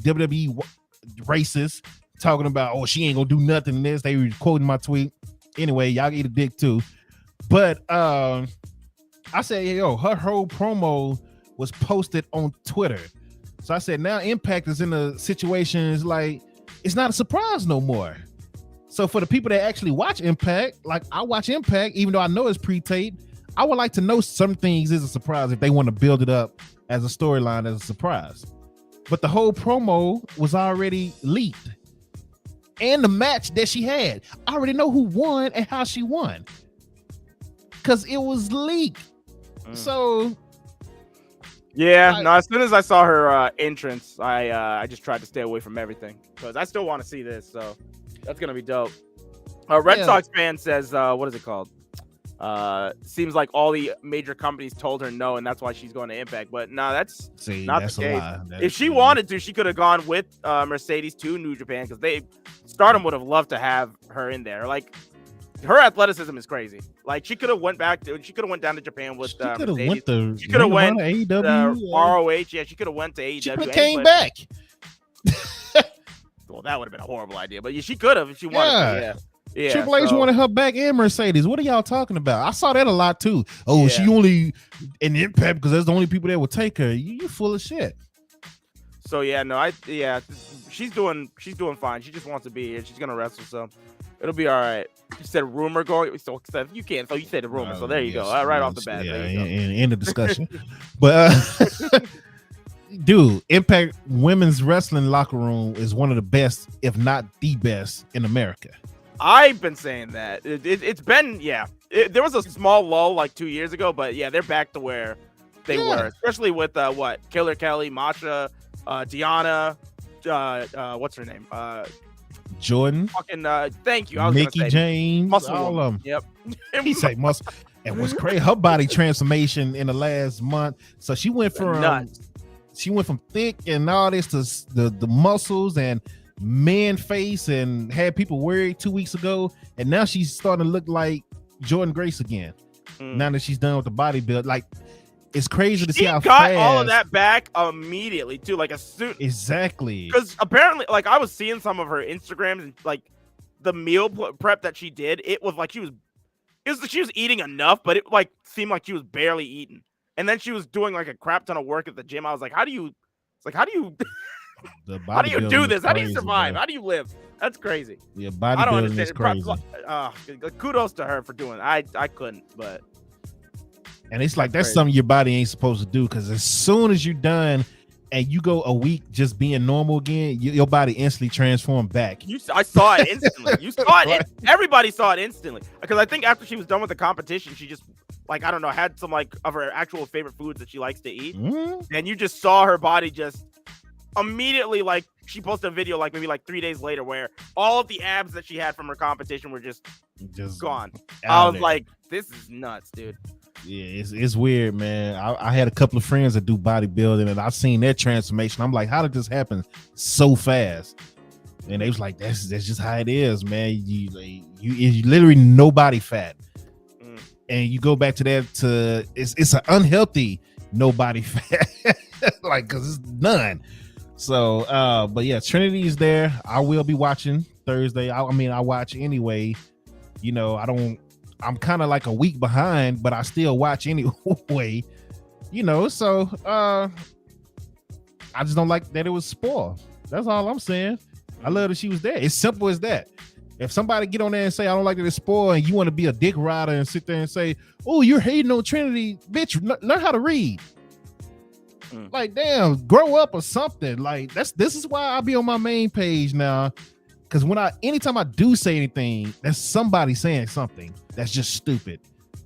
[SPEAKER 3] WWE racists talking about, oh, she ain't going to do nothing in this. They were quoting my tweet. Anyway, y'all eat a dick too. But I said, yo, her whole promo was posted on Twitter. So I said, now Impact is in a situation, it's like, it's not a surprise no more. So for the people that actually watch Impact, like I watch Impact, even though I know it's pre-taped, I would like to know some things is a surprise if they want to build it up as a storyline as a surprise. But the whole promo was already leaked. And the match that she had, I already know who won and how she won. Because it was leaked. So...
[SPEAKER 4] yeah, no, as soon as I saw her entrance, I just tried to stay away from everything because I still want to see this, so that's gonna be dope. Red Sox fan says, what is it called? Seems like all the major companies told her no, and that's why she's going to Impact. But no, that's not the case. If she wanted to, she could have gone with Mercedes to New Japan because Stardom would have loved to have her in there. Like, her athleticism is crazy. Like, she could have went down to Japan with Mercedes. She could have went to ROH. Yeah, she could have went to AEW.
[SPEAKER 3] She came back.
[SPEAKER 4] Well, that would have been a horrible idea, but she could have if she wanted to. Yeah.
[SPEAKER 3] Triple H wanted her back and Mercedes. What are y'all talking about? I saw that a lot too. Oh, she only in Impact because that's the only people that would take her. You full of shit.
[SPEAKER 4] So she's doing fine. She just wants to be here. She's gonna wrestle, so it'll be all right. You said rumor going, so you can't. So you said the rumor. So there you go. Right off the bat.
[SPEAKER 3] Yeah, end of discussion. But dude, Impact women's wrestling locker room is one of the best, if not the best, in America.
[SPEAKER 4] I've been saying that. It's been there was a small lull like 2 years ago, but yeah, they're back to where they were, especially with Killer Kelly, Masha, Deanna, what's her name?
[SPEAKER 3] Jordan.
[SPEAKER 4] Fucking thank you. I was
[SPEAKER 3] Mickey
[SPEAKER 4] gonna say
[SPEAKER 3] James.
[SPEAKER 4] Muscle
[SPEAKER 3] all
[SPEAKER 4] Woman.
[SPEAKER 3] of them.
[SPEAKER 4] Yep.
[SPEAKER 3] He say muscle. And what's crazy, her body transformation in the last month. So she went from thick and all this to the muscles and man face and had people worried 2 weeks ago, and now she's starting to look like Jordan Grace again. Now that she's done with the bodybuild, like it's crazy to see how
[SPEAKER 4] got
[SPEAKER 3] fast.
[SPEAKER 4] all of that back immediately too, like a suit.
[SPEAKER 3] Exactly.
[SPEAKER 4] Because apparently, like I was seeing some of her Instagrams and like the meal prep that she did, it was like she was eating enough, but it like seemed like she was barely eating. And then she was doing like a crap ton of work at the gym. I was like, how do you how do you do this? How do you survive? How do you live? That's crazy.
[SPEAKER 3] Yeah,
[SPEAKER 4] I don't
[SPEAKER 3] bodybuilding is
[SPEAKER 4] understand.
[SPEAKER 3] crazy.
[SPEAKER 4] Kudos to her for doing it. I couldn't, but
[SPEAKER 3] And it's like that's something your body ain't supposed to do, because as soon as you're done and you go a week just being normal again, your body instantly transformed back.
[SPEAKER 4] I saw it instantly. You saw it. Everybody saw it instantly. Because I think after she was done with the competition, she just like, I don't know, had some like of her actual favorite foods that she likes to eat. And you just saw her body just immediately, like she posted a video like maybe like 3 days later where all of the abs that she had from her competition were just gone. I was like, this is nuts, dude.
[SPEAKER 3] Yeah, it's weird, man. I had a couple of friends that do bodybuilding, and I've seen their transformation. I'm like, how did this happen so fast? And they was like, that's just how it is, man. You literally no body fat, and you go back to that it's an unhealthy no body fat, like because it's none. So, but yeah, Trinity is there. I will be watching Thursday. I mean, I watch anyway. You know, I'm kind of like a week behind, but I still watch anyway, you know. So I just don't like that it was spoiled. That's all I'm saying. I love that she was there. It's simple as that. If somebody get on there and say I don't like that it's spoiled, and you want to be a dick rider and sit there and say, oh, you're hating on Trinity, bitch, learn how to read. Like, damn, grow up or something. Like this is why I be on my main page now. Because anytime I do say anything, that's somebody saying something that's just stupid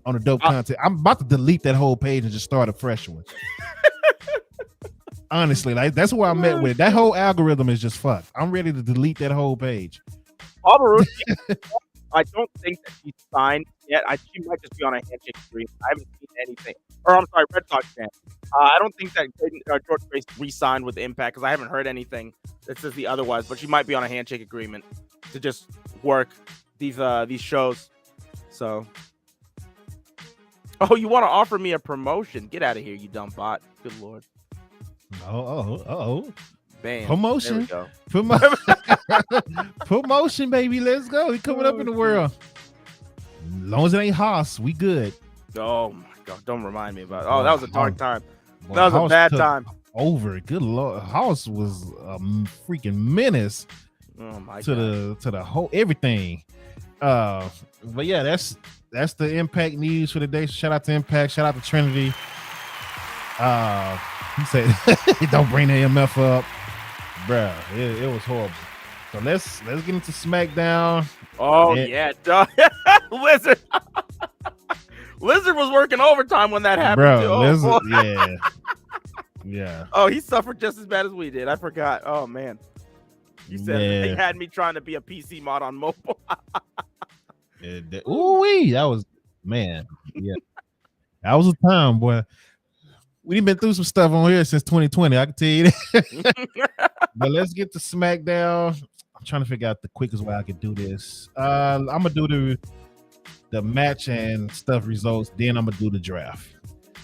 [SPEAKER 3] on the dope content. I'm about to delete that whole page and just start a fresh one. Honestly, like that's where I'm at with it. That whole algorithm is just fucked. I'm ready to delete that whole page.
[SPEAKER 4] I don't think that she's signed yet. She might just be on a handshake agreement. I haven't seen anything. Or I'm sorry, Red Sox fan. I don't think that George Grace re-signed with Impact because I haven't heard anything that says the otherwise. But she might be on a handshake agreement to just work these shows. So, you want to offer me a promotion? Get out of here, you dumb bot. Good lord. Bam.
[SPEAKER 3] Promotion.
[SPEAKER 4] There we go.
[SPEAKER 3] Promotion, baby. Let's go. We coming up in the world. As long as it ain't Haas, we good.
[SPEAKER 4] Oh my god! Don't remind me about it. Oh, that was a dark time.
[SPEAKER 3] Boy,
[SPEAKER 4] that was
[SPEAKER 3] Haas
[SPEAKER 4] a bad time.
[SPEAKER 3] Over. Good lord. Haas was a freaking menace.
[SPEAKER 4] Oh my
[SPEAKER 3] god. To the whole everything. But yeah, that's the Impact news for the day. Shout out to Impact. Shout out to Trinity. He said, "Don't bring the MF up, bruh. It was horrible." So let's get into SmackDown.
[SPEAKER 4] Oh yeah, Lizard. Lizard was working overtime when that happened.
[SPEAKER 3] Bro, Lizard, yeah.
[SPEAKER 4] Oh, he suffered just as bad as we did. I forgot. Oh man, you said they had me trying to be a PC mod on mobile.
[SPEAKER 3] That was man. Yeah, that was a time, boy. We've been through some stuff on here since 2020. I can tell you that. But let's get to SmackDown. I'm trying to figure out the quickest way I could do this. I'm gonna do the match and stuff results. Then I'm gonna do the draft.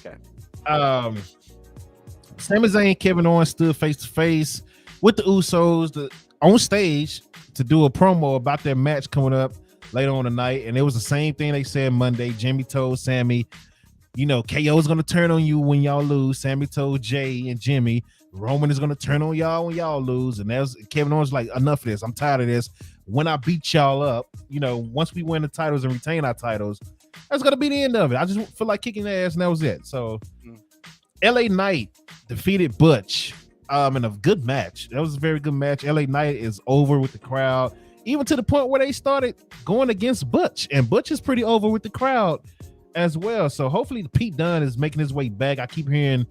[SPEAKER 4] Okay.
[SPEAKER 3] Sami Zayn and Kevin Owens stood face to face with the Usos on stage to do a promo about their match coming up later on tonight, and it was the same thing they said Monday. Jimmy told Sammy, you know, KO is going to turn on you when y'all lose. Sammy told Jay and Jimmy, Roman is going to turn on y'all when y'all lose. And that's Kevin Owens like, enough of this. I'm tired of this. When I beat y'all up, you know, once we win the titles and retain our titles, that's going to be the end of it. I just feel like kicking their ass, and that was it. So LA Knight defeated Butch in a good match. That was a very good match. LA Knight is over with the crowd. even to the point where they started going against Butch, and Butch is pretty over with the crowd as well. So hopefully Pete Dunne is making his way back. I keep hearing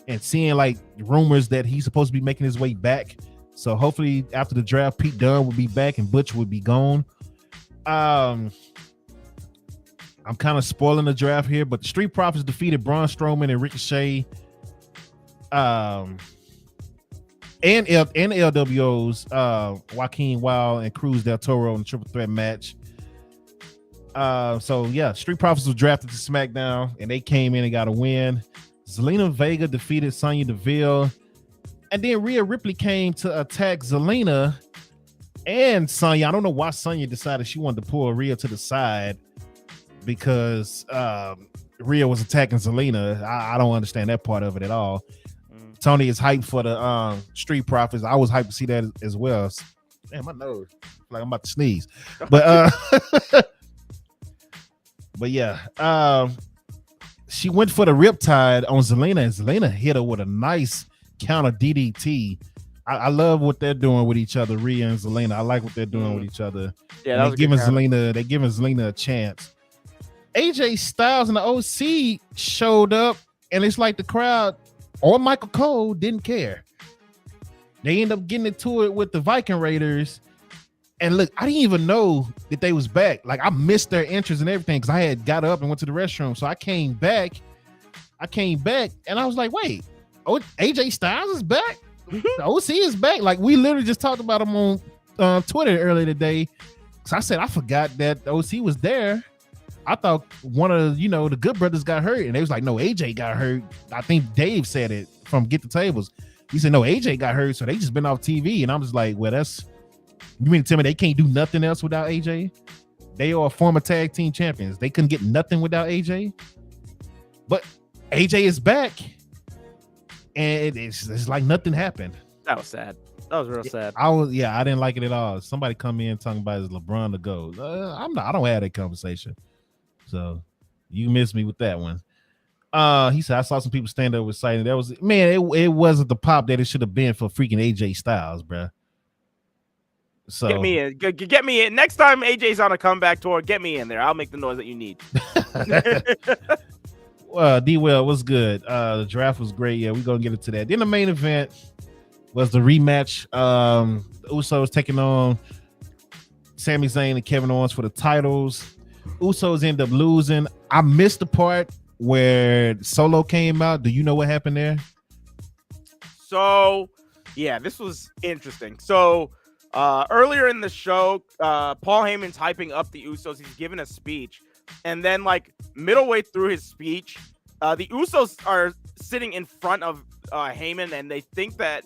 [SPEAKER 3] and seeing like rumors that he's supposed to be making his way back. So hopefully after the draft, Pete Dunne will be back and Butch will be gone. I'm kind of spoiling the draft here, but the Street Profits defeated Braun Strowman and Ricochet, and LWO's Joaquin Wilde and Cruz Del Toro in the triple threat match. So yeah, Street Profits was drafted to SmackDown and they came in and got a win. Zelina Vega defeated Sonya Deville, and then Rhea Ripley came to attack Zelina and Sonya. I don't know why Sonya decided she wanted to pull Rhea to the side because Rhea was attacking Zelina. I don't understand that part of it at all. Tony is hyped for the Street Profits. I was hyped to see that as well. Damn, my nose, like I'm about to sneeze. But but yeah, she went for the Riptide on Zelina, and Zelina hit her with a nice counter DDT. I love what they're doing with each other, Rhea and Zelina. I like what they're doing with each other.
[SPEAKER 4] Yeah,
[SPEAKER 3] they're giving Zelina a chance. AJ Styles and the OC showed up, and it's like the crowd or Michael Cole didn't care. They end up getting into it with the Viking Raiders. And look, I didn't even know that they was back. Like I missed their entrance and everything because I had got up and went to the restroom. So I came back and I was like, wait, AJ Styles is back? The OC is back. Like we literally just talked about him on Twitter earlier today. So I said, I forgot that the OC was there. I thought one of the Good Brothers got hurt, and they was like, no, AJ got hurt. I think Dave said it from Get the Tables. He said, no, AJ got hurt, so they just been off TV. And I'm just like, well, you mean to tell me they can't do nothing else without AJ? They are former tag team champions. They couldn't get nothing without AJ. But AJ is back, and it's like nothing happened.
[SPEAKER 4] That was sad. That was real sad.
[SPEAKER 3] I didn't like it at all. Somebody come in talking about is LeBron the GOAT. I don't have that conversation. So you missed me with that one. He said I saw some people stand up with excited. That was it wasn't the pop that it should have been for freaking AJ Styles, bro. So
[SPEAKER 4] get me in. Next time AJ's on a comeback tour, get me in there. I'll make the noise that you need.
[SPEAKER 3] D-Well, what's good? The draft was great. Yeah, we're gonna get into that. Then the main event was the rematch. The Usos taking on Sami Zayn and Kevin Owens for the titles. Usos end up losing. I missed the part where Solo came out. Do you know what happened there?
[SPEAKER 4] So, yeah, this was interesting. So, earlier in the show, Paul Heyman's hyping up the Usos. He's giving a speech. And then, like, midway through his speech, the Usos are sitting in front of Heyman, and they think that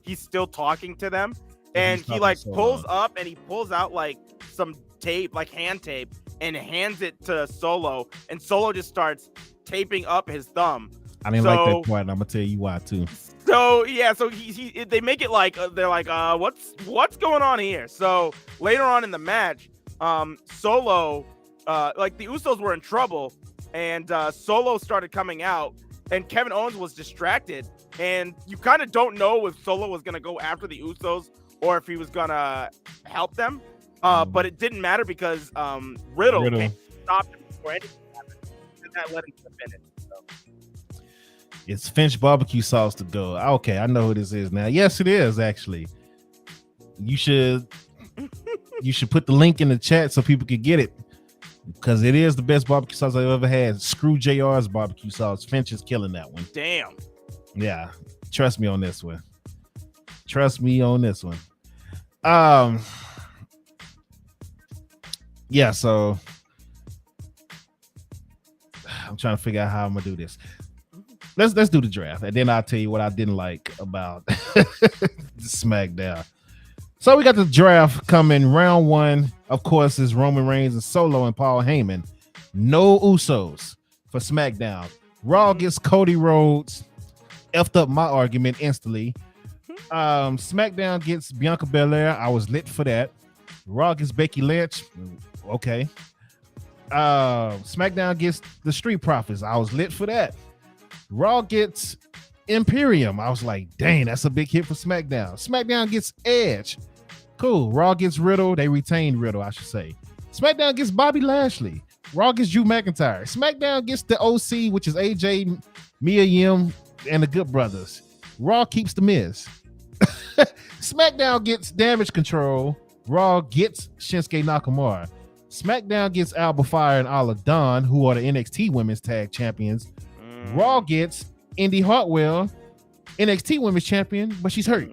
[SPEAKER 4] he's still talking to them. And he, like, pulls up, and he pulls out, like, some tape, like hand tape, and hands it to Solo, and Solo just starts taping up his thumb.
[SPEAKER 3] I didn't like that part, and I'm gonna tell you why too.
[SPEAKER 4] So yeah, so they make it like they're like, what's going on here? So later on in the match, Solo, like the Usos were in trouble, and Solo started coming out, and Kevin Owens was distracted, and you kind of don't know if Solo was gonna go after the Usos or if he was gonna help them. But it didn't matter because Riddle stopped him before anything happened, and that led him to the finish. So.
[SPEAKER 3] It's Finch barbecue sauce to go. Okay, I know who this is now. Yes, it is actually. You should put the link in the chat so people can get it, because it is the best barbecue sauce I've ever had. Screw JR's barbecue sauce. Finch is killing that one.
[SPEAKER 4] Damn.
[SPEAKER 3] Yeah, trust me on this one. Yeah, so I'm trying to figure out how I'm gonna do this. Let's do the draft, and then I'll tell you what I didn't like about SmackDown. So we got the draft coming. Round one, of course, is Roman Reigns and Solo and Paul Heyman. No Usos for SmackDown. Raw gets Cody Rhodes. Effed up my argument instantly. SmackDown gets Bianca Belair. I was lit for that. Raw gets Becky Lynch. Okay. SmackDown gets the Street Profits. I was lit for that. Raw gets Imperium. I was like, dang, that's a big hit for SmackDown. SmackDown gets Edge. Cool. Raw gets Riddle. They retained Riddle, I should say. SmackDown gets Bobby Lashley. Raw gets Drew McIntyre. SmackDown gets the OC, which is AJ, Mia Yim, and the Good Brothers. Raw keeps the Miz. SmackDown gets Damage Control. Raw gets Shinsuke Nakamura. SmackDown gets Alba Fire and Isla Dawn, who are the NXT Women's Tag Champions. Raw gets Indy Hartwell, NXT Women's Champion, but she's hurt.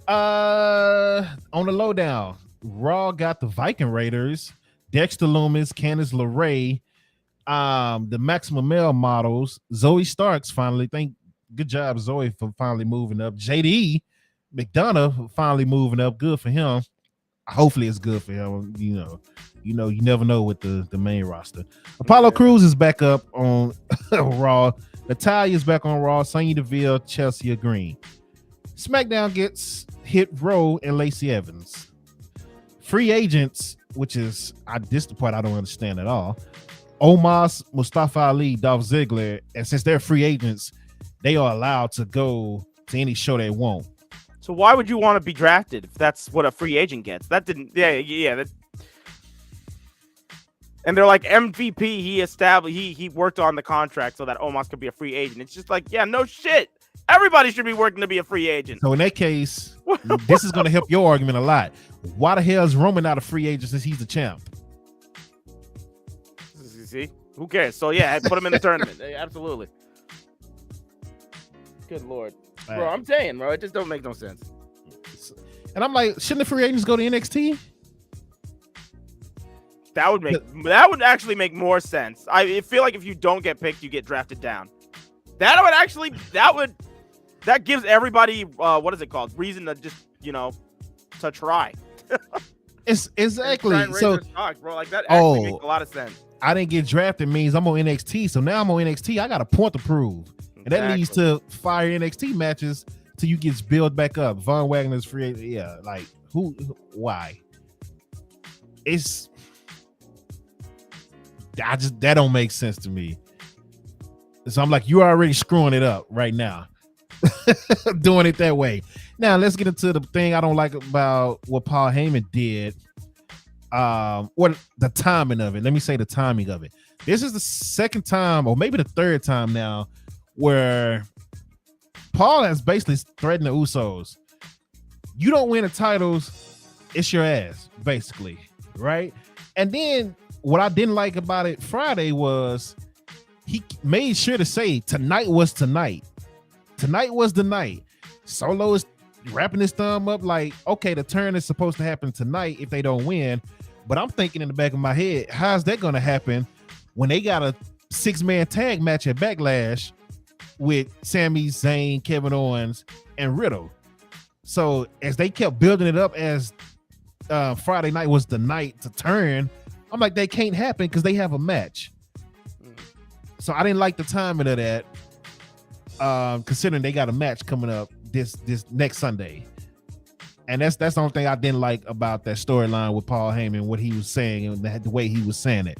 [SPEAKER 3] On the lowdown, Raw got the Viking Raiders, Dexter Lumis, Candice LeRae, the Maximum Male models, Zoe Starks finally. Good job, Zoe, for finally moving up. JD McDonough finally moving up. Good for him. Hopefully it's good for him. You never know with the main roster. Apollo Crews is back up on Raw. Natalia's back on Raw. Sonya Deville, Chelsea Green. SmackDown gets Hit Row and Lacey Evans. Free agents, which is this the part I don't understand at all. Omos, Mustafa Ali, Dolph Ziggler, and since they're free agents, they are allowed to go to any show they want.
[SPEAKER 4] So why would you want to be drafted if that's what a free agent gets? That didn't. Yeah. And they're like MVP. He worked on the contract so that Omos could be a free agent. It's just like, yeah, no shit. Everybody should be working to be a free agent.
[SPEAKER 3] So in that case, this is going to help your argument a lot. Why the hell is Roman not a free agent since he's the champ?
[SPEAKER 4] See, who cares? So yeah, put him in the tournament. Absolutely. Good Lord. Bro, I'm saying, bro, it just don't make no sense.
[SPEAKER 3] And I'm like, shouldn't the free agents go to NXT?
[SPEAKER 4] That would actually make more sense. I feel like if you don't get picked, you get drafted down. That gives everybody what is it called? Reason to just to try.
[SPEAKER 3] It's exactly so.
[SPEAKER 4] Stocks, bro, like that actually makes a lot of sense.
[SPEAKER 3] I didn't get drafted means I'm on NXT, so now I'm on NXT. I got a point to prove. And that leads to fire NXT matches till you get built back up. Von Wagner's free agent. Yeah, like why? That don't make sense to me. So I'm like, you're already screwing it up right now. Doing it that way. Now let's get into the thing I don't like about what Paul Heyman did. Or the timing of it. Let me say the timing of it. This is the second time, or maybe the third time now, where Paul has basically threatened the Usos. You don't win the titles, it's your ass, basically, right? And then what I didn't like about it Friday was he made sure to say tonight was tonight. Tonight was the night. Solo is wrapping his thumb up like, okay, the turn is supposed to happen tonight if they don't win. But I'm thinking in the back of my head, how's that going to happen when they got a 6-man tag match at Backlash with Sami Zayn, Kevin Owens, and Riddle? So as they kept building it up as Friday night was the night to turn, I'm like, they can't happen because they have a match. So I didn't like the timing of that, considering they got a match coming up this next Sunday. And that's the only thing I didn't like about that storyline with Paul Heyman, what he was saying and the way he was saying it.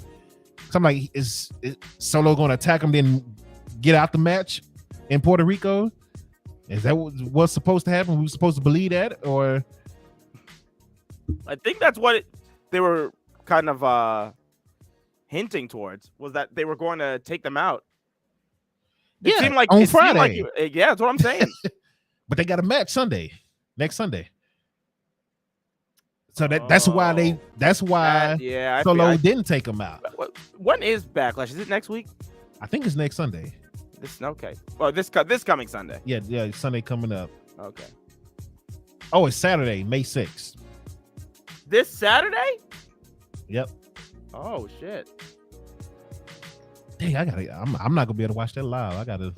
[SPEAKER 3] So I'm like, is Solo going to attack him then get out the match in Puerto Rico? Is that what's supposed to happen? We were supposed to believe that? Or
[SPEAKER 4] I think that's what they were kind of hinting towards, was that they were going to take them out. It seemed like
[SPEAKER 3] on Friday.
[SPEAKER 4] Yeah, that's what I'm saying.
[SPEAKER 3] But they got a match next Sunday. So that's why Solo didn't take them out.
[SPEAKER 4] When is Backlash? Is it next week?
[SPEAKER 3] I think it's next Sunday.
[SPEAKER 4] Okay. Oh, this coming Sunday.
[SPEAKER 3] Yeah, Sunday coming up.
[SPEAKER 4] Okay.
[SPEAKER 3] Oh, it's Saturday, May 6th.
[SPEAKER 4] This Saturday?
[SPEAKER 3] Yep.
[SPEAKER 4] Oh shit.
[SPEAKER 3] Dang, I'm not gonna be able to watch that live. I got a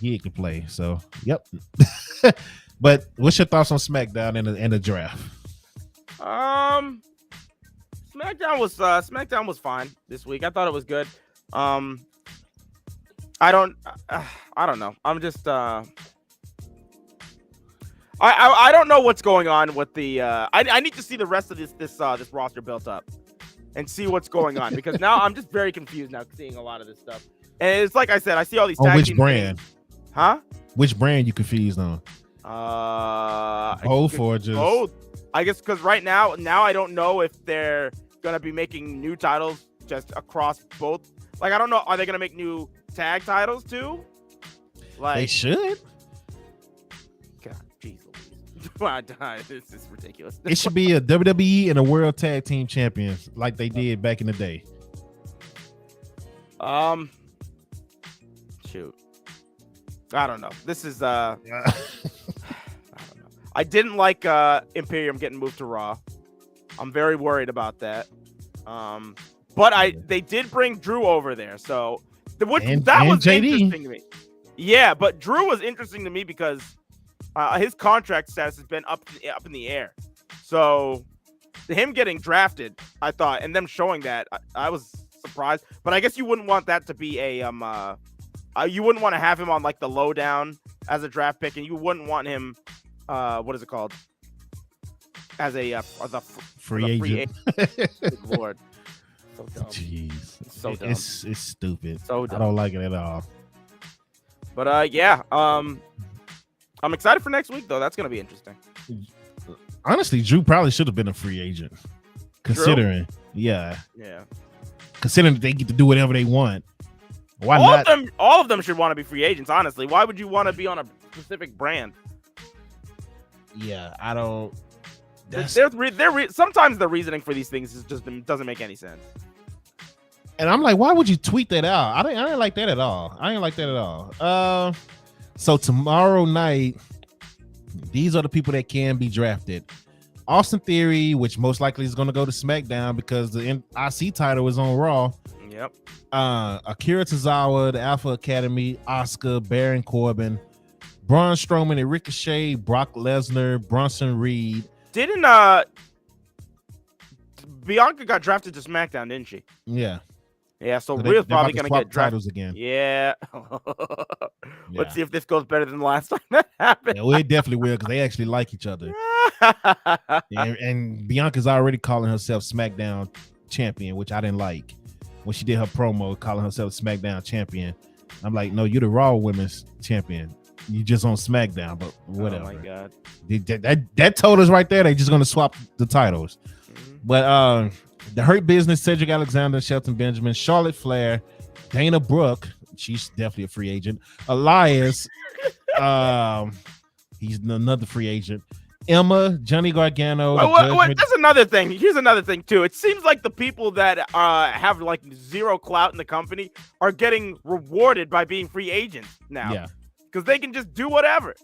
[SPEAKER 3] gig to play. So yep. But what's your thoughts on SmackDown and the draft?
[SPEAKER 4] SmackDown was fine this week. I thought it was good. I don't know. I'm just I don't know what's going on with the I need to see the rest of this roster built up and see what's going on, because now I'm just very confused now seeing a lot of this stuff. And it's like I said, I see all these tag
[SPEAKER 3] which
[SPEAKER 4] team
[SPEAKER 3] brand?
[SPEAKER 4] Things. Huh?
[SPEAKER 3] Which brand you confused on? Both or just
[SPEAKER 4] both. I guess because right now I don't know if they're gonna be making new titles just across both. Like I don't know, are they gonna make new tag titles too? Like
[SPEAKER 3] they should.
[SPEAKER 4] God, jeez, this is ridiculous.
[SPEAKER 3] It should be a WWE and a World Tag Team Champions like they did back in the day.
[SPEAKER 4] Shoot. I don't know. This is I don't know. I didn't like Imperium getting moved to Raw. I'm very worried about that. But they did bring Drew over there, so that was JD. Interesting to me. Yeah, but Drew was interesting to me because his contract status has been up in the air. So him getting drafted, I thought, and them showing that, I was surprised. But I guess you wouldn't want that to be a you wouldn't want to have him on like the lowdown as a draft pick, and you wouldn't want him what is it called, as a free agent. Good Lord, so dumb.
[SPEAKER 3] Jeez,
[SPEAKER 4] it's so dumb.
[SPEAKER 3] It's stupid.
[SPEAKER 4] So dumb.
[SPEAKER 3] I don't like it at all.
[SPEAKER 4] But yeah, I'm excited for next week though. That's gonna be interesting.
[SPEAKER 3] Honestly, Drew probably should have been a free agent, considering. Drew? Yeah. Considering that they get to do whatever they want. Why not?
[SPEAKER 4] All of them should want to be free agents. Honestly, why would you want to be on a specific brand?
[SPEAKER 3] Yeah, I don't.
[SPEAKER 4] Sometimes the reasoning for these things doesn't make any sense.
[SPEAKER 3] And I'm like, why would you tweet that out? I didn't like that at all. So tomorrow night, these are the people that can be drafted. Austin Theory, which most likely is going to go to SmackDown because the IC title is on Raw.
[SPEAKER 4] Yep.
[SPEAKER 3] Akira Tozawa, the Alpha Academy, Asuka, Baron Corbin, Braun Strowman and Ricochet, Brock Lesnar, Bronson Reed.
[SPEAKER 4] Didn't Bianca got drafted to SmackDown, didn't she?
[SPEAKER 3] Yeah.
[SPEAKER 4] Yeah, so Rhea's probably going to get
[SPEAKER 3] titles again.
[SPEAKER 4] Yeah. Let's see if this goes better than the last time that happened.
[SPEAKER 3] Yeah, well, it definitely will because they actually like each other. and Bianca's already calling herself SmackDown champion, which I didn't like. When she did her promo calling herself SmackDown champion, I'm like, no, you're the Raw Women's champion. You just on SmackDown, but whatever.
[SPEAKER 4] Oh my God.
[SPEAKER 3] That told us right there they're just going to swap the titles. Mm-hmm. But the Hurt Business, Cedric Alexander, Shelton Benjamin, Charlotte Flair, Dana Brooke, she's definitely a free agent. Elias, he's another free agent. Emma, Johnny Gargano.
[SPEAKER 4] Wait, that's another thing. Here's another thing too. It seems like the people that have like zero clout in the company are getting rewarded by being free agents now.
[SPEAKER 3] Yeah,
[SPEAKER 4] because they can just do whatever.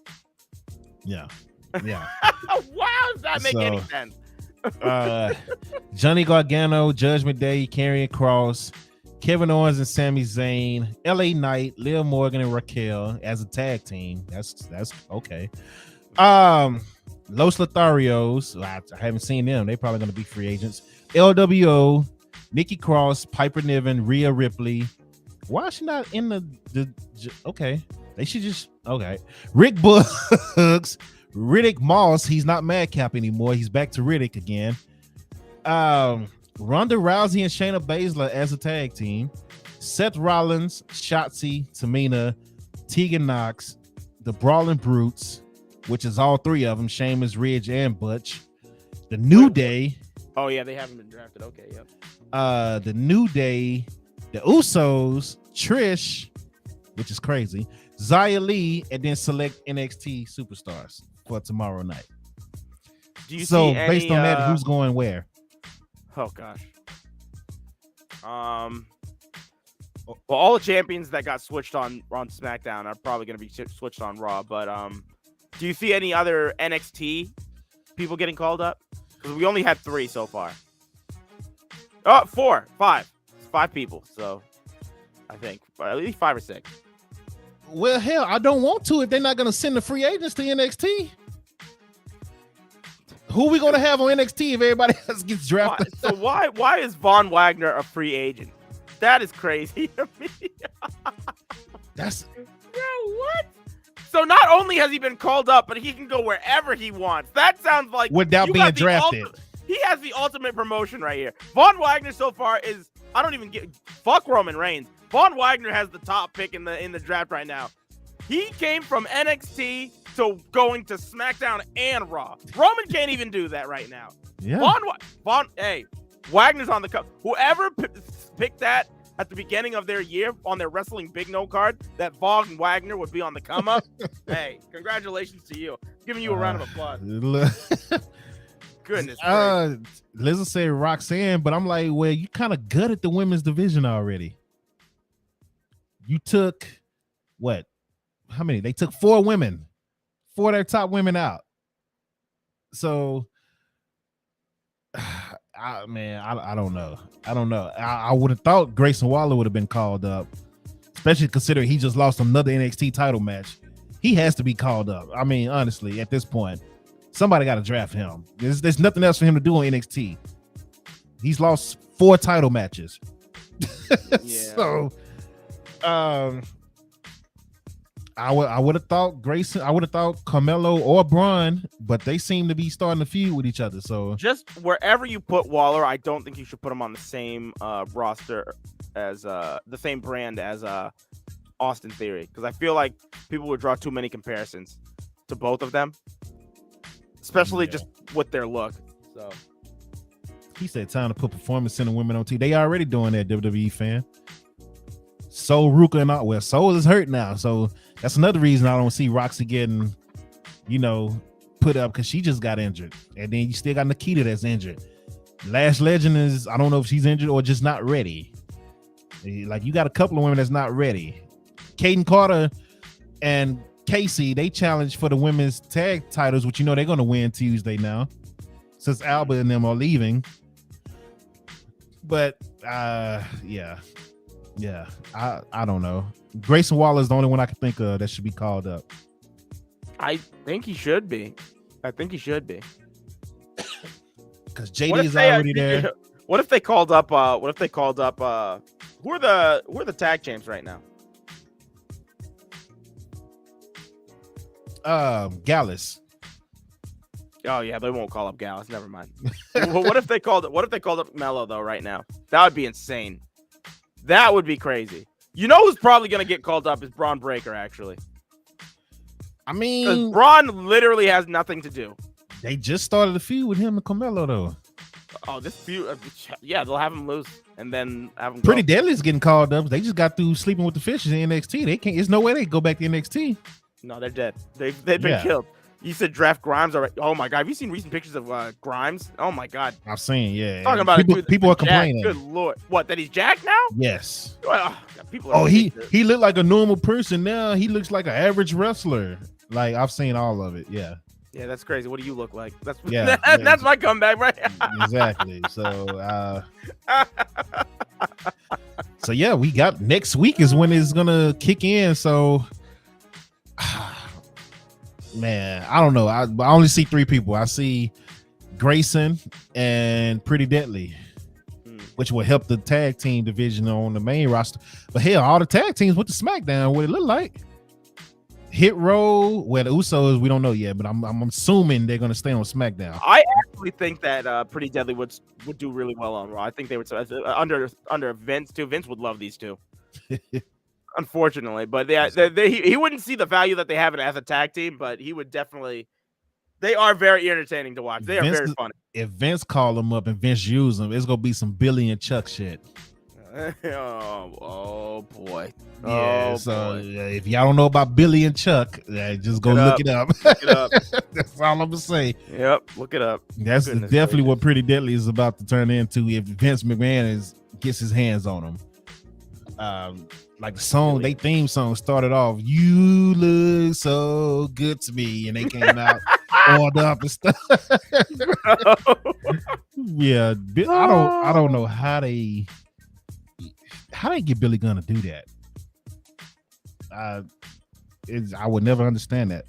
[SPEAKER 3] Yeah.
[SPEAKER 4] Wow, does that make any sense?
[SPEAKER 3] Johnny Gargano, Judgment Day, Karrion Kross, Kevin Owens and Sami Zayn, LA Knight, Liv Morgan and Raquel as a tag team. That's okay. Los Lotharios, I haven't seen them. They're probably going to be free agents. LWO, Nikki Cross, Piper Niven, Rhea Ripley. Why is she not in the okay? They should just okay. Rick Books, Riddick Moss. He's not Madcap anymore. He's back to Riddick again. Ronda Rousey and Shayna Baszler as a tag team. Seth Rollins, Shotzi, Tamina, Tegan Knox, the Brawling Brutes, which is all three of them, Sheamus, Ridge, and Butch. The New Day.
[SPEAKER 4] Oh, yeah, they haven't been drafted. Okay, yep.
[SPEAKER 3] The New Day, the Usos, Trish, which is crazy, Xia Li, and then select NXT superstars for tomorrow night.
[SPEAKER 4] Do you see any,
[SPEAKER 3] based on that, who's going where?
[SPEAKER 4] Oh, gosh. Well, all the champions that got switched on SmackDown are probably going to be switched on Raw, but do you see any other NXT people getting called up? Because we only had 3 so far. Oh, 4, 5. 5 people. So I think at least 5 or 6.
[SPEAKER 3] Well, hell, I don't want to if they're not going to send the free agents to NXT. Who are we going to have on NXT if everybody else gets drafted?
[SPEAKER 4] Why is Von Wagner a free agent? That is crazy to me.
[SPEAKER 3] That's
[SPEAKER 4] what? So not only has he been called up, but he can go wherever he wants. That sounds like
[SPEAKER 3] without being drafted.
[SPEAKER 4] He has the ultimate promotion right here. Von Wagner so far is fuck Roman Reigns. Von Wagner has the top pick in the draft right now. He came from NXT to going to SmackDown and Raw. Roman can't even do that right now.
[SPEAKER 3] Yeah.
[SPEAKER 4] Hey, Wagner's on the cup. Whoever picked that at the beginning of their year on their Wrestling Big No card, that Von Wagner would be on the come up. Hey, congratulations to you. Giving you a round of applause. Goodness.
[SPEAKER 3] Liza said Roxanne, but I'm like, well, you kind of gutted the women's division already. You took what? How many? They took 4 women, 4 of their top women out. So, I don't know. I would have thought Grayson Waller would have been called up, especially considering he just lost another NXT title match. He has to be called up. I mean, honestly, at this point, somebody got to draft him. There's nothing else for him to do on NXT. He's lost 4 title matches. So, I would have thought Grayson, I would have thought Carmelo or Braun, but they seem to be starting to feud with each other. So
[SPEAKER 4] just wherever you put Waller, I don't think you should put him on the same roster as the same brand as Austin Theory, because I feel like people would draw too many comparisons to both of them, especially just with their look. So
[SPEAKER 3] he said, "Time to put Performance Center women on TV." They already doing that, WWE fan. Soul, Ruka, and all. Well, Soul is hurt now, so that's another reason I don't see Roxy getting, put up, because she just got injured, and then you still got Nikita that's injured. Lash Legend is, I don't know if she's injured or just not ready. Like, you got a couple of women that's not ready. Kaden Carter and Casey, they challenged for the women's tag titles, which they're going to win Tuesday now, since Alba and them are leaving. But yeah, I don't know. Grayson Waller is the only one I can think of that should be called up.
[SPEAKER 4] I think he should be. Because
[SPEAKER 3] JD is already there.
[SPEAKER 4] What if they called up? Who are the tag champs right now?
[SPEAKER 3] Gallus.
[SPEAKER 4] Oh yeah, they won't call up Gallus. Never mind. What if they called up Mello though right now? That would be insane. That would be crazy. You know who's probably going to get called up is Braun Breaker, actually.
[SPEAKER 3] I mean,
[SPEAKER 4] Braun literally has nothing to do.
[SPEAKER 3] They just started a feud with him and Carmelo, though.
[SPEAKER 4] Oh, this feud, yeah, they'll have him lose and then have him go.
[SPEAKER 3] Pretty Deadly's getting called up. They just got through sleeping with the fishes in NXT. They can't. There's no way they go back to NXT.
[SPEAKER 4] No, they're dead. They've been killed. You said draft Grimes already. Oh my god, have you seen recent pictures of Grimes? Oh my god,
[SPEAKER 3] I've seen. Yeah,
[SPEAKER 4] talking about
[SPEAKER 3] people are complaining.
[SPEAKER 4] Good lord, what? That he's jacked now?
[SPEAKER 3] Yes.
[SPEAKER 4] People. Are
[SPEAKER 3] he looked like a normal person. Now he looks like an average wrestler. Like, I've seen all of it. Yeah.
[SPEAKER 4] Yeah, that's crazy. What do you look like? That's
[SPEAKER 3] yeah.
[SPEAKER 4] That's my comeback, right?
[SPEAKER 3] Exactly. So, yeah, we got next week is when it's gonna kick in. So. Man, I don't know. I only see 3 people. I see Grayson and Pretty Deadly, which will help the tag team division on the main roster. But hell, all the tag teams went to SmackDown. What it look like? Hit Row, where the Usos, we don't know yet, but I'm assuming they're going to stay on SmackDown.
[SPEAKER 4] I actually think that Pretty Deadly would do really well on Raw. I think they would under Vince too. Vince would love these two. Unfortunately, but he wouldn't see the value that they have as a tag team, but he would definitely. They are very entertaining to watch. They are very funny.
[SPEAKER 3] If Vince call them up and Vince use them, it's gonna be some Billy and Chuck shit.
[SPEAKER 4] Oh boy.
[SPEAKER 3] Yeah. If y'all don't know about Billy and Chuck, just go look it up.
[SPEAKER 4] Look it up.
[SPEAKER 3] That's all I'm gonna say.
[SPEAKER 4] Yep, look it up.
[SPEAKER 3] That's definitely what Pretty Deadly is about to turn into if Vince McMahon gets his hands on them. Like the song, they theme song started off, "You look so good to me," and they came out all up and stuff. Yeah, I don't know how they get Billy Gunn to do that. I would never understand that,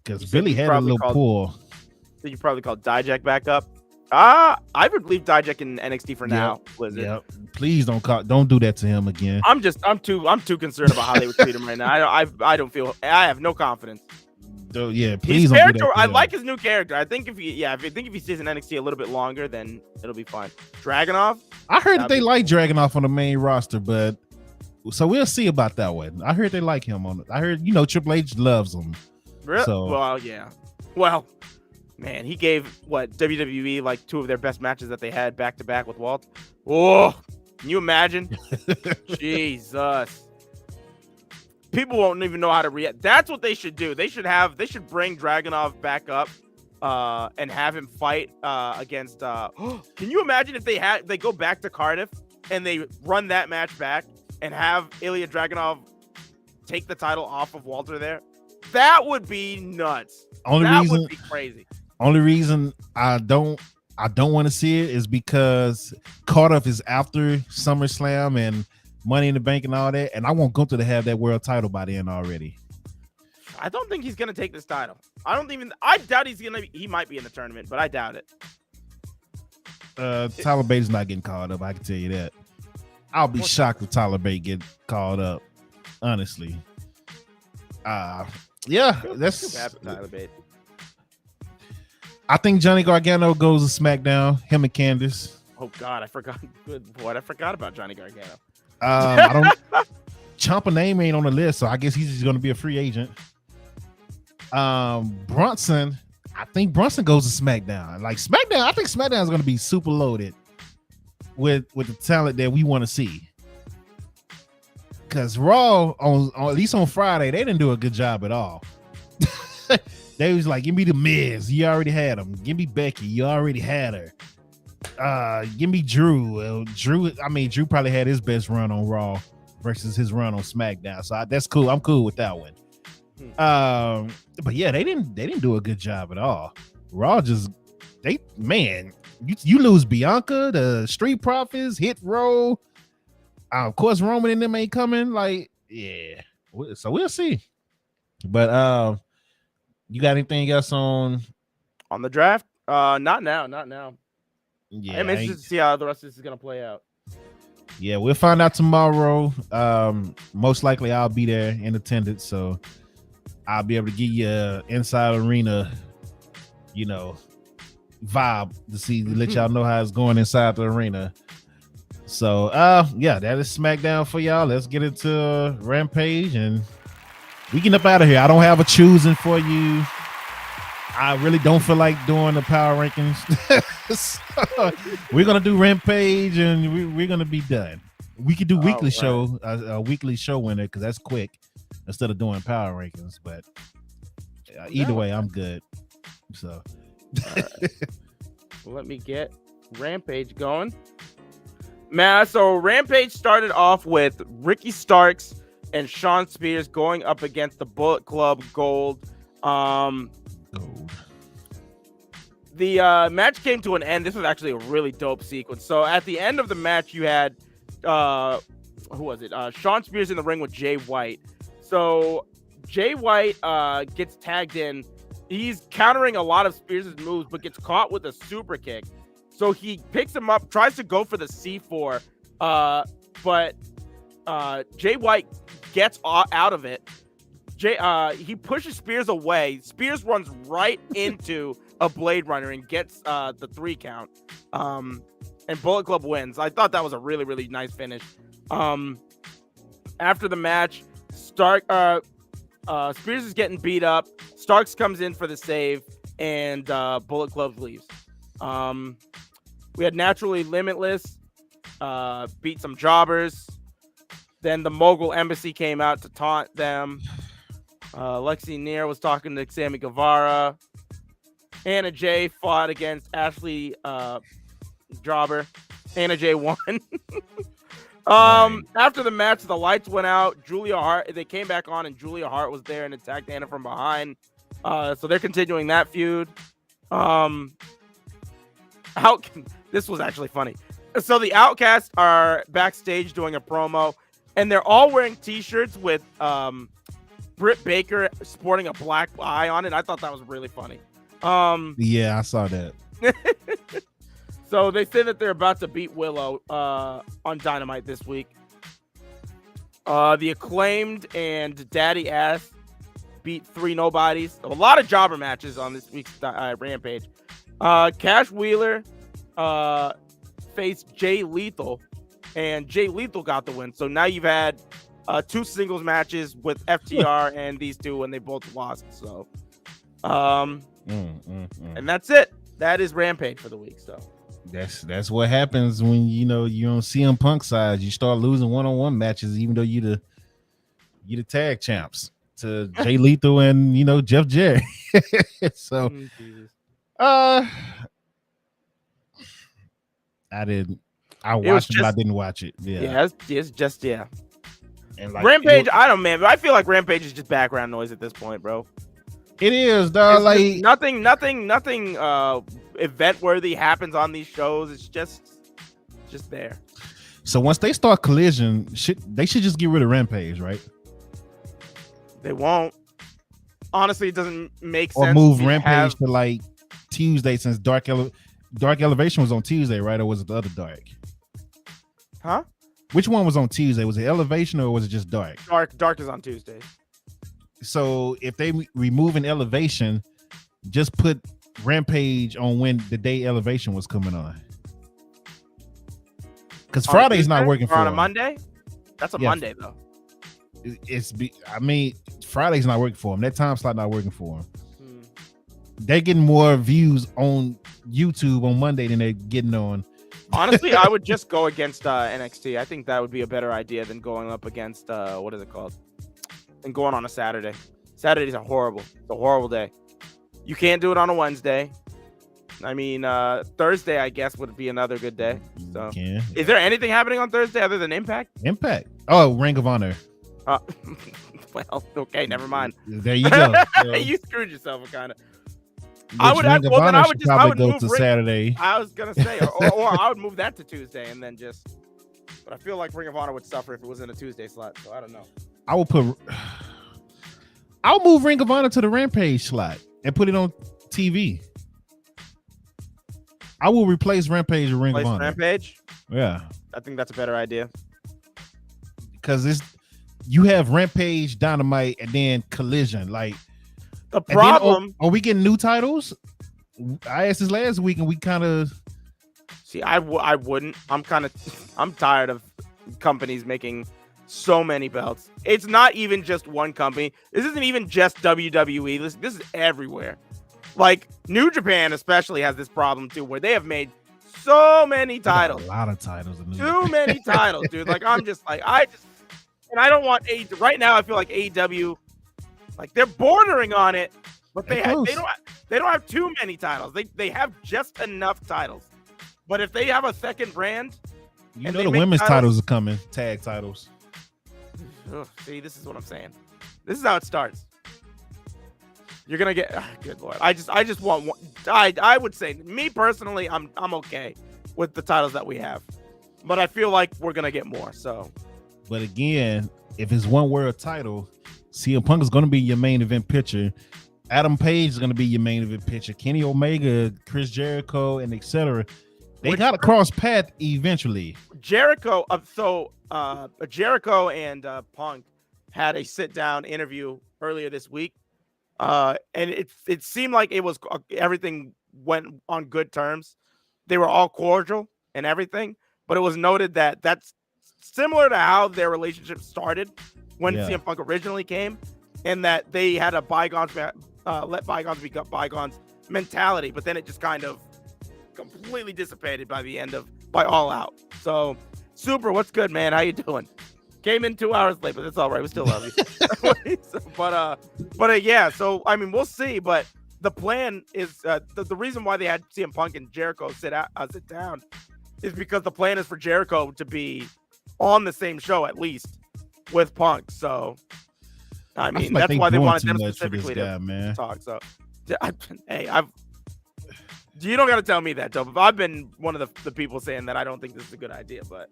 [SPEAKER 3] because Billy had a little pull.
[SPEAKER 4] You probably called Dijak back up. I would leave Dijak in NXT for now. Blizzard.
[SPEAKER 3] Yep. Please don't do that to him again.
[SPEAKER 4] I'm too concerned about how they would treat him right now. I don't feel. I have no confidence.
[SPEAKER 3] So, yeah, please.
[SPEAKER 4] His
[SPEAKER 3] don't
[SPEAKER 4] character,
[SPEAKER 3] do that to
[SPEAKER 4] I
[SPEAKER 3] him.
[SPEAKER 4] like his new character. I think if he stays in NXT a little bit longer, then it'll be fine. Dragunov.
[SPEAKER 3] I heard that they like Dragunov on the main roster, but so we'll see about that one. I heard they like him on it. I heard Triple H loves him.
[SPEAKER 4] Really?
[SPEAKER 3] So
[SPEAKER 4] Well, yeah. Well, man, he gave what WWE like 2 of their best matches that they had back to back with Walt. Oh, can you imagine? Jesus. People won't even know how to react. That's what they should do. They should bring Dragunov back up and have him fight against can you imagine if they go back to Cardiff and they run that match back and have Ilya Dragunov take the title off of Walter there? That would be nuts. That would be crazy.
[SPEAKER 3] Only reason I don't want to see it is because Cardiff is after SummerSlam and Money in the Bank and all that, and I want Gunther to have that world title by then already.
[SPEAKER 4] I don't think he's gonna take this title. I doubt he might be in the tournament, but I doubt it.
[SPEAKER 3] Tyler Bate's not getting called up, I can tell you that. I'll be shocked if Tyler Bate get called up, honestly. Yeah, that's
[SPEAKER 4] too bad for Tyler Bate.
[SPEAKER 3] I think Johnny Gargano goes to SmackDown, him and Candice.
[SPEAKER 4] Oh God, I forgot. Good boy, I forgot about Johnny Gargano.
[SPEAKER 3] I don't. Ciampa name ain't on the list, so I guess he's just going to be a free agent. Brunson, I think Brunson goes to SmackDown. Like SmackDown, I think SmackDown is going to be super loaded with the talent that we want to see. Because Raw, on at least on Friday, they didn't do a good job at all. They was like, give me the Miz, you already had him. Give me Becky, you already had her. Give me Drew. Drew probably had his best run on Raw versus his run on SmackDown. So that's cool. I'm cool with that one. But yeah, they didn't do a good job at all. Raw just you lose Bianca, the Street Profits, Hit Row. Of course, Roman and them ain't coming. Like, yeah. So we'll see. But you got anything else on
[SPEAKER 4] the draft? Not now.
[SPEAKER 3] Yeah,
[SPEAKER 4] I'm interested to see how the rest of this is gonna play out.
[SPEAKER 3] Yeah, we'll find out tomorrow. Most likely I'll be there in attendance, so I'll be able to give you an inside arena, vibe to let y'all know how it's going inside the arena. So yeah, that is SmackDown for y'all. Let's get into Rampage and we get up out of here. I don't have a choosing for you. I really don't feel like doing the power rankings. So we're gonna do Rampage and we're gonna be done. We could do weekly show, a weekly show winner because that's quick instead of doing power rankings. But either way, I'm good. So
[SPEAKER 4] let me get Rampage going. Man, so Rampage started off with Ricky Starks and Shawn Spears going up against the Bullet Club Gold. The match came to an end. This was actually a really dope sequence. So at the end of the match, you had who was it? Shawn Spears in the ring with Jay White. So Jay White gets tagged in. He's countering a lot of Spears' moves, but gets caught with a super kick. So he picks him up, tries to go for the C4, but Jay White gets out of it. He pushes Spears away. Spears runs right into a Blade Runner and gets the 3 count. And Bullet Club wins. I thought that was a really, really nice finish. After the match, Spears is getting beat up. Starks comes in for the save, and Bullet Club leaves. We had Naturally Limitless beat some jobbers. Then the Mogul Embassy came out to taunt them. Lexi Neer was talking to Sammy Guevara. Anna Jay fought against Ashley Jobber. Anna Jay won. After the match, the lights went out. Julia Hart, they came back on, and Julia Hart was there and attacked Anna from behind. So they're continuing that feud. This was actually funny. So the Outcasts are backstage doing a promo, and they're all wearing T-shirts with Britt Baker sporting a black eye on it. I thought that was really funny.
[SPEAKER 3] Yeah, I saw that.
[SPEAKER 4] So they say that they're about to beat Willow on Dynamite this week. The Acclaimed and Daddy Ass beat 3 Nobodies. A lot of jobber matches on this week's Rampage. Cash Wheeler faced Jay Lethal, and Jay Lethal got the win. So now you've had 2 singles matches with FTR and these two, and they both lost. So, and that's it. That is Rampage for the week. So
[SPEAKER 3] that's what happens when you're on CM Punk side. You start losing one-on-one matches, even though you the tag champs to Jay Lethal and Jeff Jarrett. So, I watched it, but I didn't watch it.
[SPEAKER 4] Yeah, it's just
[SPEAKER 3] And like,
[SPEAKER 4] Rampage. I don't, man. But I feel like Rampage is just background noise at this point, bro.
[SPEAKER 3] It is, dog. Like
[SPEAKER 4] nothing event worthy happens on these shows. It's just there.
[SPEAKER 3] So once they start Collision, they should just get rid of Rampage, right?
[SPEAKER 4] They won't. Honestly, it doesn't make
[SPEAKER 3] or
[SPEAKER 4] sense.
[SPEAKER 3] Or move Rampage to like Tuesday, since Dark Elevation was on Tuesday, right? Or was it the other Dark?
[SPEAKER 4] Huh?
[SPEAKER 3] Which one was on Tuesday? Was it Elevation or was it just Dark?
[SPEAKER 4] Dark is on Tuesday.
[SPEAKER 3] So if they remove an Elevation, just put Rampage on when the day Elevation was coming on. Because Friday's not working for
[SPEAKER 4] on
[SPEAKER 3] them.
[SPEAKER 4] A Monday. That's a Monday though.
[SPEAKER 3] Friday's not working for them. That time slot not working for them. They're getting more views on YouTube on Monday than they're getting on.
[SPEAKER 4] Honestly, I would just go against NXT. I think that would be a better idea than going up against what is it called? And going on a Saturday. Saturdays are horrible. It's a horrible day. You can't do it on a Wednesday. I mean, Thursday, I guess, would be another good day. So, is there anything happening on Thursday other than Impact?
[SPEAKER 3] Impact. Oh, Ring of Honor.
[SPEAKER 4] Well, okay, never mind.
[SPEAKER 3] There you go.
[SPEAKER 4] You screwed yourself, kind of.
[SPEAKER 3] I would move to Saturday.
[SPEAKER 4] I was gonna say, or I would move that to Tuesday, and then just. But I feel like Ring of Honor would suffer if it was in a Tuesday slot. So I don't know.
[SPEAKER 3] I'll move Ring of Honor to the Rampage slot and put it on TV. I will replace Rampage with Ring of Honor.
[SPEAKER 4] Rampage?
[SPEAKER 3] Yeah.
[SPEAKER 4] I think that's a better idea.
[SPEAKER 3] Because you have Rampage, Dynamite, and then Collision. Like
[SPEAKER 4] the problem.
[SPEAKER 3] Are we getting new titles? I asked this last week, and we kind of.
[SPEAKER 4] See, I wouldn't. I'm tired of companies making so many belts. It's not even just one company. This isn't even just WWE. This is everywhere. Like New Japan especially has this problem too, where they have made so many titles.
[SPEAKER 3] A lot of titles.
[SPEAKER 4] Too many titles, dude. Like I don't want AEW. Right now I feel like AEW, like they're bordering on it, but they don't have too many titles. They have just enough titles. But if they have a second brand,
[SPEAKER 3] the women's titles are coming, tag titles.
[SPEAKER 4] Ugh, see, this is what I'm saying. This is how it starts. You're gonna get good Lord. I just want one. I would say, me personally, I'm okay with the titles that we have, but I feel like we're gonna get more. So,
[SPEAKER 3] but again, if it's one world title, CM Punk is gonna be your main event pitcher. Adam Page is gonna be your main event pitcher. Kenny Omega, Chris Jericho, and etc. They gotta cross path eventually.
[SPEAKER 4] Jericho, Jericho and Punk had a sit-down interview earlier this week. And it seemed like it was everything went on good terms. They were all cordial and everything, but it was noted that that's similar to how their relationship started when CM Punk originally came, and that they had a let bygones be bygones mentality, but then it just kind of completely dissipated by All Out. So, Super, what's good, man? How you doing? Came in 2 hours late, but it's all right. We still love you. But yeah. So I mean, we'll see. But the plan is the reason why they had CM Punk and Jericho sit down is because the plan is for Jericho to be on the same show at least with Punk. So I mean, that's why they wanted them specifically to talk. So hey, you don't got to tell me that, though. I've been one of the people saying that I don't think this is a good idea, but.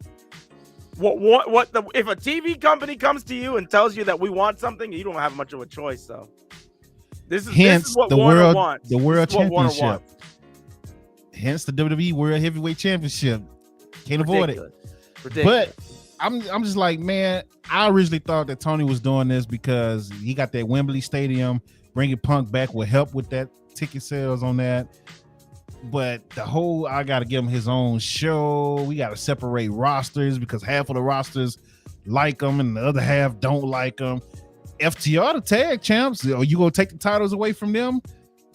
[SPEAKER 4] If a TV company comes to you and tells you that we want something, you don't have much of a choice. So this is what Warner wants.
[SPEAKER 3] The World Championship. Hence the WWE World Heavyweight Championship. Can't avoid it.
[SPEAKER 4] Ridiculous.
[SPEAKER 3] But I'm just like, man, I originally thought that Tony was doing this because he got that Wembley Stadium. Bringing Punk back will help with that ticket sales on that. But the whole, I got to give him his own show. We got to separate rosters because half of the rosters like him and the other half don't like him. FTR, the tag champs, are you going to take the titles away from them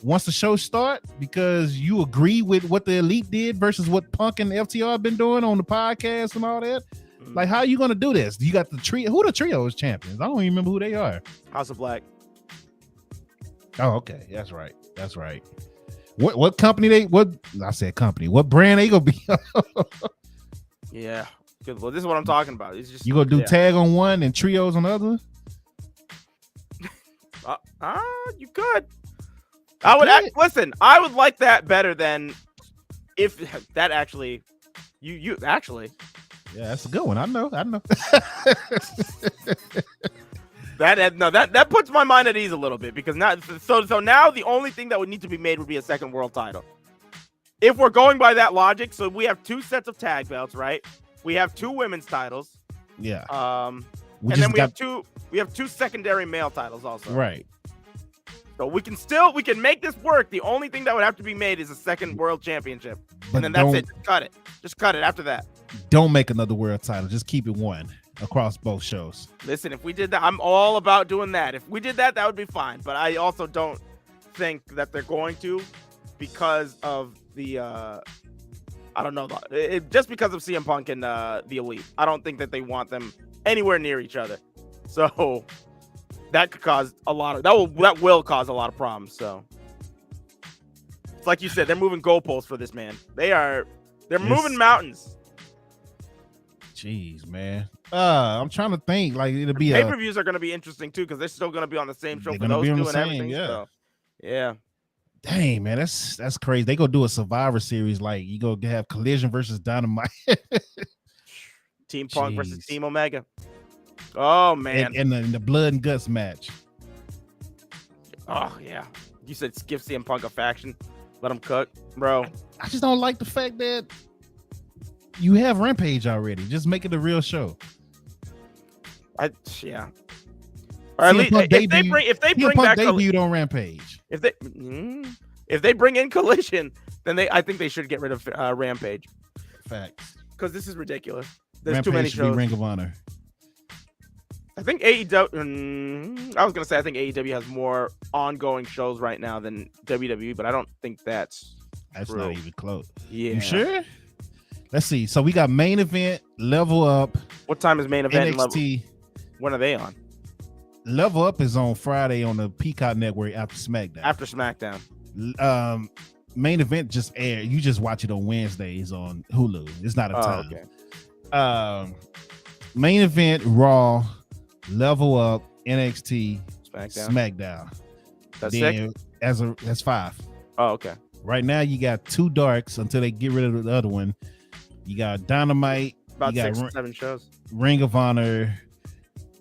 [SPEAKER 3] once the show start because you agree with what the Elite did versus what Punk and FTR have been doing on the podcast and all that? Like, how are you going to do this? You got the trio. Who the trio is champions? I don't even remember who they are.
[SPEAKER 4] House of Black.
[SPEAKER 3] Oh, okay. That's right. That's right. What company they, what, I said company, what brand they going to be?
[SPEAKER 4] Yeah. Good. Well, this is what I'm talking about. It's just,
[SPEAKER 3] You going to do tag on one and trios on the other?
[SPEAKER 4] You could. I would listen. I would like that better than if that actually. You actually.
[SPEAKER 3] Yeah, that's a good one. I know.
[SPEAKER 4] That puts my mind at ease a little bit because now so now the only thing that would need to be made would be a second world title. If we're going by that logic, so we have 2 sets of tag belts, right? We have 2 women's titles.
[SPEAKER 3] Yeah.
[SPEAKER 4] And then we have two secondary male titles also.
[SPEAKER 3] Right.
[SPEAKER 4] So we can make this work. The only thing that would have to be made is a second world championship.
[SPEAKER 3] But
[SPEAKER 4] and then that's it. Just cut it after that.
[SPEAKER 3] Don't make another world title. Just keep it one across both shows. Listen,
[SPEAKER 4] if we did that, I'm all about doing that. If we did that, that would be fine. But I also don't think that they're going to because of the I don't know, just because of CM Punk and the Elite. I don't think that they want them anywhere near each other. So that could cause that will cause a lot of problems. So it's like you said, they're moving goalposts for this man. They're moving mountains.
[SPEAKER 3] Jeez, man. I'm trying to think. Like it'll be
[SPEAKER 4] pay-per-views are going to be interesting too because they're still going to be on the same show for those two and everything.
[SPEAKER 3] Yeah.
[SPEAKER 4] So, yeah.
[SPEAKER 3] Dang, man, that's crazy. They go do a Survivor Series like you go have Collision versus Dynamite.
[SPEAKER 4] Team Punk versus Team Omega. Oh man,
[SPEAKER 3] and the blood and guts match.
[SPEAKER 4] Oh yeah, you said give CM Punk a faction, let him cook, bro.
[SPEAKER 3] I just don't like the fact that you have Rampage already. Just make it a real show.
[SPEAKER 4] Yeah. Or at least if they bring back
[SPEAKER 3] debuted on Rampage.
[SPEAKER 4] If they bring in Collision, then I think they should get rid of Rampage.
[SPEAKER 3] Facts.
[SPEAKER 4] Because this is ridiculous. There's
[SPEAKER 3] Rampage
[SPEAKER 4] too many shows.
[SPEAKER 3] Be Ring of Honor.
[SPEAKER 4] I think AEW. I was gonna say I think AEW has more ongoing shows right now than WWE, but I don't think that's true.
[SPEAKER 3] Not even close.
[SPEAKER 4] Yeah.
[SPEAKER 3] You sure? Let's see. So we got main event, Level Up.
[SPEAKER 4] What time is main event?
[SPEAKER 3] NXT.
[SPEAKER 4] When are they on?
[SPEAKER 3] Level Up is on Friday on the Peacock Network after SmackDown. Main event just aired. You just watch it on Wednesdays on Hulu. It's not a time.
[SPEAKER 4] Okay.
[SPEAKER 3] Main event Raw, Level Up, NXT, SmackDown.
[SPEAKER 4] That's six?
[SPEAKER 3] That's 5.
[SPEAKER 4] Oh, okay.
[SPEAKER 3] Right now you got 2 darks until they get rid of the other one. You got Dynamite.
[SPEAKER 4] About 6 or 7 shows.
[SPEAKER 3] Ring of Honor.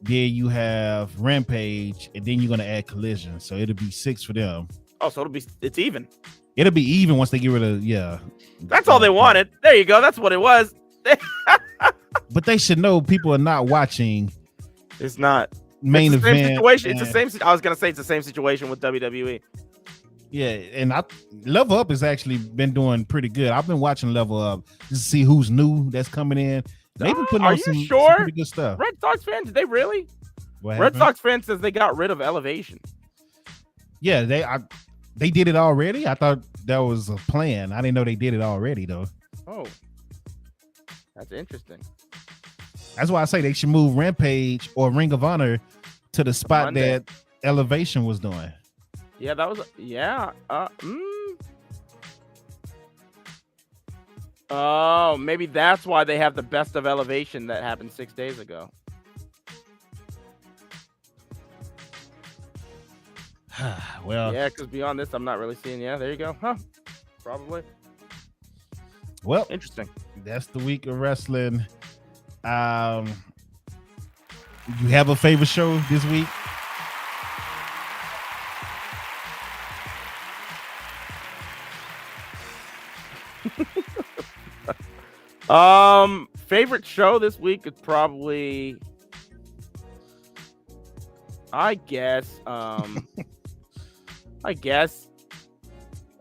[SPEAKER 3] There you have Rampage, and then you're gonna add Collision, so it'll be 6 for them.
[SPEAKER 4] Oh, so it's even.
[SPEAKER 3] It'll be even once they get rid of
[SPEAKER 4] That's all they wanted. There you go. That's what it was.
[SPEAKER 3] But they should know people are not watching.
[SPEAKER 4] It's not
[SPEAKER 3] main event.
[SPEAKER 4] Same situation. It's the same. I was gonna say it's the same situation with WWE.
[SPEAKER 3] Yeah, and Level Up has actually been doing pretty good. I've been watching Level Up just to see who's new that's coming in. They've been putting on some pretty good stuff.
[SPEAKER 4] Red Sox fans, did they really? Red Sox fans says they got rid of Elevation.
[SPEAKER 3] Yeah, they did it already. I thought that was a plan. I didn't know they did it already though.
[SPEAKER 4] Oh, that's interesting.
[SPEAKER 3] That's why I say they should move Rampage or Ring of Honor to the spot that Elevation was doing.
[SPEAKER 4] Yeah, that was Oh, maybe that's why they have the best of Elevation that happened 6 days ago.
[SPEAKER 3] Well,
[SPEAKER 4] yeah, because beyond this, I'm not really seeing. Yeah, there you go. Huh? Probably.
[SPEAKER 3] Well,
[SPEAKER 4] interesting.
[SPEAKER 3] That's the week of wrestling. You have a favorite show this week?
[SPEAKER 4] Favorite show this week is probably, I guess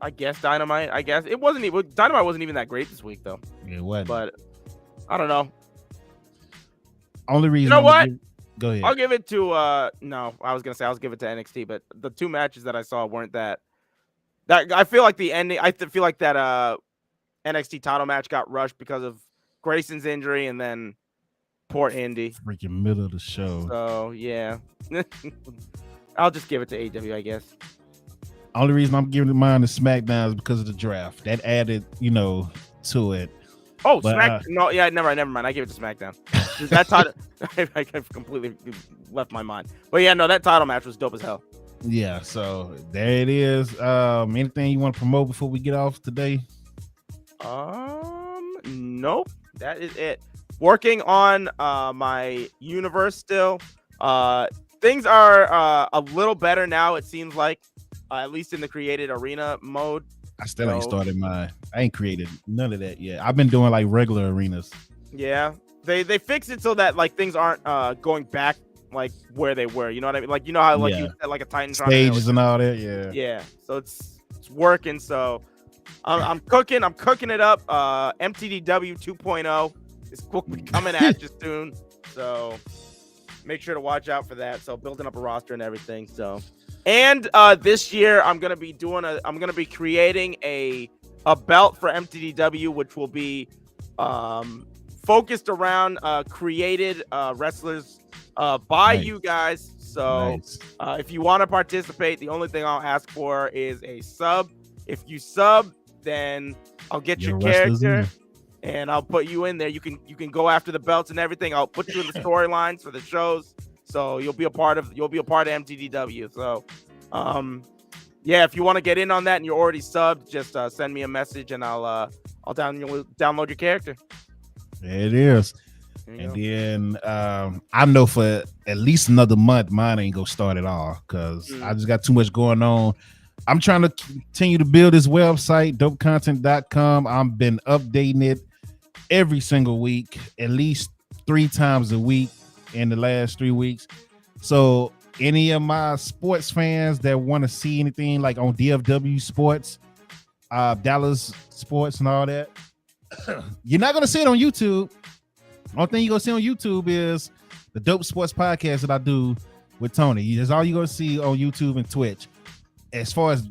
[SPEAKER 4] I guess Dynamite. I guess it wasn't even Dynamite wasn't even that great this week though.
[SPEAKER 3] It wasn't.
[SPEAKER 4] But I don't know.
[SPEAKER 3] Only reason.
[SPEAKER 4] You know what?
[SPEAKER 3] Go ahead.
[SPEAKER 4] I'll give it to no. I was gonna say I'll give it to NXT, but the two matches that I saw weren't that. That I feel like the ending. I feel like that NXT title match got rushed because of Grayson's injury and then poor Indy.
[SPEAKER 3] Freaking middle of the show.
[SPEAKER 4] So yeah, I'll just give it to AEW, I guess.
[SPEAKER 3] Only reason I'm giving mine to SmackDown is because of the draft. That added, to it.
[SPEAKER 4] Oh, no, yeah, never mind. I give it to SmackDown. That title, I completely left my mind. But yeah, no, that title match was dope as hell.
[SPEAKER 3] Yeah, so there it is. Anything you want to promote before we get off today?
[SPEAKER 4] Nope. That is it. Working on my universe still. Things are a little better now. It seems like, at least in the created arena mode.
[SPEAKER 3] I still ain't started mine. I ain't created none of that yet. I've been doing like regular arenas.
[SPEAKER 4] Yeah, they fixed it so that like things aren't going back like where they were. You know what I mean? Like how like you said, like a Titan
[SPEAKER 3] stages and all that. Yeah.
[SPEAKER 4] Yeah. So it's working. So I'm cooking it up. MTDW 2.0 is coming at you soon. So make sure to watch out for that. So building up a roster and everything. So. And this year, I'm gonna be creating a belt for MTDW, which will be focused around created wrestlers by you guys. So if you want to participate, the only thing I'll ask for is a sub. If you sub, then I'll get your character and I'll put you in there. You can go after the belts and everything. I'll put you in the storylines for the shows. So you'll be a part of MTDW. So, yeah, if you want to get in on that and you're already subbed, just send me a message and I'll download your character.
[SPEAKER 3] There it is. And then I know for at least another month, mine ain't gonna start at all because I just got too much going on. I'm trying to continue to build this website, dopecontent.com. I've been updating it every single week, at least 3 times a week in the last 3 weeks. So any of my sports fans that want to see anything like on DFW Sports, Dallas Sports and all that, you're not going to see it on YouTube. Only thing you're going to see on YouTube is the Dope Sports Podcast that I do with Tony. That's all you're going to see on YouTube and Twitch. As far as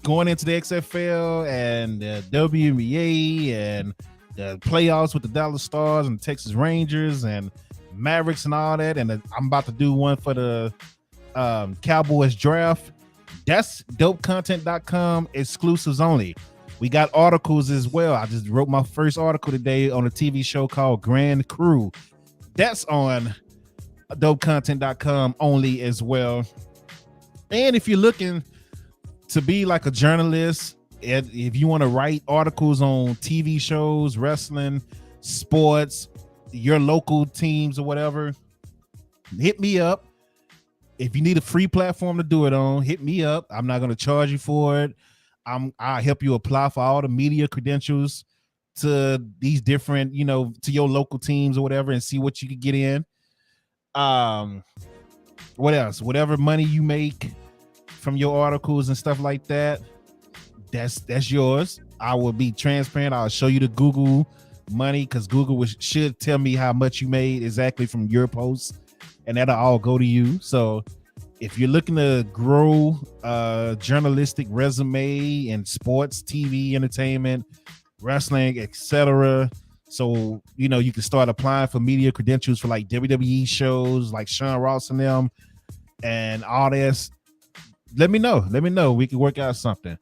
[SPEAKER 3] going into the XFL and the WNBA and the playoffs with the Dallas Stars and Texas Rangers and Mavericks and all that, and I'm about to do one for the Cowboys draft. That's dopecontent.com exclusives only. We got articles as well. I just wrote my first article today on a TV show called Grand Crew. That's on dopecontent.com only as well. And if you're looking to be like a journalist, if you want to write articles on TV shows, wrestling, sports, your local teams or whatever, hit me up. If you need a free platform to do it on, hit me up. I'm not going to charge you for it. I'll help you apply for all the media credentials to these different, to your local teams or whatever, and see what you can get in. What else? Whatever money you make from your articles and stuff like that, that's yours. I will be transparent. I'll show you the Google money because Google should tell me how much you made exactly from your posts, and that'll all go to you. So if you're looking to grow a journalistic resume in sports, TV, entertainment, wrestling, etc., so you can start applying for media credentials for like WWE shows like Sean Ross and them and all this, let me know. We can work out something.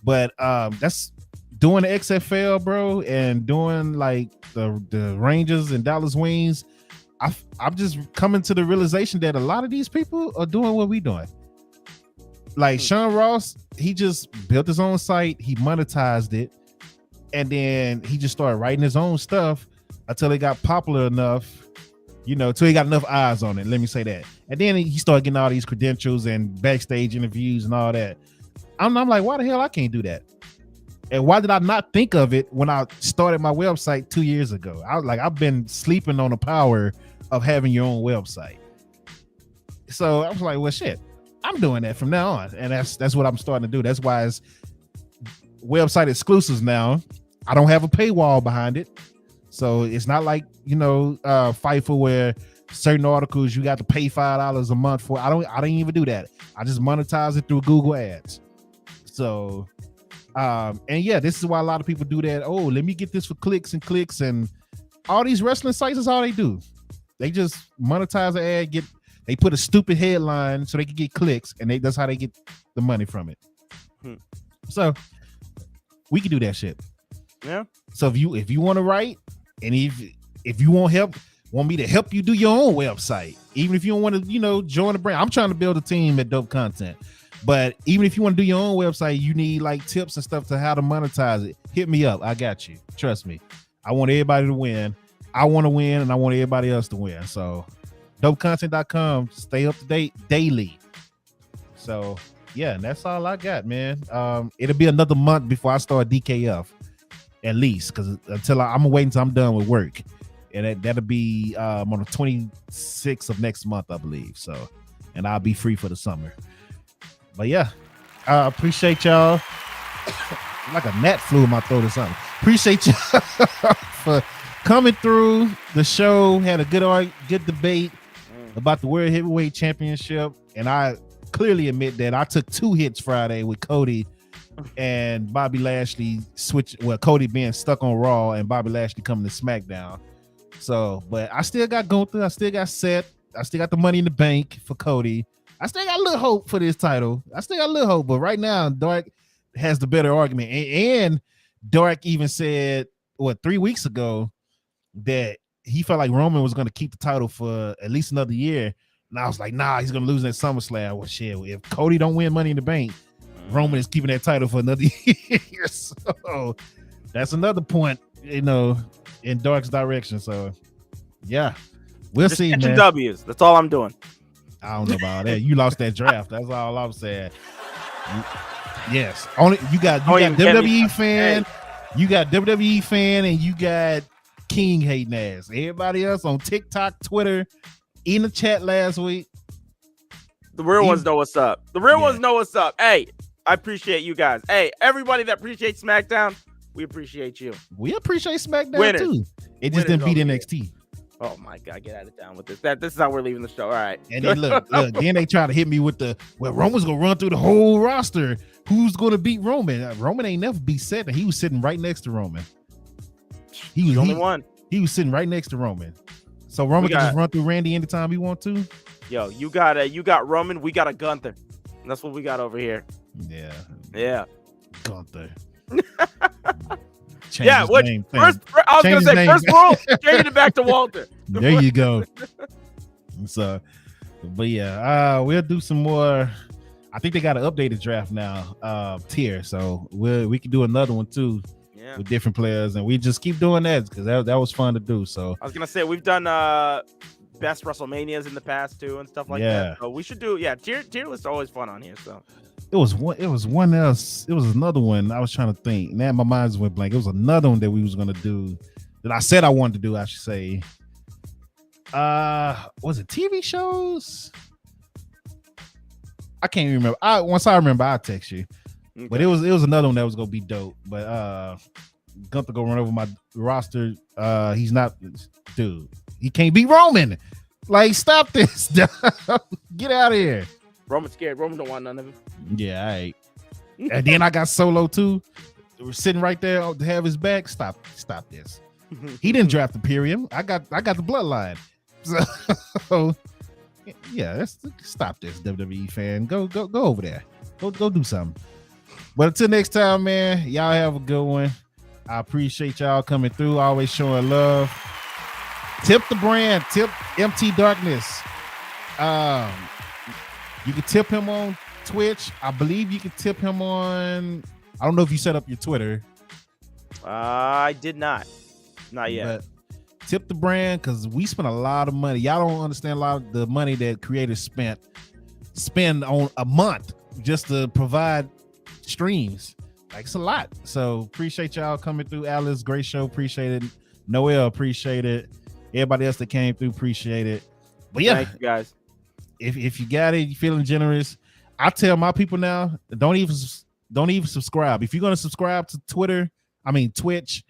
[SPEAKER 3] But that's doing the XFL, bro, and doing like the Rangers and Dallas Wings. I'm just coming to the realization that a lot of these people are doing what we doing. Like Sean Ross, he just built his own site, he monetized it, and then he just started writing his own stuff until it got popular enough, till he got enough eyes on it. Let me say that. And then he started getting all these credentials and backstage interviews and all that. I'm like, why the hell I can't do that? And why did I not think of it when I started my website 2 years ago? I've been sleeping on the power of having your own website. So I was like, well, shit, I'm doing that from now on. And that's what I'm starting to do. That's why it's website exclusives now. I don't have a paywall behind it, so it's not like Fightful where certain articles you got to pay $5 a month for. I don't even do that. I just monetize it through Google Ads. So and yeah, this is why a lot of people do that. Oh, let me get this for clicks, and all these wrestling sites is all they do. They just monetize the ad, they put a stupid headline so they can get clicks, and that's how they get the money from it. So we can do that shit.
[SPEAKER 4] Yeah.
[SPEAKER 3] So if you want to write, and if you want me to help you do your own website, even if you don't want to, join the brand. I'm trying to build a team at Dope Content. But even if you want to do your own website, you need like tips and stuff to how to monetize it. Hit me up. I got you. Trust me. I want everybody to win. I want to win, and I want everybody else to win. So dopecontent.com, stay up to date daily. So yeah, and that's all I got, man. It'll be another month before I start DKF, at least, because I'm waiting until I'm done with work, and that'll be on the 26th of next month, I believe. So, and I'll be free for the summer. But yeah, I appreciate y'all. Like a gnat flew in my throat or something. Appreciate y'all for coming through the show. Had a good debate about the World Heavyweight Championship, and I clearly admit that I took 2 hits Friday with Cody and Bobby Lashley Cody being stuck on Raw and Bobby Lashley coming to SmackDown. So, but I still got Gunther. I still got Seth. I still got the Money in the Bank for Cody. I still got a little hope for this title. I still got a little hope, but right now, Dark has the better argument. And Dark even said, 3 weeks ago, that he felt like Roman was going to keep the title for at least another year. And I was like, nah, he's going to lose that SummerSlam. Well, shit, if Cody don't win Money in the Bank, Roman is keeping that title for another year. So that's another point, in Dark's direction. So yeah, we'll
[SPEAKER 4] Just
[SPEAKER 3] see, man.
[SPEAKER 4] W's. That's all I'm doing.
[SPEAKER 3] I don't know about that. You lost that draft. That's all I'm saying. Yes. Only you got WWE fan. Hey. You got WWE fan, and you got King hating ass. Everybody else on TikTok, Twitter, in the chat last week.
[SPEAKER 4] The real ones know what's up. The real ones know what's up. Hey, I appreciate you guys. Hey, everybody that appreciates SmackDown, we appreciate you.
[SPEAKER 3] We appreciate SmackDown too. It just didn't beat NXT.
[SPEAKER 4] Oh my God, get out of town with this. This is how we're leaving the show. All right.
[SPEAKER 3] And then look, then they try to hit me with Roman's gonna run through the whole roster. Who's gonna beat Roman? Roman ain't never beat Seth, and he was sitting right next to Roman. He was the only one. He was sitting right next to Roman. So Roman can just run through Randy anytime he wants to.
[SPEAKER 4] Yo, you got Roman, we got a Gunther. And that's what we got over here.
[SPEAKER 3] Yeah.
[SPEAKER 4] Yeah.
[SPEAKER 3] Gunther.
[SPEAKER 4] Yeah, which first I was gonna say first rule, change it back to Walter.
[SPEAKER 3] There you go. So, but yeah, we'll do some more. I think they got an updated draft now, tier. So we can do another one too, with different players, and we just keep doing that because that was fun to do. So
[SPEAKER 4] I was gonna say we've done best WrestleManias in the past too and stuff like that. So we should do tier list always fun on here. So.
[SPEAKER 3] It was one else. It was another one. I was trying to think. Now my mind went blank. It was another one that we was gonna do. That I said I wanted to do. I should say. Was it TV shows? I can't even remember. Once I remember, I'll text you. Okay. But it was another one that was gonna be dope. But Gunther go run over my roster. He's not, dude. He can't beat Roman. Like, stop this. Get out of here.
[SPEAKER 4] Roman's scared. Roman don't want none of him.
[SPEAKER 3] Yeah, all right. And then I got Solo too. We're sitting right there to have his back. Stop this. He didn't draft Imperium. I got the bloodline. So yeah, stop this, WWE fan. Go over there. Go do something. But until next time, man, y'all have a good one. I appreciate y'all coming through, always showing love. Tip the brand, tip MT Darkness. You can tip him on Twitch. I believe you can tip him on. I don't know if you set up your Twitter.
[SPEAKER 4] I did not. Not yet.
[SPEAKER 3] But tip the brand because we spent a lot of money. Y'all don't understand a lot of the money that creators spend on a month just to provide streams. Like, it's a lot. So appreciate y'all coming through. Alice, great show. Appreciate it. Noel, appreciate it. Everybody else that came through, appreciate it. But yeah,
[SPEAKER 4] thank you guys.
[SPEAKER 3] If you got it, you feeling generous, I tell my people now, don't even don't even subscribe. If you're gonna subscribe to Twitch,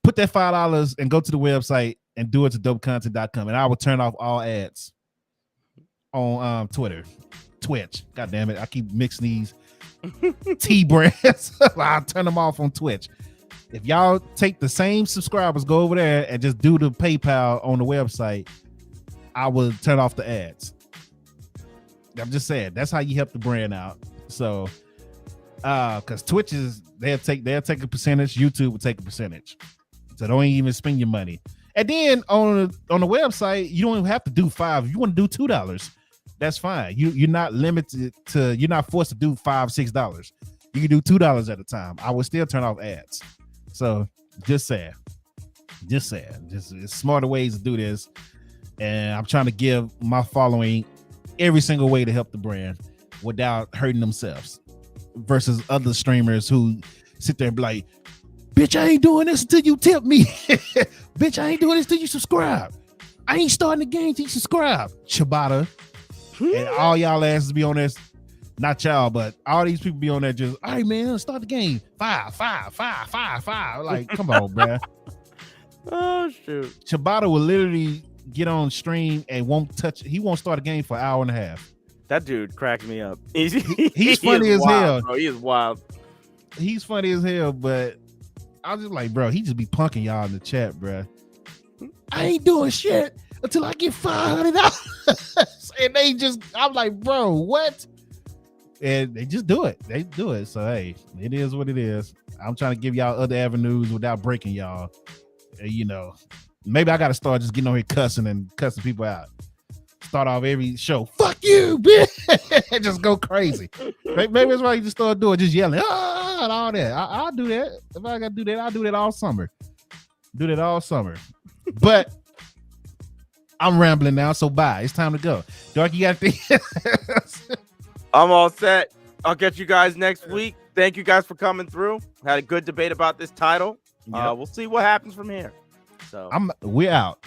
[SPEAKER 3] put that $5 and go to the website and do it to dopecontent.com, and I will turn off all ads on Twitch. God damn it, I keep mixing these T brands. I'll turn them off on Twitch. If y'all take the same subscribers, go over there and just do the PayPal on the website, I will turn off the ads. I'm just saying, that's how you help the brand out. So because Twitch is they'll take a percentage, YouTube will take a percentage. So don't even spend your money. And then on the website, you don't even have to do $5. If you want to do $2, that's fine. You're not limited to, you're not forced to do $5, $6. You can do $2 at a time. I will still turn off ads. So just saying. Just it's smarter ways to do this. And I'm trying to give my following every single way to help the brand without hurting themselves, versus other streamers who sit there and be like, bitch, I ain't doing this until you tip me. Bitch, I ain't doing this until you subscribe. I ain't starting the game till you subscribe. Ciabatta. And all y'all asses be on this. Not y'all, but all these people be on there just, all right, man, start the game. 5. Like, come on, bruh.
[SPEAKER 4] Oh, shoot.
[SPEAKER 3] Ciabatta will literally get on stream and he won't start a game for an hour and a half.
[SPEAKER 4] That dude cracked me up. He's
[SPEAKER 3] funny as
[SPEAKER 4] wild,
[SPEAKER 3] hell.
[SPEAKER 4] Bro. He is wild.
[SPEAKER 3] He's funny as hell, but I was just like, bro, he just be punking y'all in the chat, bro. I ain't doing shit until I get $500. And I'm like, bro, what? And they just do it. They do it. So, hey, it is what it is. I'm trying to give y'all other avenues without breaking y'all. You know, maybe I got to start just getting on here cussing people out. Start off every show, fuck you, bitch, and just go crazy. Maybe that's why you just start doing, just yelling, and all that. I'll do that. If I got to do that, I'll do that all summer. But I'm rambling now, so bye. It's time to go. Dark, you got things?
[SPEAKER 4] I'm all set. I'll get you guys next week. Thank you guys for coming through. Had a good debate about this title.
[SPEAKER 3] Yep.
[SPEAKER 4] We'll see what happens from here. So
[SPEAKER 3] We're out.